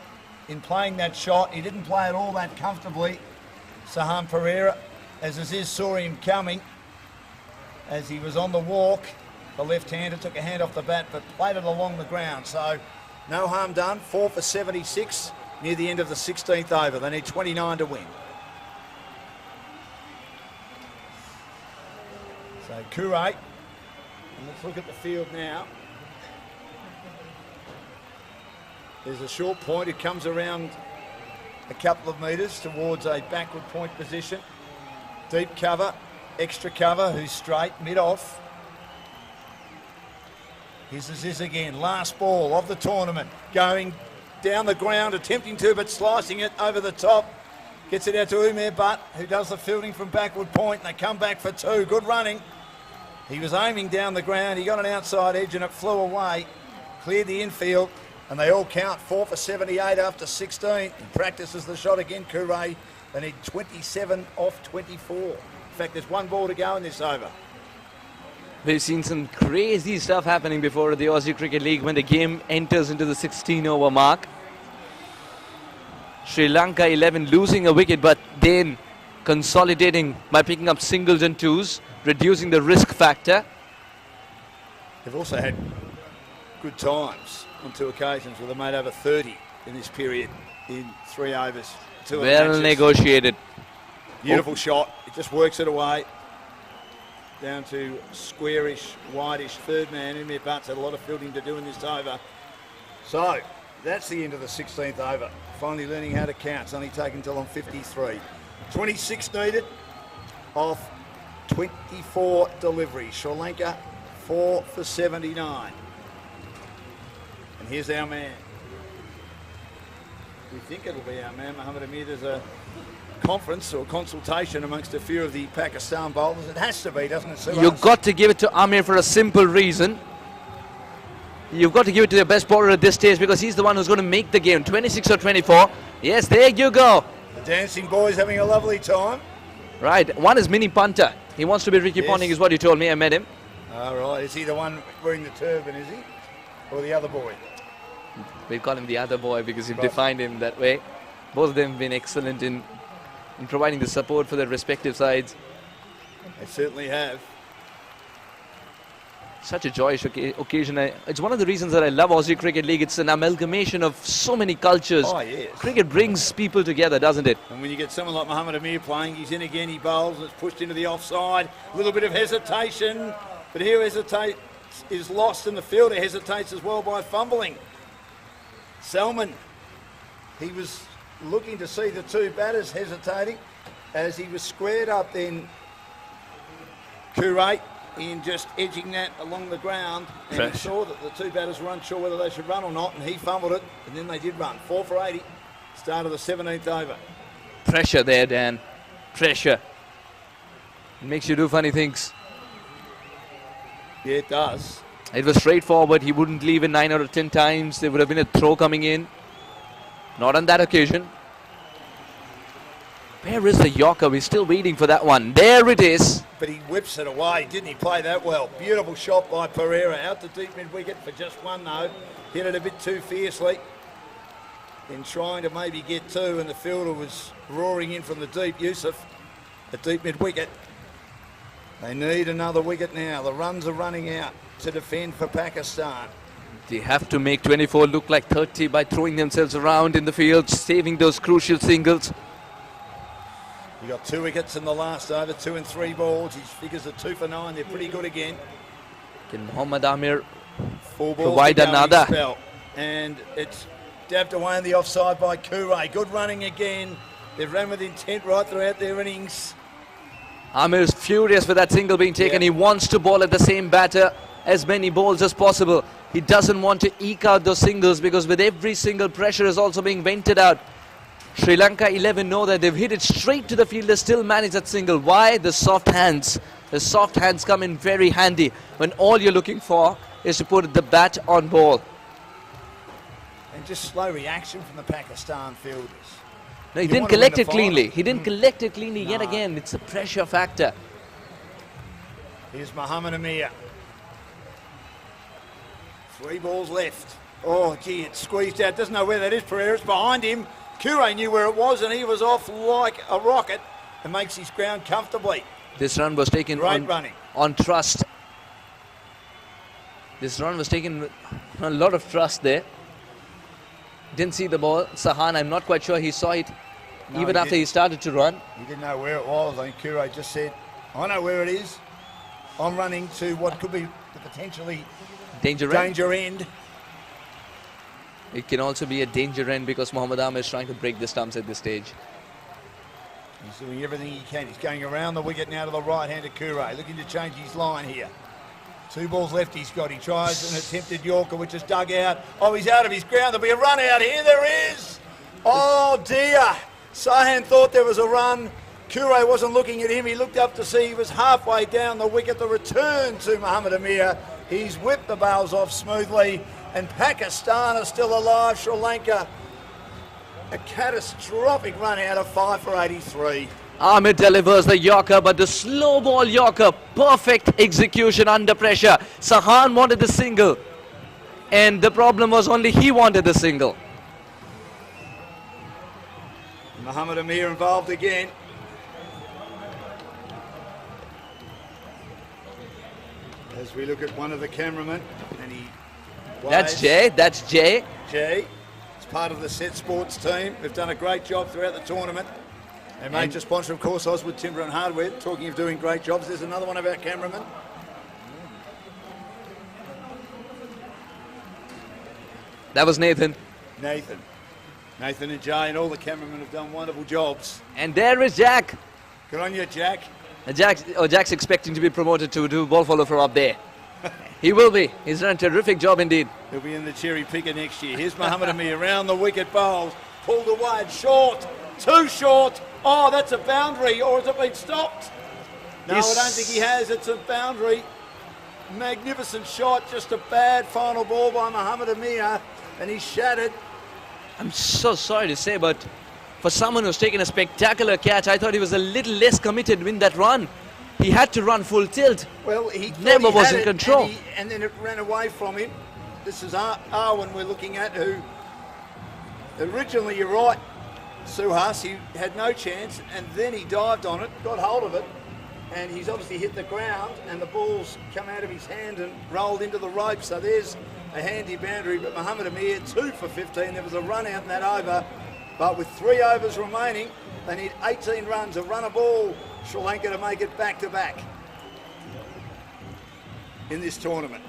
S2: in playing that shot. He didn't play it all that comfortably. Saham Pereira, as Aziz saw him coming, as he was on the walk, the left-hander took a hand off the bat but played it along the ground. So no harm done. 4 for 76 near the end of the 16th over. They need 29 to win. So Kure, and let's look at the field now. There's a short point. It comes around a couple of metres towards a backward point position. Deep cover, extra cover, who's straight, mid-off. Here's Aziz again, last ball of the tournament, going down the ground, attempting to, but slicing it over the top. Gets it out to Umair Butt, who does the fielding from backward point, and they come back for 2. Good running. He was aiming down the ground, he got an outside edge and it flew away, cleared the infield, and they all count 4 for 78 after 16. He practices the shot again, Kure. They need 27 off 24. In fact, there's 1 ball to go in this over.
S1: We've seen some crazy stuff happening before the Aussie Cricket League when the game enters into the 16-over mark. Sri Lanka 11 losing a wicket, but then consolidating by picking up singles and twos, reducing the risk factor.
S2: They've also had good times on 2 occasions where they made over 30 in this period in 3 overs.
S1: Well negotiated.
S2: Beautiful shot. It just works it away. Down to squarish, wideish third man. Umair Butt's had a lot of fielding to do in this over. So that's the end of the 16th over. Finally learning how to count. It's only taken till on 53. 26 needed off 24 deliveries. Sri Lanka 4 for 79. And here's our man. We think it'll be our man, Mohammad Amir. There's a conference or consultation amongst a few of the Pakistan bowlers. It has to be, doesn't it, Suhas?
S1: You've got to give it to Amir for a simple reason. You've got to give it to the best bowler at this stage because he's the one who's going to make the game. 26 or 24. Yes, there you go.
S2: The dancing boy's having a lovely time.
S1: Right. One is Mini Punter. He wants to be Ricky Ponting is what he told me. I met him.
S2: All right. Is he the one wearing the turban, is he? Or the other boy?
S1: We call him the other boy because you've defined him that way. Both of them have been excellent in providing the support for their respective sides.
S2: They certainly have.
S1: Such a joyous occasion. It's one of the reasons that I love Aussie Cricket League. It's an amalgamation of so many cultures.
S2: Oh, yes.
S1: Cricket brings people together, doesn't it?
S2: And when you get someone like Mohammad Amir playing, he's in again, he bowls, it's pushed into the offside. A little bit of hesitation, but here hesitate is lost and the fielder hesitates as well by fumbling. Salman, he was looking to see the 2 batters hesitating as he was squared up then. Kure in just edging that along the ground, and he saw that the 2 batters were unsure whether they should run or not, and he fumbled it, and then they did run. 4 for 80, start of the 17th over.
S1: Pressure there, Dan. Pressure. It makes you do funny things.
S2: Yeah, it does.
S1: It was straightforward. He wouldn't leave in 9 out of 10 times. There would have been a throw coming in. Not on that occasion. Where is the Yorker? We're still waiting for that one. There it is.
S2: But he whips it away, didn't he? Play that well. Beautiful shot by Pereira. Out to deep mid-wicket for just one, though. Hit it a bit too fiercely. In trying to maybe get two, and the fielder was roaring in from the deep. Yusuf, at deep mid-wicket. They need another wicket now. The runs are running out to defend for Pakistan.
S1: They have to make 24 look like 30 by throwing themselves around in the field, saving those crucial singles.
S2: He got 2 wickets in the last over, 2 and 3 balls. His figures are 2 for 9. They're pretty good again.
S1: Can Mohammad Amir
S2: 4 balls
S1: provide
S2: to go in
S1: another?
S2: Spell. And it's dabbed away on the offside by Kure. Good running again. They've run with intent right throughout their innings.
S1: Amir is furious for that single being taken.
S2: Yep.
S1: He wants to bowl at the same batter as many balls as possible. He doesn't want to eke out those singles because with every single pressure is also being vented out. Sri Lanka 11 know that they've hit it straight to the field. They still manage that single. Why? The soft hands. The soft hands come in very handy when all you're looking for is to put the bat on ball.
S2: And just slow reaction from the Pakistan fielders.
S1: No, he
S2: You
S1: didn't
S2: want to
S1: collect
S2: win
S1: it
S2: the
S1: cleanly.
S2: final.
S1: He didn't collect it cleanly yet
S2: No.
S1: again. It's a pressure factor.
S2: Here's Mohammad Amir. 3 balls left. Oh, gee, it's squeezed out. Doesn't know where that is, Pereira. It's behind him. Kure knew where it was, and he was off like a rocket and makes his ground comfortably.
S1: This run was taken
S2: Great running.
S1: on trust. This run was taken with a lot of trust there. Didn't see the ball. Sahan, I'm not quite sure he saw it
S2: No,
S1: even
S2: he
S1: after
S2: didn't.
S1: he started to run.
S2: He didn't know where it was. I think Kure just said, I know where it is. I'm running to what could be the potentially
S1: Danger end.
S2: danger end.
S1: It can also be a danger end because Mohammad Amir is trying to break the stumps at this stage.
S2: He's doing everything he can. He's going around the wicket now to the right-handed Kure, looking to change his line here. 2 balls left he's got. He tries an attempted Yorker, which is dug out. Oh, he's out of his ground. There'll be a run out here. There is. Oh, dear. Sahan thought there was a run. Kure wasn't looking at him. He looked up to see he was halfway down the wicket. The return to Mohammad Amir. He's whipped the bails off smoothly. And Pakistan are still alive. Sri Lanka, a catastrophic run out of 5 for 83.
S1: Amir delivers the Yorker, but the slow ball Yorker, perfect execution under pressure. Sahan wanted the single, and the problem was only he wanted the single.
S2: Mohammad Amir involved again. As we look at one of the cameramen, and he
S1: That's
S2: waves.
S1: Jay. That's Jay.
S2: Jay, it's part of the Set Sports team. They've done a great job throughout the tournament. Their major sponsor, of course, Oswood Timber and Hardware. Talking of doing great jobs, there's another one of our cameramen.
S1: That was Nathan.
S2: Nathan and Jay and all the cameramen have done wonderful jobs.
S1: And there is Jack.
S2: Good on you, Jack.
S1: Jack's expecting to be promoted to do ball follow from up there. He will be. He's done a terrific job indeed.
S2: He'll be in the cherry picker next year. Here's Mohammad Amir around the wicket, bowls. Pulled away, short, too short. Oh, that's a boundary, or has it been stopped? No, I don't think he has. It's a boundary. Magnificent shot, just a bad final ball by Mohammad Amir, and he's shattered.
S1: I'm so sorry to say, but for someone who's taken a spectacular catch, I thought he was a little less committed in that run. He had to run full tilt.
S2: Well, he
S1: Never
S2: thought he
S1: was
S2: had
S1: in
S2: it,
S1: control.
S2: and then it ran away from him. This is Arwen we're looking at, who originally, you're right, Suhas, he had no chance, and then he dived on it, got hold of it, and he's obviously hit the ground, and the ball's come out of his hand and rolled into the rope. So there's a handy boundary, but Mohammad Amir, 2 for 15. There was a run out in that over, but with 3 overs remaining, they need 18 runs, a run a ball, Sri Lanka to make it back-to-back in this tournament.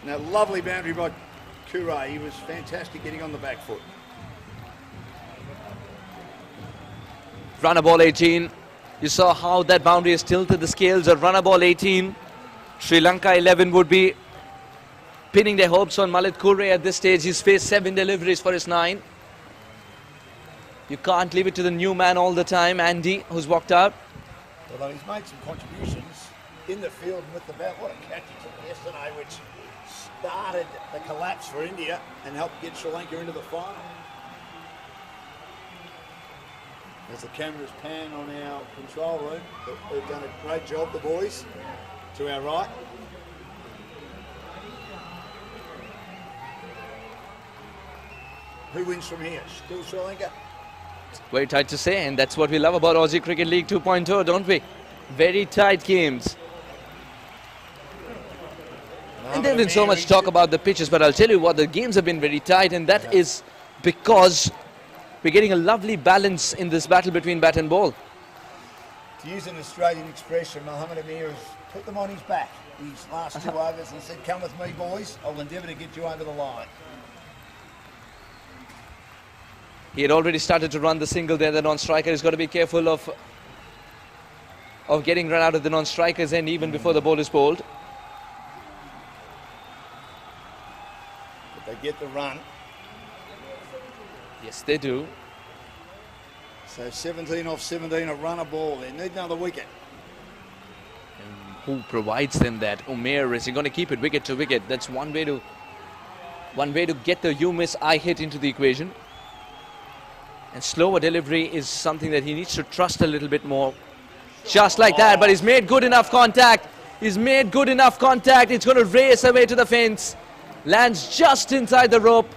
S2: Now, lovely boundary by Kure. He was fantastic getting on the back foot.
S1: Runner ball 18. You saw how that boundary has tilted the scales. A runner ball 18. Sri Lanka 11 would be pinning their hopes on Malit Kure at this stage. He's faced 7 deliveries for his 9. You can't leave it to the new man all the time, Andy, who's walked out.
S2: Although he's made some contributions in the field and with the bat. What a catch he took yesterday, which started the collapse for India and helped get Sri Lanka into the final. As the cameras pan on our control room, they've done a great job, the boys, to our right. Who wins from here? Still Sri Lanka?
S1: Very tight to say, and that's what we love about Aussie Cricket League 2.0, don't we? Very tight games. And there's been so much talk about the pitches, but I'll tell you what, the games have been very tight, and that is because we're getting a lovely balance in this battle between bat and ball.
S2: To use an Australian expression, Mohammed Amir has put them on his back these last 2 overs and said, come with me, boys. I'll endeavour to get you over the line.
S1: He had already started to run the single there, the non-striker. He's got to be careful of getting run out of the non-striker's end even before the ball is bowled.
S2: But they get the run.
S1: Yes, they do.
S2: So 17 off 17, a runner ball. They need another wicket.
S1: And who provides them that? Umair, is he going to keep it wicket to wicket? That's one way to get the you miss I hit into the equation. And slower delivery is something that he needs to trust a little bit more. Just like that, but he's made good enough contact. He's made good enough contact. It's going to race away to the fence. Lands just inside the rope.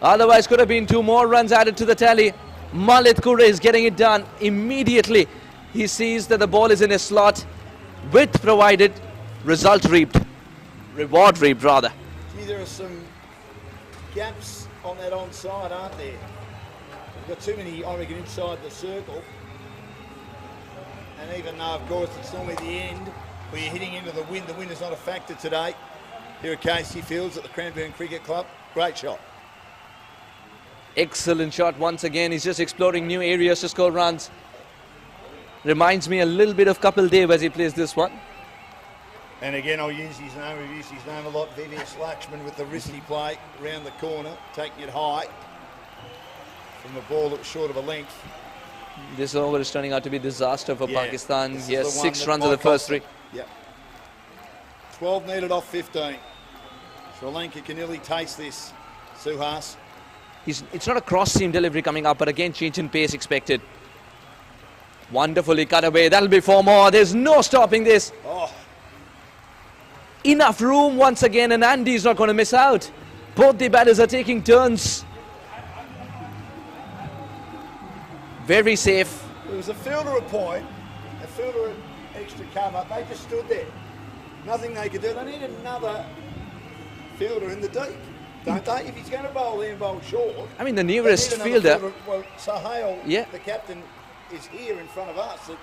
S1: Otherwise, could have been 2 more runs added to the tally. Malit Kure is getting it done immediately. He sees that the ball is in a slot. Width provided, result reaped. Reward reaped, rather.
S2: Gee, there are some gaps on that onside, aren't there? We've got too many, I reckon, inside the circle. And even though, of course, it's normally the end where you're hitting into the wind is not a factor today. Here at Casey Fields at the Cranbourne Cricket Club. Great shot.
S1: Excellent shot once again. He's just exploring new areas to score runs. Reminds me a little bit of Kapil Dev as he plays this one.
S2: And again, I'll use his name. We've used his name a lot. VVS Lakshman with the wristy play around the corner, taking it high from a ball that was short of a length.
S1: This over is turning out to be a disaster for Pakistan. He has 6 runs of the
S2: might
S1: first
S2: cost
S1: 3.
S2: Yep. 12 needed off 15. Sri Lanka can nearly taste this. Suhas.
S1: It's not a cross-seam delivery coming up, but again, change in pace expected. Wonderfully cut away. That'll be 4 more. There's no stopping this.
S2: Oh.
S1: Enough room once again, and Andy's not going to miss out. Both the batters are taking turns. Very safe.
S2: There was a fielder at point, a fielder at extra cover. They just stood there. Nothing they could do. They need another fielder in the deep, don't they? If he's going to bowl in, bowl short.
S1: I mean, the nearest fielder.
S2: Well, Sahel,
S1: yeah,
S2: the captain, is here in front of us. That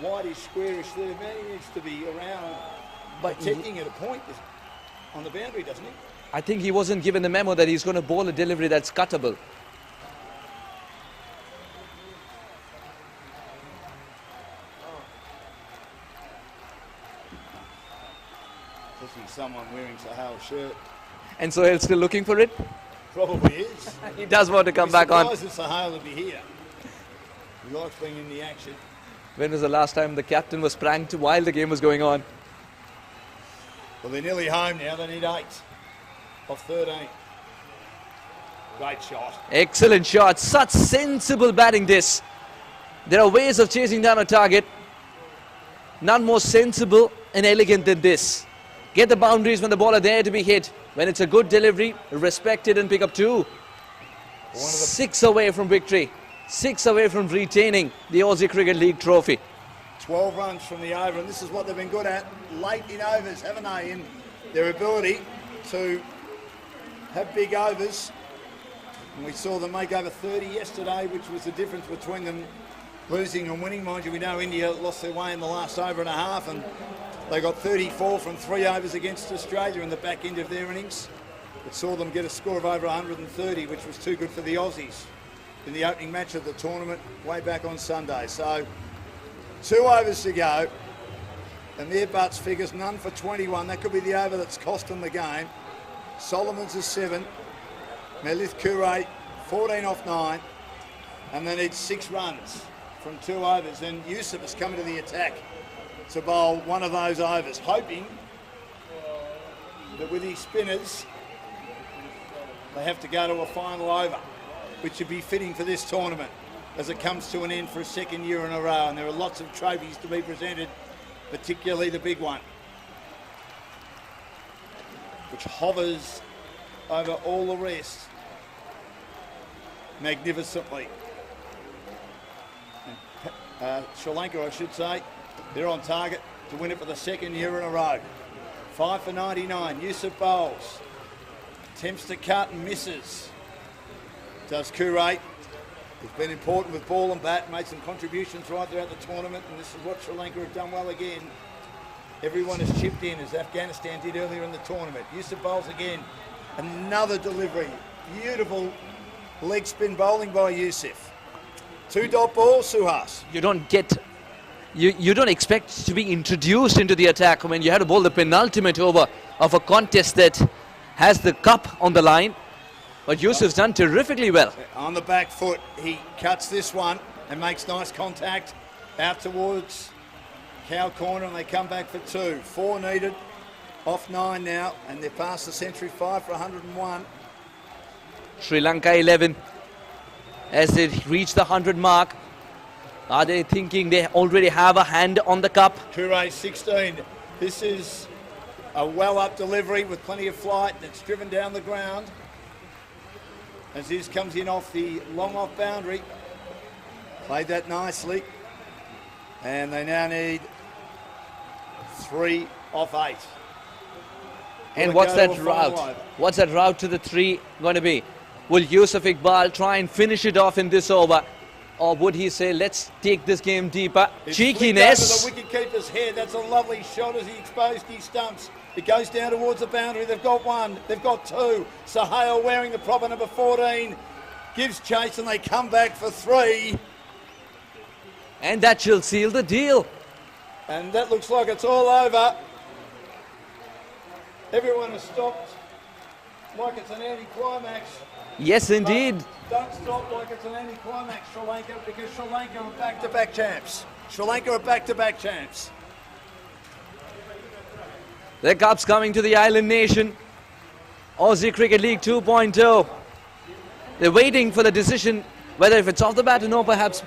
S2: whitish, squarish third man, he needs to be around protecting at a point on the boundary, doesn't he?
S1: I think he wasn't given the memo that he's going to bowl a delivery that's cuttable.
S2: Especially someone wearing Sahel's shirt.
S1: And so he's still looking for it?
S2: Probably is.
S1: He does want to come back on.
S2: He's surprised that Sahel will be here. He likes being in the action.
S1: When was the last time the captain was pranked while the game was going on?
S2: Well, they're nearly home now. They need 8 off 13. Great shot.
S1: Excellent shot. Such sensible batting this. There are ways of chasing down a target. None more sensible and elegant than this. Get the boundaries when the ball are there to be hit. When it's a good delivery, respect it and pick up 2. 6 away from victory. 6 away from retaining the Aussie Cricket League trophy.
S2: 12 runs from the over, and this is what they've been good at late in overs, haven't they? In their ability to have big overs. And we saw them make over 30 yesterday, which was the difference between them losing and winning. Mind you, we know India lost their way in the last over and a half, and they got 34 from 3 overs against Australia in the back end of their innings. It saw them get a score of over 130, which was too good for the Aussies in the opening match of the tournament way back on Sunday. So 2 overs to go. Amir Butts figures none for 21. That could be the over that's cost them the game. Solomon's is 7. Melith Kure 14 off 9. And they need 6 runs from 2 overs. And Yusuf is coming to the attack to bowl one of those overs, hoping that with his spinners they have to go to a final over, which would be fitting for this tournament. as it comes to an end for a second year in a row, and there are lots of trophies to be presented, particularly the big one, which hovers over all the rest magnificently. And, Sri Lanka, I should say, they're on target to win it for the second year in a row. 5 for 99, Yusuf bowls, attempts to cut and misses. Does Kurate. He's been important with ball and bat, made some contributions right throughout the tournament, and this is what Sri Lanka have done well again. Everyone has chipped in, as Afghanistan did earlier in the tournament. Yusuf bowls again, another delivery. Beautiful leg spin bowling by Yusuf. 2-dot ball, Suhas.
S1: You don't expect to be introduced into the attack when you had to bowl the penultimate over of a contest that has the cup on the line. But Yusuf's done terrifically well.
S2: On the back foot, he cuts this one and makes nice contact out towards cow corner, and they come back for 2. 4 needed, off 9 now, and they're past the century. 5 for 101.
S1: Sri Lanka 11 as they reach the 100 mark. Are they thinking they already have a hand on the cup?
S2: Kure 16. This is a well-up delivery with plenty of flight that's driven down the ground. As this comes in off the long off boundary. Played that nicely. And they now need 3 off 8.
S1: And what's that route? What's that route to the 3 going to be? Will Yusuf Iqbal try and finish it off in this over? Or would he say, let's take this game deeper?
S2: It's
S1: Cheekiness.
S2: over the wicket-keeper's head. That's a lovely shot as he exposed his stumps. It goes down towards the boundary. They've got 1. They've got 2. Sahel wearing the proper number 14. Gives chase and they come back for 3.
S1: And that shall seal the deal.
S2: And that looks like it's all over. Everyone has stopped like it's an anticlimax.
S1: Yes, indeed.
S2: Don't stop like it's an anticlimax, Sri Lanka, because Sri Lanka are back-to-back champs. Sri Lanka are back-to-back champs.
S1: The cup's coming to the island nation. Aussie Cricket League 2.0. They're waiting for the decision, whether if it's off the bat or no, perhaps.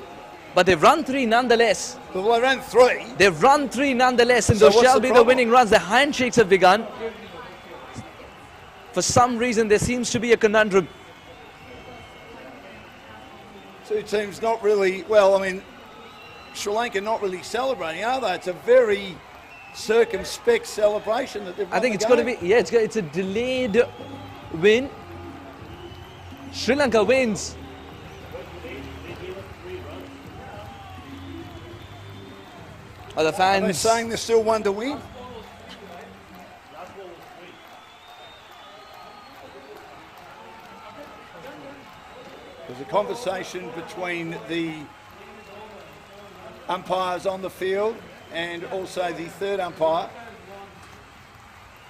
S1: But they've run 3 nonetheless.
S2: Well, they ran 3.
S1: They've run 3 nonetheless, and
S2: So
S1: those
S2: what's
S1: shall
S2: the
S1: be the
S2: problem?
S1: winning runs. The handshakes have begun. For some reason, there seems to be a conundrum.
S2: 2 teams not really, well, I mean, Sri Lanka not really celebrating, are they? It's a very circumspect celebration that they've
S1: I think it's going to be, yeah, it's a delayed win. Sri Lanka wins. Are the
S2: Are they
S1: fans
S2: saying there's still 1 to win? There's a conversation between the umpires on the field and also the third umpire.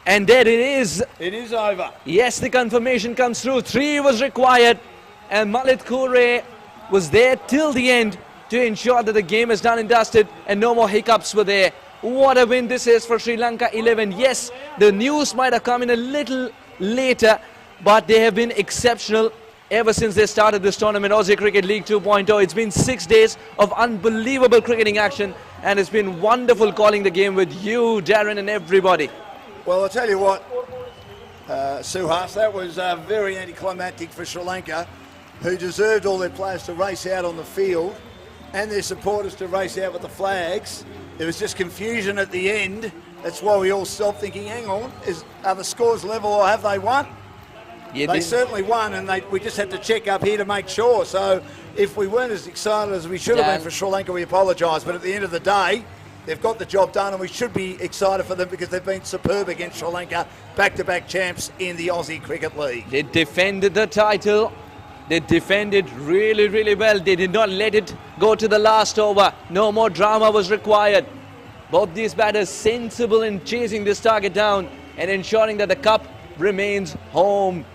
S1: And there it is.
S2: It is over.
S1: Yes, the confirmation comes through. 3 was required, and Malit Kure was there till the end to ensure that the game is done and dusted and no more hiccups were there. What a win this is for Sri Lanka 11. Yes, the news might have come in a little later, but they have been exceptional ever since they started this tournament, Aussie Cricket League 2.0. It's been 6 days of unbelievable cricketing action, and it's been wonderful calling the game with you, Darren, and everybody.
S2: Well, I'll tell you what, Suhas, that was very anticlimactic for Sri Lanka, who deserved all their players to race out on the field and their supporters to race out with the flags. There was just confusion at the end. That's why we all stopped thinking, hang on, are the scores level or have they won?
S1: Yeah,
S2: They certainly won, and we just had to check up here to make sure. So if we weren't as excited as we should have been for Sri Lanka, we apologise. But at the end of the day, they've got the job done, and we should be excited for them because they've been superb against Sri Lanka, back-to-back champs in the Aussie Cricket League.
S1: They defended the title. They defended really, really well. They did not let it go to the last over. No more drama was required. Both these batters sensible in chasing this target down and ensuring that the cup remains home.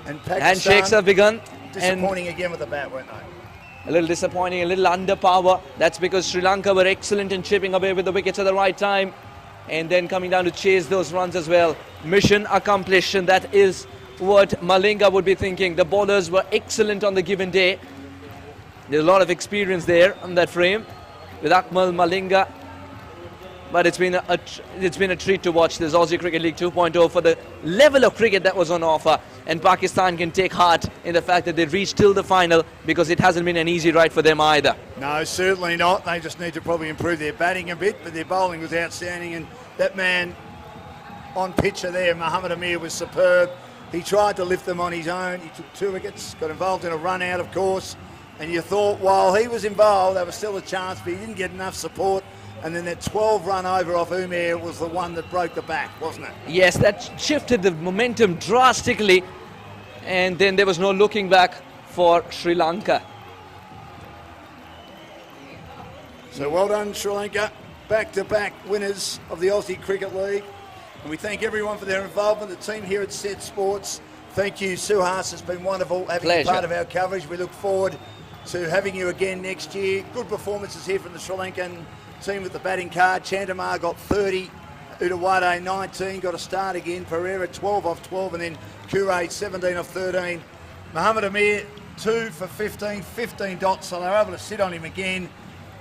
S2: And Pakistan,
S1: Handshakes have begun.
S2: disappointing again with the bat, weren't they?
S1: A little disappointing, a little under power. That's because Sri Lanka were excellent in chipping away with the wickets at the right time and then coming down to chase those runs as well. Mission accomplished, and that is what Malinga would be thinking. The bowlers were excellent on the given day. There's a lot of experience there on that frame with Akmal Malinga. But it's been a treat to watch this Aussie Cricket League 2.0 for the level of cricket that was on offer. And Pakistan can take heart in the fact that they reached till the final, because it hasn't been an easy ride for them either.
S2: No, certainly not. They just need to probably improve their batting a bit, but their bowling was outstanding. And that man on pitcher there, Mohammad Amir, was superb. He tried to lift them on his own. He took 2 wickets, got involved in a run out, of course. And you thought while he was involved, there was still a chance, but he didn't get enough support. And then that 12 run over off Umair was the one that broke the back, wasn't it?
S1: Yes, that shifted the momentum drastically. And then there was no looking back for Sri Lanka.
S2: So well done, Sri Lanka. Back-to-back winners of the Aussie Cricket League. And we thank everyone for their involvement. The team here at Set Sports. Thank you, Suhas. It's been wonderful having you part of our coverage. We look forward to having you again next year. Good performances here from the Sri Lankan team with the batting card. Chandamar got 30, Udawade 19, got a start again. Pereira 12 off 12, and then Kure 17 off 13. Mohammad Amir 2 for 15, 15 dots, so they were able to sit on him again,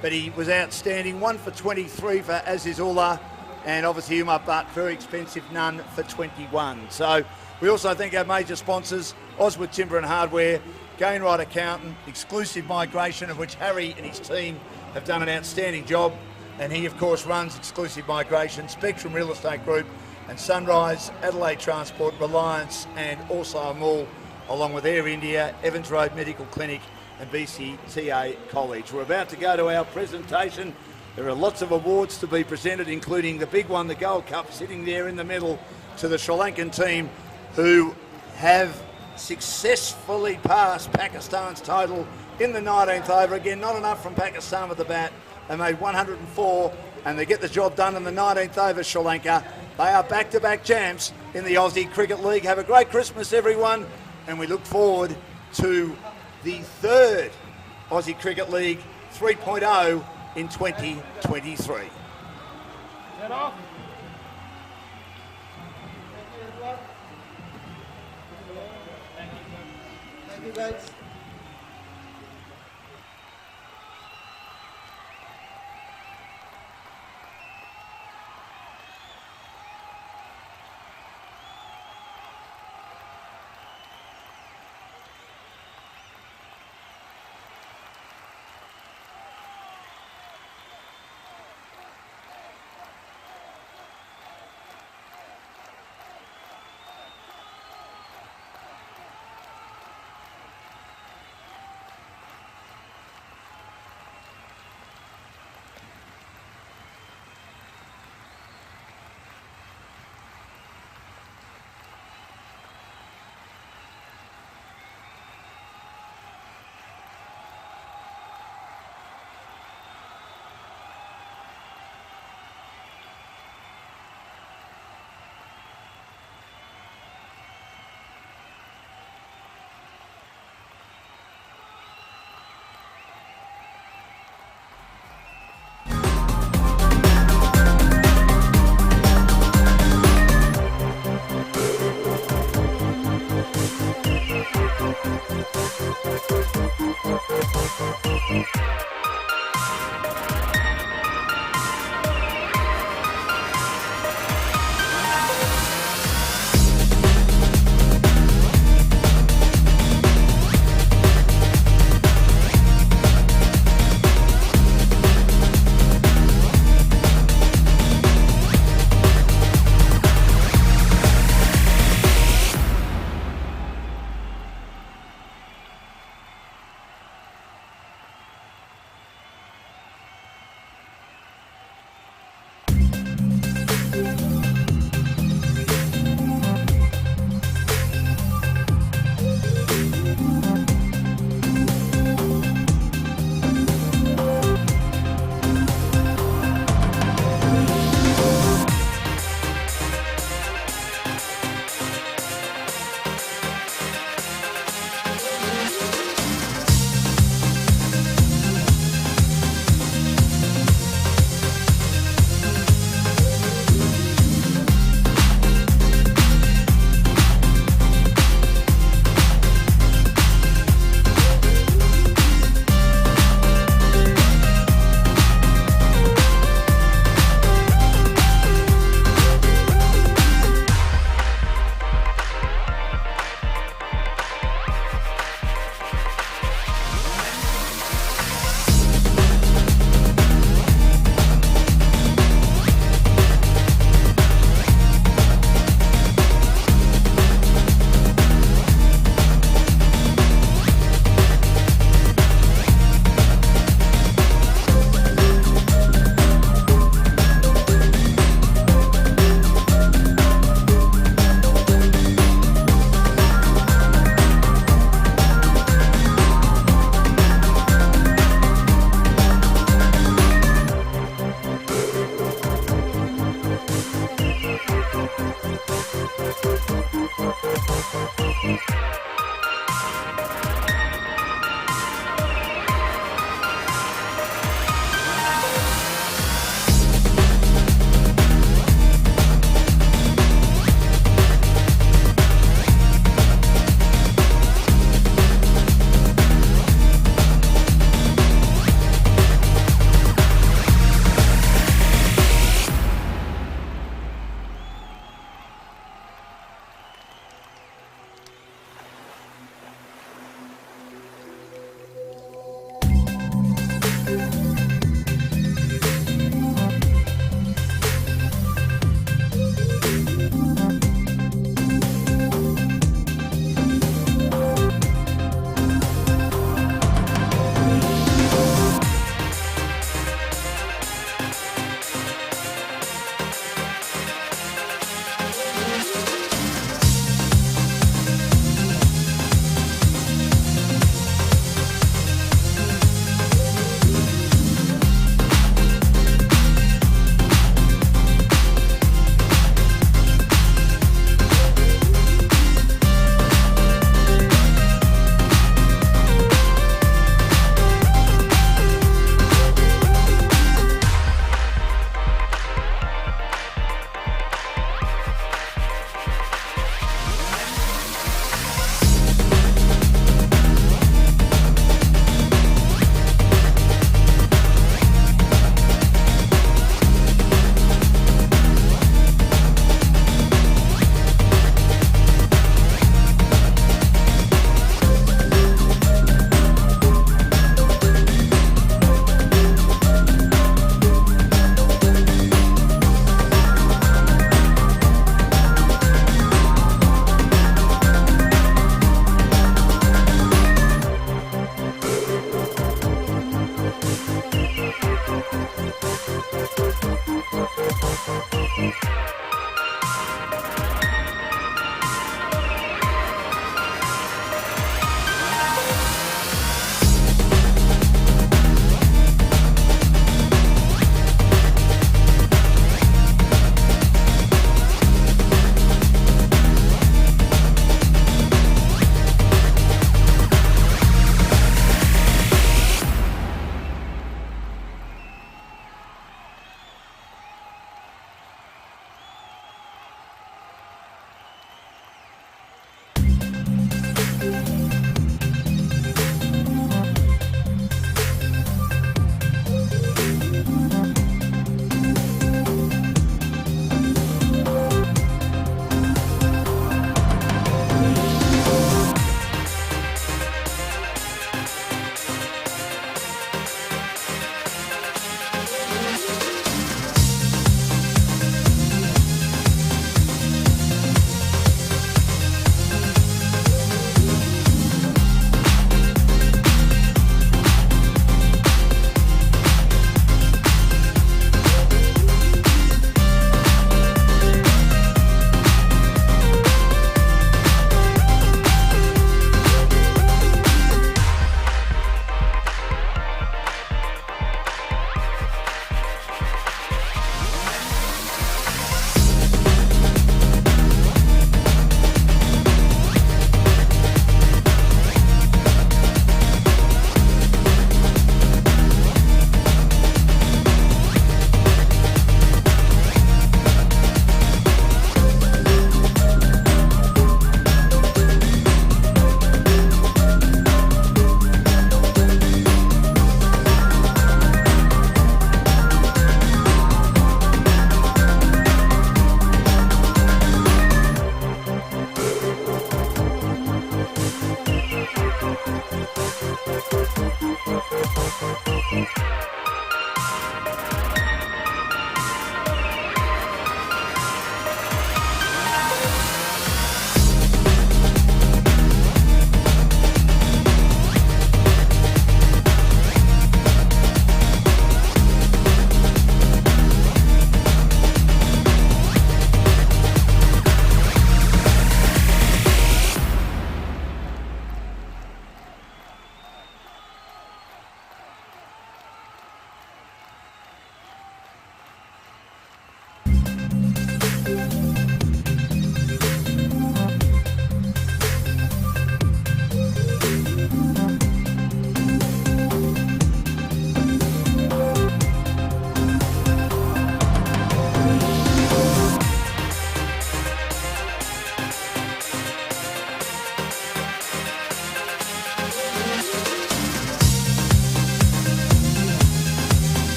S2: but he was outstanding. 1 for 23 for Aziz Ullah, and obviously Umar Butt, very expensive, none for 21. So we also thank our major sponsors, Oswood Timber and Hardware, Gainwright Accountant, Exclusive Migration, of which Harry and his team have done an outstanding job, and he of course runs Exclusive Migration, Spectrum Real Estate Group, and Sunrise, Adelaide Transport, Reliance, and also Mall, along with Air India, Evans Road Medical Clinic, and BCTA College. We're about to go to our presentation. There are lots of awards to be presented, including the big one, the Gold Cup, sitting there in the middle, to the Sri Lankan team, who have successfully passed Pakistan's total in the 19th over. Again, not enough from Pakistan with the bat. They made 104, and they get the job done in the 19th over, Sri Lanka. They are back-to-back champs in the Aussie Cricket League. Have a great Christmas, everyone, and we look forward to the 3rd Aussie Cricket League 3.0 in 2023.
S6: Thank you, guys.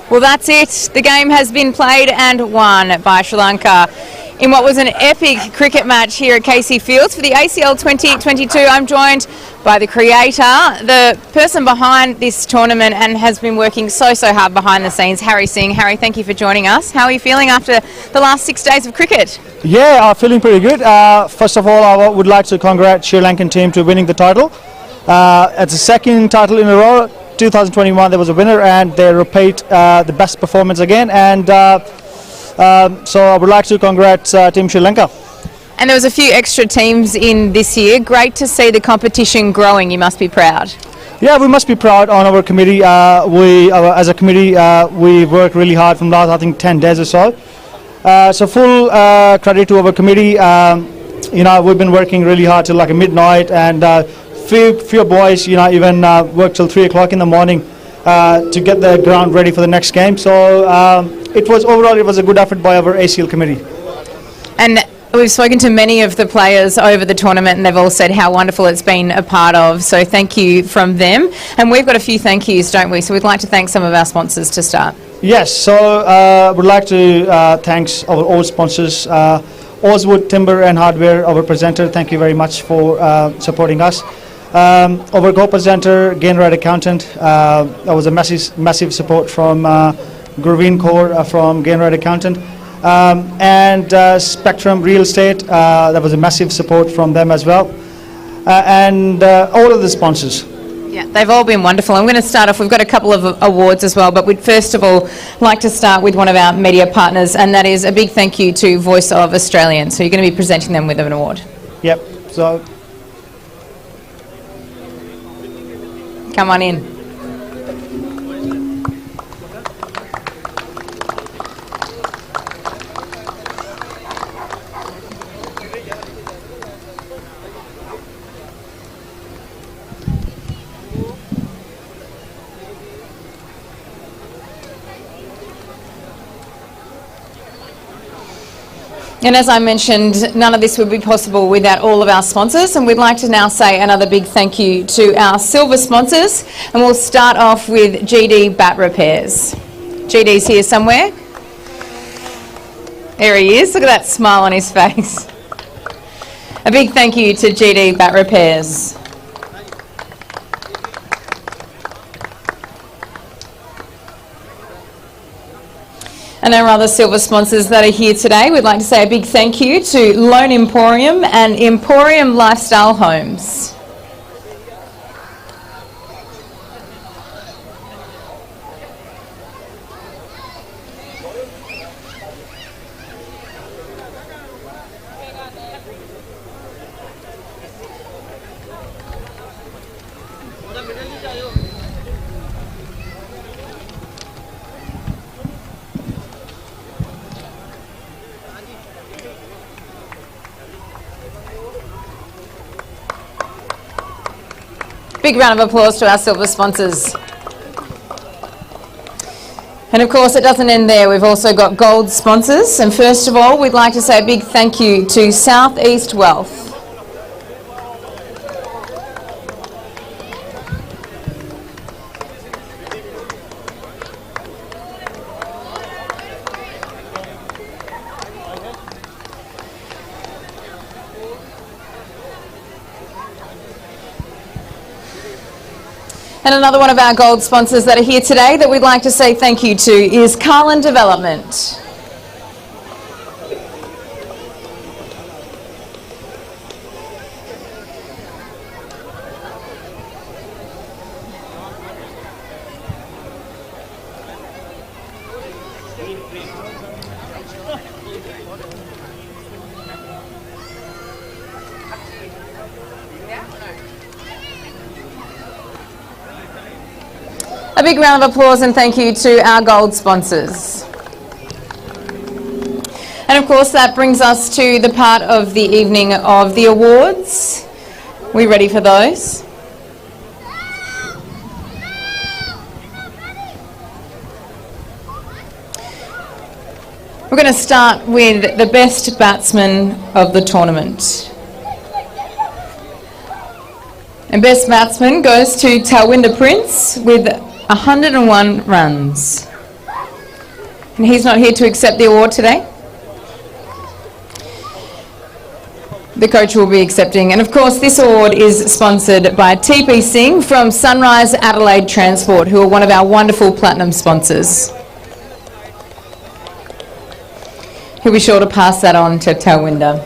S4: Well, that's it. The game has been played and won by Sri Lanka in what was an epic cricket match here at Casey Fields for the ACL 2022. I'm joined by the creator, the person behind this tournament, and has been working so hard behind the scenes, Harry Singh. Harry, thank you for joining us. How are you feeling after the last 6 days of cricket?
S6: Yeah, I'm feeling pretty good. First of all, I would like to congratulate Sri Lankan team to winning the title. It's the second title in a row. 2021 there was a winner, and they repeat the best performance again, and so I would like to congratulate Team Sri Lanka.
S4: And there was a few extra teams in this year. Great to see the competition growing. You must be proud.
S6: Yeah, we must be proud on our committee. As a committee, we worked really hard from last, I think, 10 days or so. So full credit to our committee. We've been working really hard till like midnight, and few boys, even worked till 3 o'clock in the morning to get the ground ready for the next game. So it was a good effort by our ACL committee.
S4: And we've spoken to many of the players over the tournament, and they've all said how wonderful it's been a part of. So thank you from them. And we've got a few thank yous, don't we? So we'd like to thank some of our sponsors to start.
S6: Yes, so we'd like to thank our old sponsors, Oswood Timber and Hardware, our presenter. Thank you very much for supporting us. Our co-presenter, Gainride Accountant, that was a massive support from Gurveen Kaur from Gainride Accountant, and Spectrum Real Estate, that was a massive support from them as well, and all of the sponsors.
S4: Yeah, they've all been wonderful. I'm going to start off, we've got a couple of awards as well, but we'd first of all like to start with one of our media partners, and that is a big thank you to Voice of Australian. So you're going to be presenting them with an award.
S6: Yep, so
S4: come on in. And as I mentioned, none of this would be possible without all of our sponsors, and we'd like to now say another big thank you to our silver sponsors, and we'll start off with GD Bat Repairs. GD's here somewhere. There he is. Look at that smile on his face. A big thank you to GD Bat Repairs. And our other silver sponsors that are here today, we'd like to say a big thank you to Loan Emporium and Emporium Lifestyle Homes. Big round of applause to our silver sponsors. And of course it doesn't end there, we've also got gold sponsors, and first of all we'd like to say a big thank you to Southeast Wealth. And another one of our gold sponsors that are here today that we'd like to say thank you to is Carlin Development. A big round of applause and thank you to our gold sponsors. And And of course that brings us to the part of the evening of the awards. We ready for those? We're going to start with the best batsman of the tournament. And best batsman goes to Talwinder Prince with 101 runs. And he's not here to accept the award today. The coach will be accepting. And of course this award is sponsored by TP Singh from Sunrise Adelaide Transport, who are one of our wonderful platinum sponsors. He'll be sure to pass that on to Talwinder.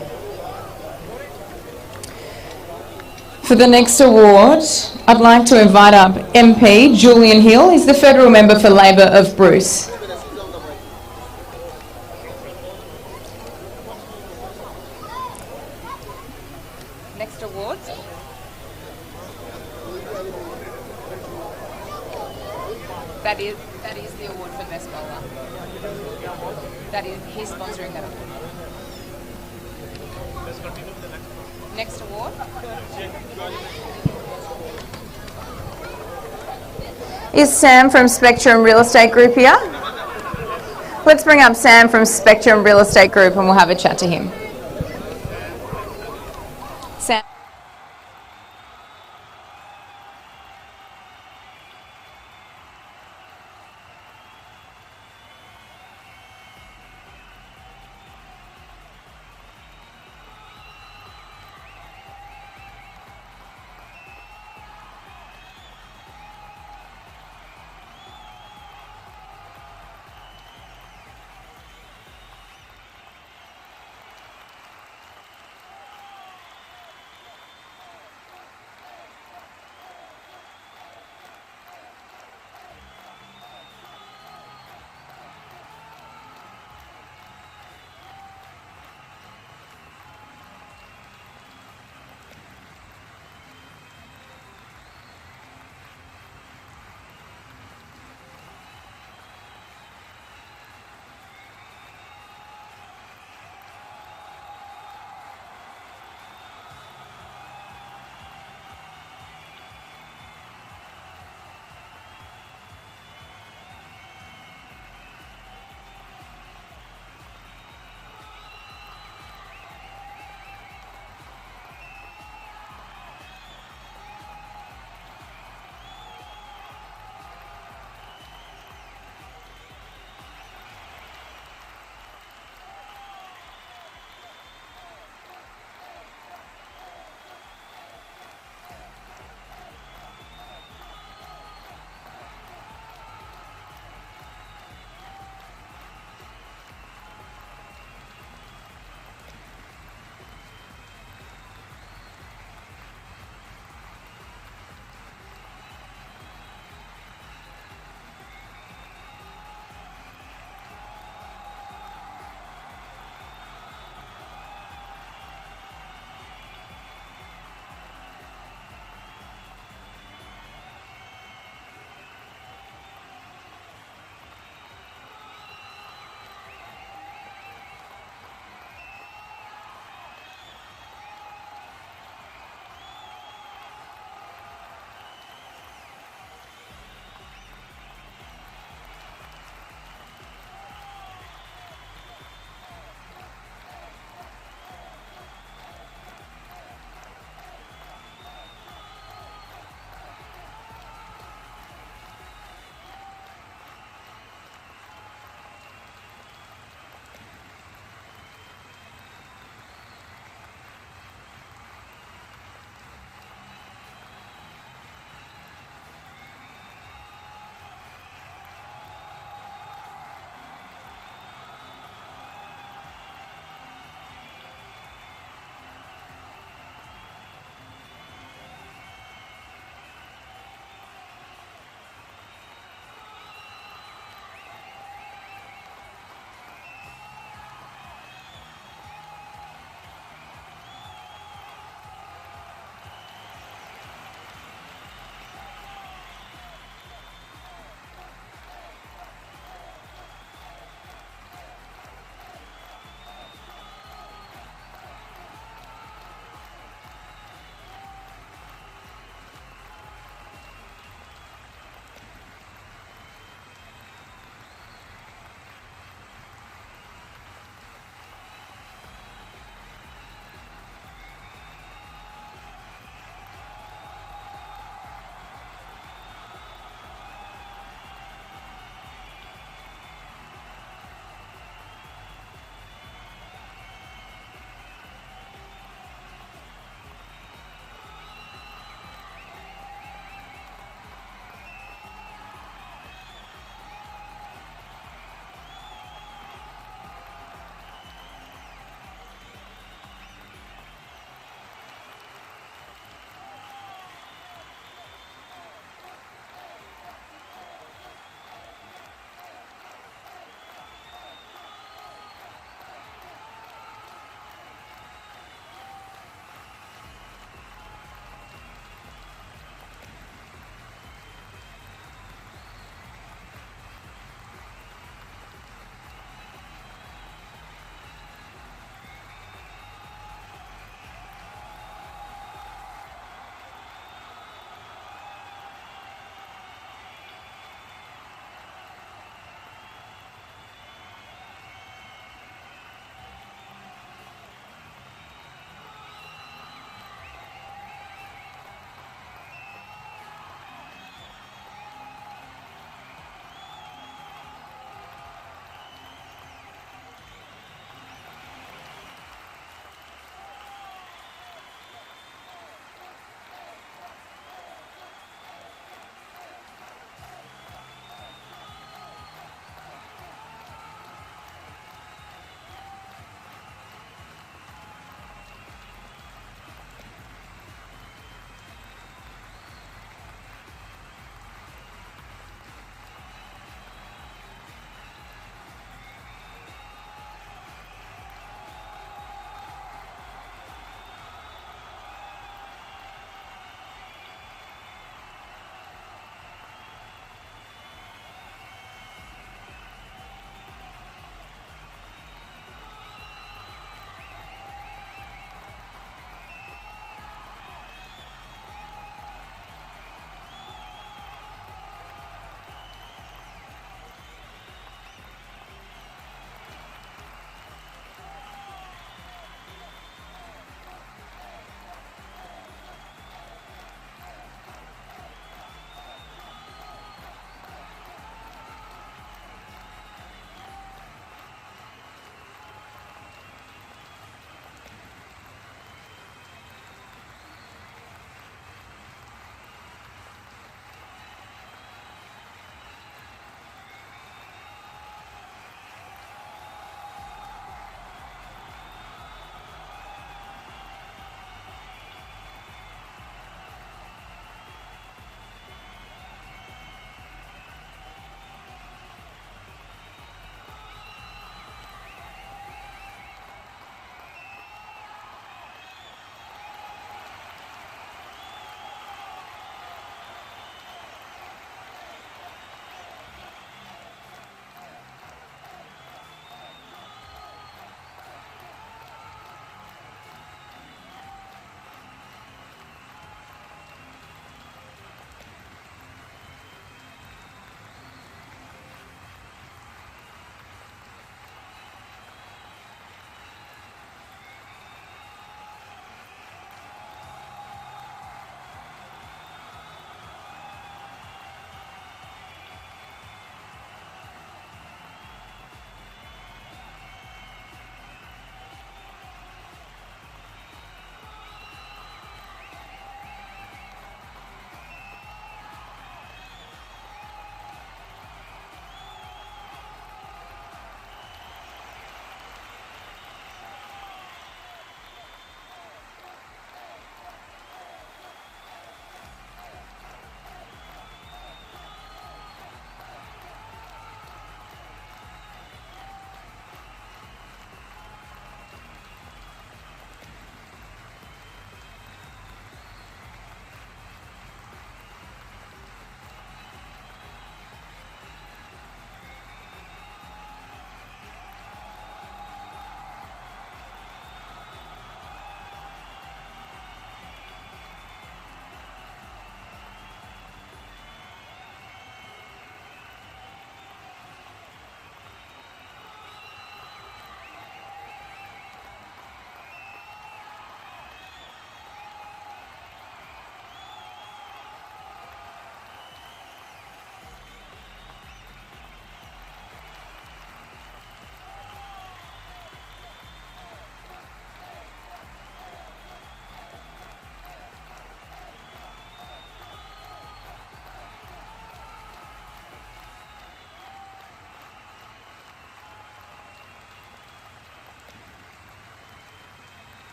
S4: For the next award, I'd like to invite up MP Julian Hill. He's the Federal Member for Labor of Bruce. Next award. That is the award for best bowler. He's sponsoring that award. Next award. Is Sam from Spectrum Real Estate Group here? Let's bring up Sam from Spectrum Real Estate Group and we'll have a chat to him. Sam.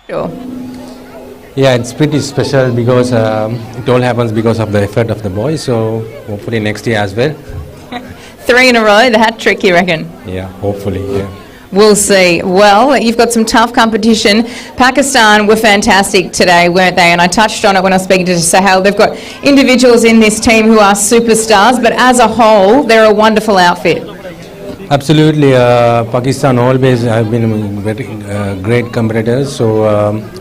S4: Sure.
S7: Yeah, it's pretty special because it all happens because of the effort of the boys. So hopefully next year as well.
S4: 3 in a row, the hat trick, you reckon?
S7: Yeah, hopefully. Yeah.
S4: We'll see. Well, you've got some tough competition. Pakistan were fantastic today, weren't they? And I touched on it when I was speaking to Sahel. They've got individuals in this team who are superstars, but as a whole, they're a wonderful outfit.
S7: Absolutely. Pakistan always have been very great competitors. So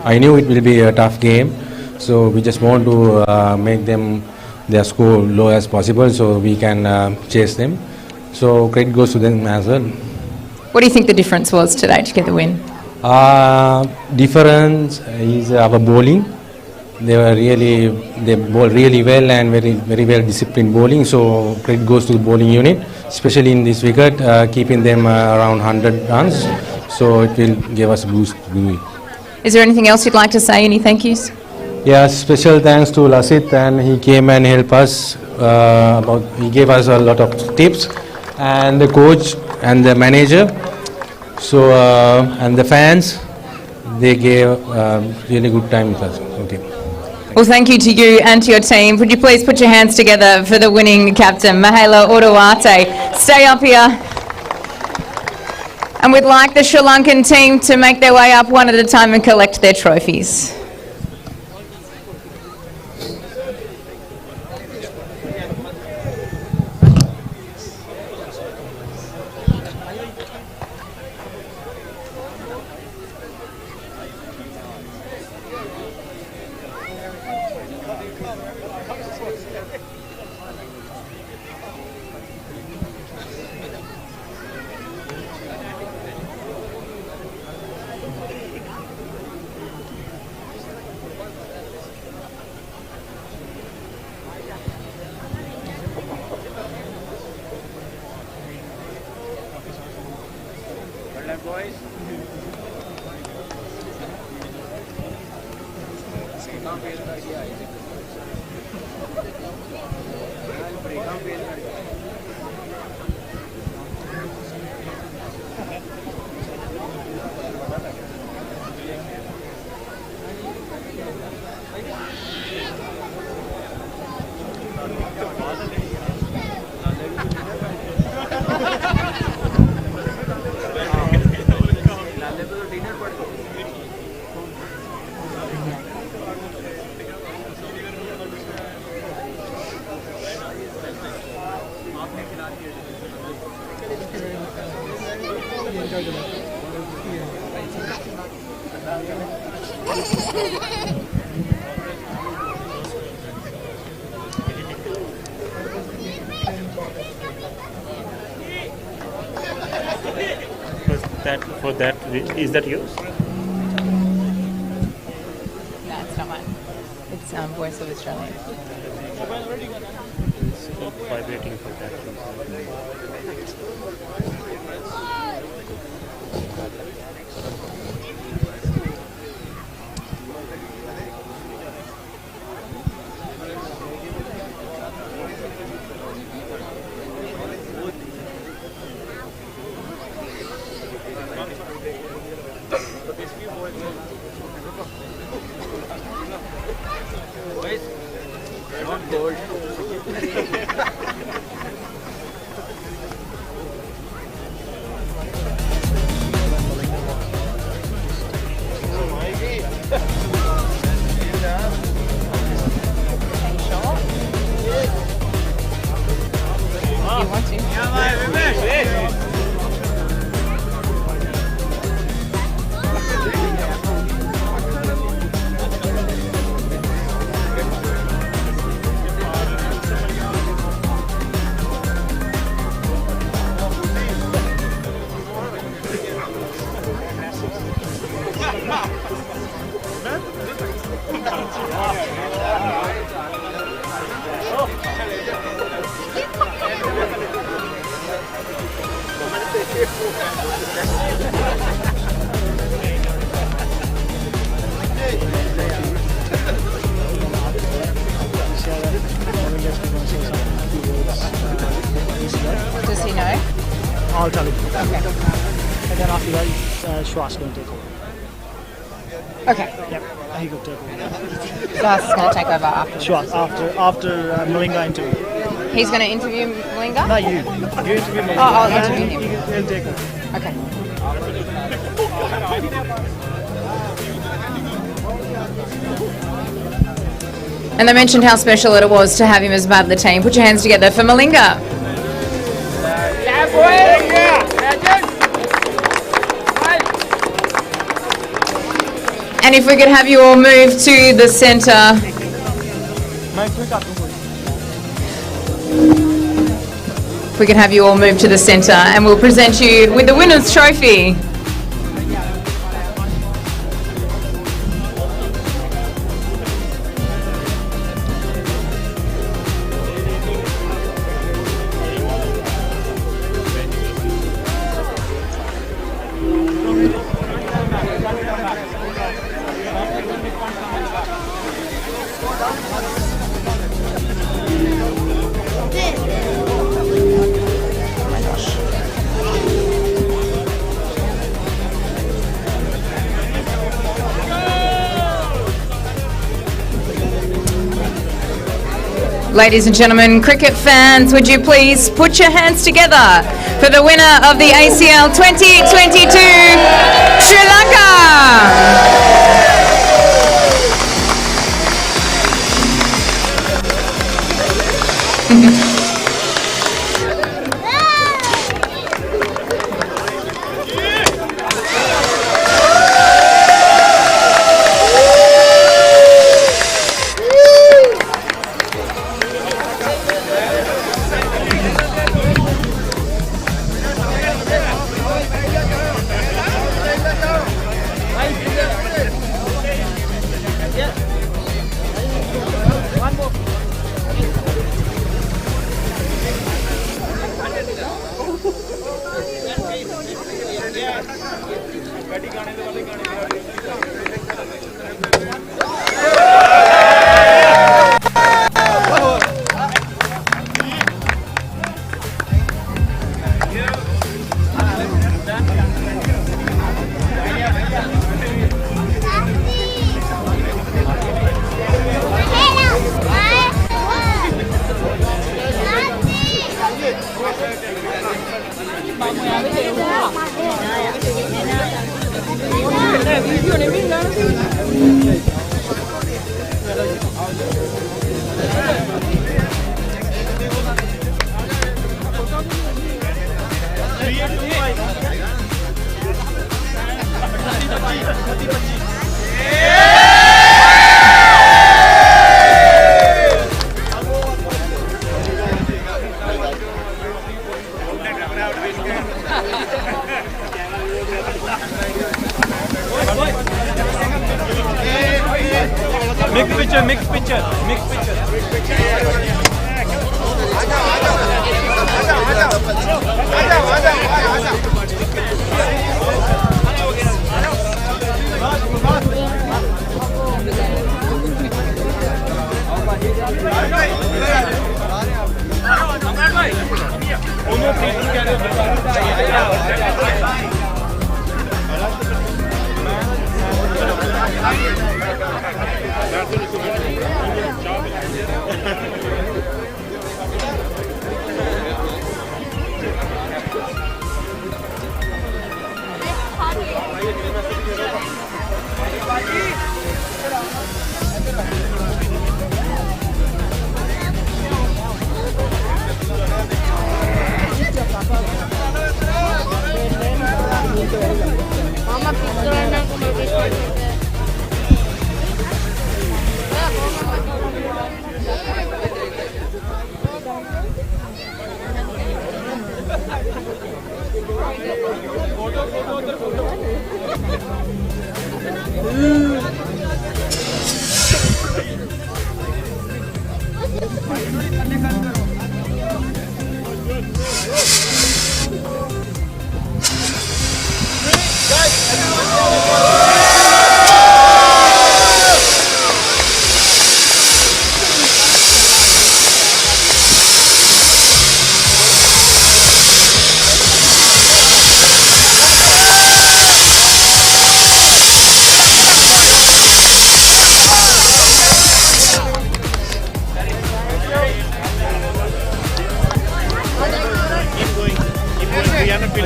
S7: I knew it will be a tough game. So we just want to make them their score low as possible so we can chase them. So credit goes to them as well.
S4: What do you think the difference was today to get the win?
S7: Difference is our bowling. They bowl really well and very well disciplined bowling. So credit goes to the bowling unit, especially in this wicket, keeping them around 100 runs. So it will give us a boost.
S4: Is there anything else you'd like to say? Any thank yous?
S7: Yeah, special thanks to Lasit, and he came and helped us. He gave us a lot of tips, and the coach and the manager. So and the fans, they gave really good time with us. Okay.
S4: Well, thank you to you and to your team. Would you please put your hands together for the winning captain, Mahela Oduwate. Stay up here. And we'd like the Sri Lankan team to make their way up one at a time and collect their trophies.
S8: Is that yours?
S4: No, it's not mine. It's Voice of Australia.
S8: It's vibrating for that.
S4: Does he know?
S6: I'll tell him.
S4: Okay.
S6: And then after that, Shwas going to take over.
S4: Okay.
S6: Yep. He could take over.
S4: Sahas is going to take over after.
S6: Sure. After Malinga interview.
S4: He's going to interview Lanka?
S6: No, you interview Malinga.
S4: I'll interview him.
S6: He'll take over.
S4: Okay. And they mentioned how special it was to have him as part of the team. Put your hands together for Malinga. And if we could have you all move to the centre. If we could have you all move to the centre, and we'll present you with the winner's trophy. Ladies and gentlemen, cricket fans, would you please put your hands together for the winner of the ACL 2022, Sri Lanka! Well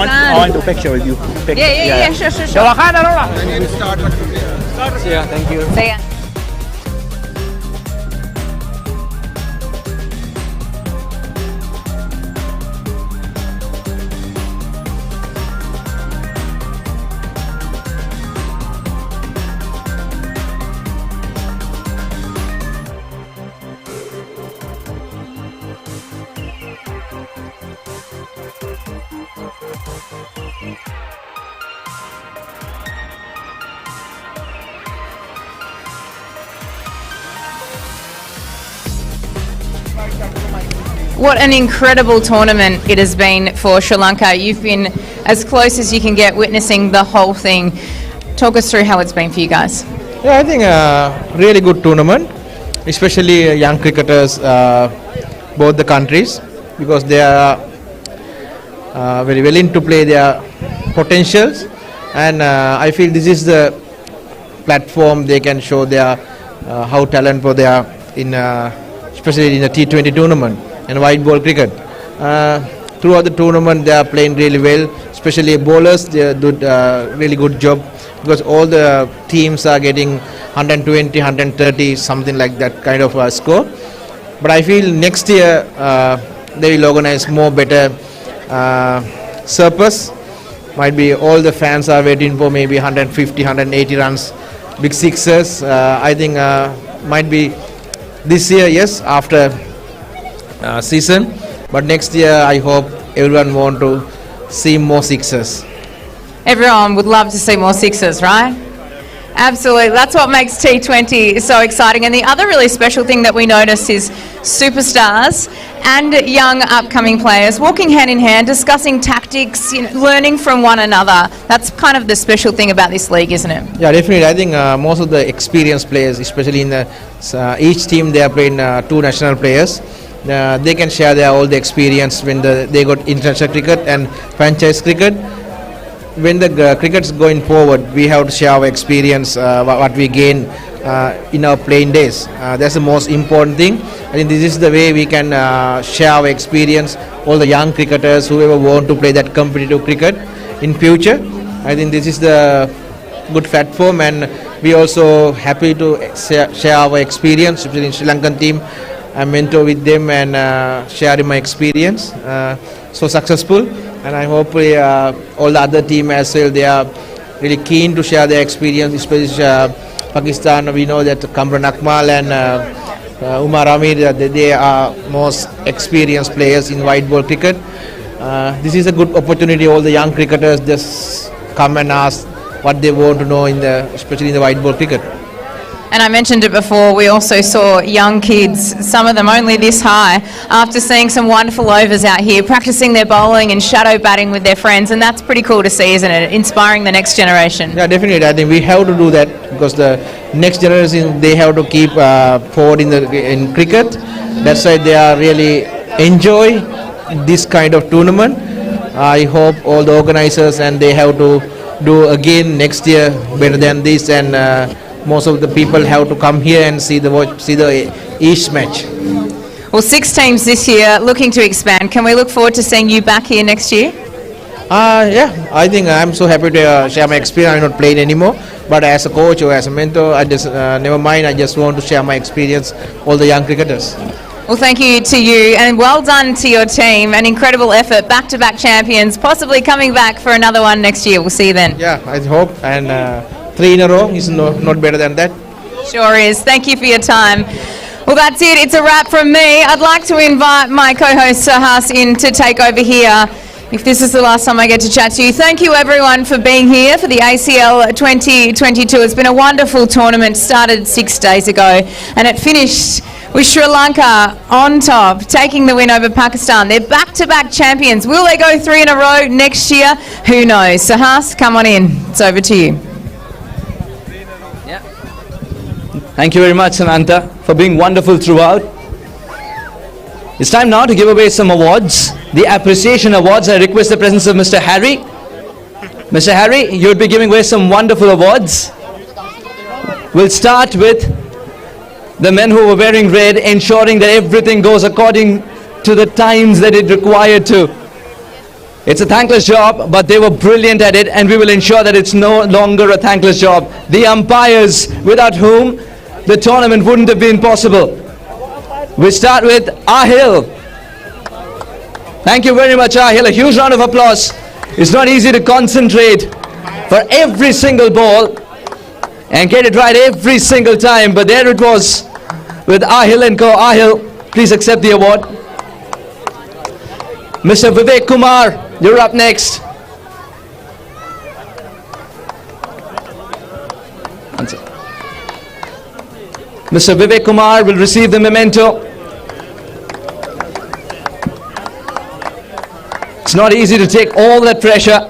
S8: I
S4: done.
S8: want to picture with you.
S4: Yeah, sure.
S8: Sure.
S7: Yeah, thank you.
S4: See ya. What an incredible tournament it has been for Sri Lanka. You've been as close as you can get witnessing the whole thing. Talk us through how it's been for you guys.
S7: Yeah, I think really good tournament, especially young cricketers, both the countries, because they are very willing to play their potentials, and I feel this is the platform they can show their how talented they are in, especially in the T20 tournament and white ball cricket. Throughout the tournament, they are playing really well, especially bowlers. They do really good job, because all the teams are getting 120, 130, something like that kind of score. But I feel next year they will organize more better surplus. Might be all the fans are waiting for maybe 150, 180 runs, big sixes. I think might be this year, yes, after season. But next year, I hope everyone want to see more sixes.
S4: Everyone would love to see more sixes, right? Absolutely. That's what makes T20 so exciting. And the other really special thing that we notice is superstars and young upcoming players walking hand in hand, discussing tactics, learning from one another. That's kind of the special thing about this league, isn't it?
S7: Yeah, definitely. I think most of the experienced players, especially in the each team, they are playing two national players. They can share all the experience when they got international cricket and franchise cricket. When the cricket's going forward, we have to share our experience, what we gain in our playing days. That's the most important thing. I think this is the way we can share our experience, all the young cricketers, whoever want to play that competitive cricket in future. I think this is the good platform, and we also happy to share our experience, especially in Sri Lankan team. I mentor with them and sharing my experience. So successful, and I hope all the other team as well, they are really keen to share their experience, especially Pakistan. We know that Kamran Akmal and Umar Amir, they are most experienced players in white ball cricket. This is a good opportunity. All the young cricketers just come and ask what they want to know especially in the white ball cricket.
S4: And I mentioned it before, we also saw young kids, some of them only this high, after seeing some wonderful overs out here, practicing their bowling and shadow batting with their friends, and that's pretty cool to see, isn't it? Inspiring the next generation.
S7: Yeah, definitely. I think we have to do that, because the next generation, they have to keep forward in cricket. That's why they are really enjoy this kind of tournament. I hope all the organizers and they have to do again next year better than this, and most of the people have to come here and see the each match.
S4: Well, 6 teams this year, looking to expand. Can we look forward to seeing you back here next year?
S7: Yeah, I think I'm so happy to share my experience. I'm not playing anymore, but as a coach or as a mentor, I just never mind. I just want to share my experience, all the young cricketers.
S4: Well, thank you to you, and well done to your team. An incredible effort, back-to-back champions, possibly coming back for another one next year. We'll see you then.
S7: Yeah, I hope, and 3 in a row is not better than that.
S4: Sure is. Thank you for your time. Well, that's it. It's a wrap from me. I'd like to invite my co-host Sahas in to take over here, if this is the last time I get to chat to you. Thank you everyone for being here for the ACL 2022. It's been a wonderful tournament, started 6 days ago, and it finished with Sri Lanka on top, taking the win over Pakistan. They're back-to-back champions. Will they go 3 in a row next year? Who knows? Sahas, come on in. It's over to you.
S1: Thank you very much, Samantha, for being wonderful throughout. It's time now to give away some awards. The appreciation awards. I request the presence of Mr. Harry. Mr. Harry, you'll be giving away some wonderful awards. We'll start with the men who were wearing red, ensuring that everything goes according to the times that it required to. It's a thankless job, but they were brilliant at it, and we will ensure that it's no longer a thankless job. The umpires, without whom the tournament wouldn't have been possible. We start with Ahil. Thank you very much, Ahil. A huge round of applause. It's not easy to concentrate for every single ball and get it right every single time, but there it was with Ahil and co. Ahil, please accept the award. Mr. Vivek Kumar, you're up next. Mr. Vivek Kumar will receive the memento. It's not easy to take all that pressure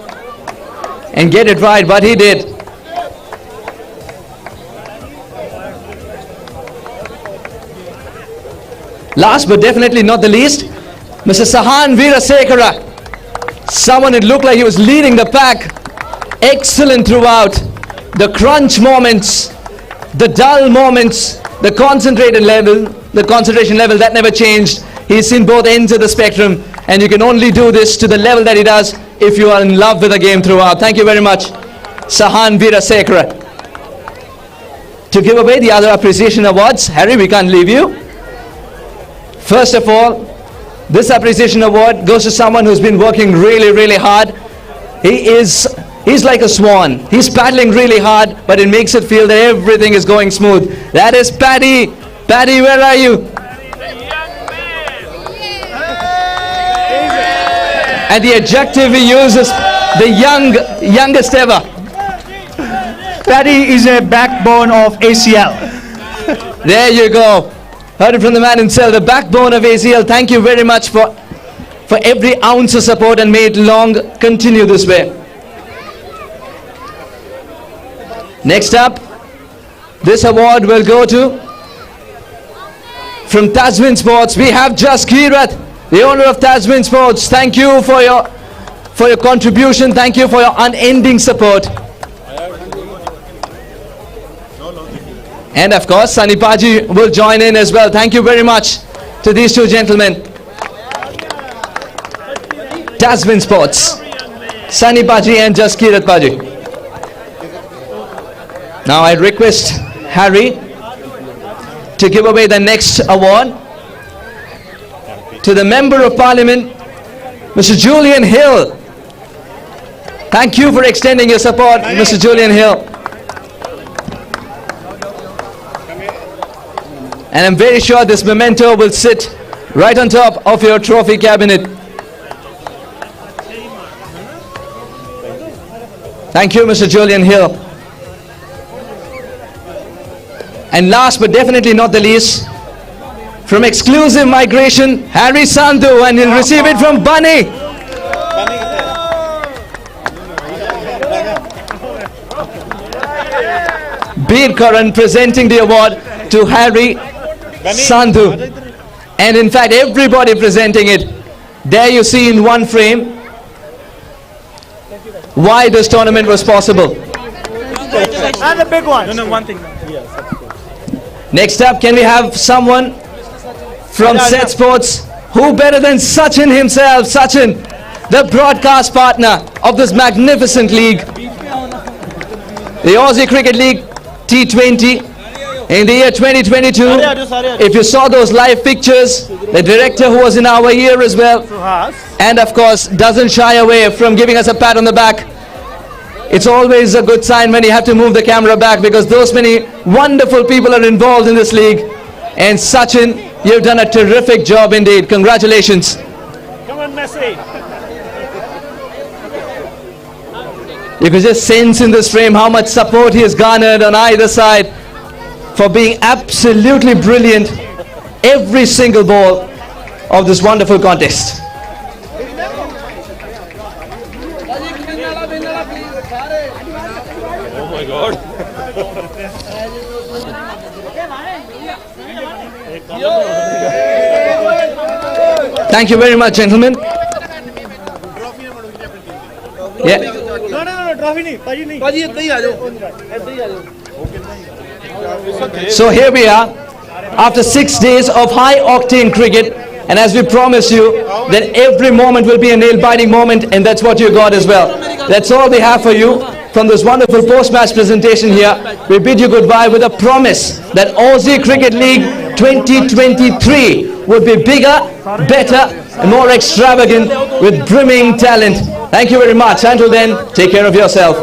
S1: and get it right, but he did. Last but definitely not the least, Mr. Sahan Veerasekara. Someone, it looked like he was leading the pack. Excellent throughout. The crunch moments, the dull moments, the concentrated level, the concentration level, that never changed. He's seen both ends of the spectrum, and you can only do this to the level that he does if you are in love with the game throughout. Thank you very much, Sahan Veerasekara. To give away the other appreciation awards, Harry, we can't leave you. First of all, this appreciation award goes to someone who's been working really, really hard. He's like a swan. He's paddling really hard, but it makes it feel that everything is going smooth. That is Paddy. Paddy, where are you? And the adjective he uses, the youngest ever.
S6: Paddy is a backbone of ACL.
S1: There you go. Heard it from the man himself, the backbone of ACL. Thank you very much for every ounce of support, and may it long continue this way. Next up, this award will go to, from Tasman Sports, we have Jaskirat, the owner of Tasman Sports. Thank you for your contribution. Thank you for your unending support. And of course, Sunny Paji will join in as well. Thank you very much to these two gentlemen. Tasman Sports, Sunny Paji and Jaskirat Paji. Now I request Harry to give away the next award to the Member of Parliament, Mr. Julian Hill. Thank you for extending your support, Mr. Julian Hill. And I'm very sure this memento will sit right on top of your trophy cabinet. Thank you, Mr. Julian Hill. And last but definitely not the least, from Exclusive Migration, Harry Sandhu, and he'll receive it from Bunny. Bir Karan presenting the award to Harry Sandhu, and in fact everybody presenting it. There you see in one frame why this tournament was possible.
S6: And the big one.
S8: No, one thing.
S1: Next up, can we have someone from Set Sports? Who better than Sachin himself? Sachin, the broadcast partner of this magnificent league, the Aussie Cricket League T20 in the year 2022. If you saw those live pictures, the director who was in our ear as well, and of course doesn't shy away from giving us a pat on the back. It's always a good sign when you have to move the camera back, because those many wonderful people are involved in this league. And Sachin, you've done a terrific job indeed. Congratulations.
S8: Come on, Messi.
S1: You could just sense in this frame how much support he has garnered on either side for being absolutely brilliant every single ball of this wonderful contest.
S3: Oh my God.
S1: Thank you very much, gentlemen. Yeah. So here we are, after 6 days of high-octane cricket, and as we promised you, that every moment will be a nail-biting moment, and that's what you got as well. That's all we have for you from this wonderful post-match presentation here. We bid you goodbye with a promise that Aussie Cricket League 2023 would be bigger, better, and more extravagant with brimming talent. Thank you very much. Until then, take care of yourself.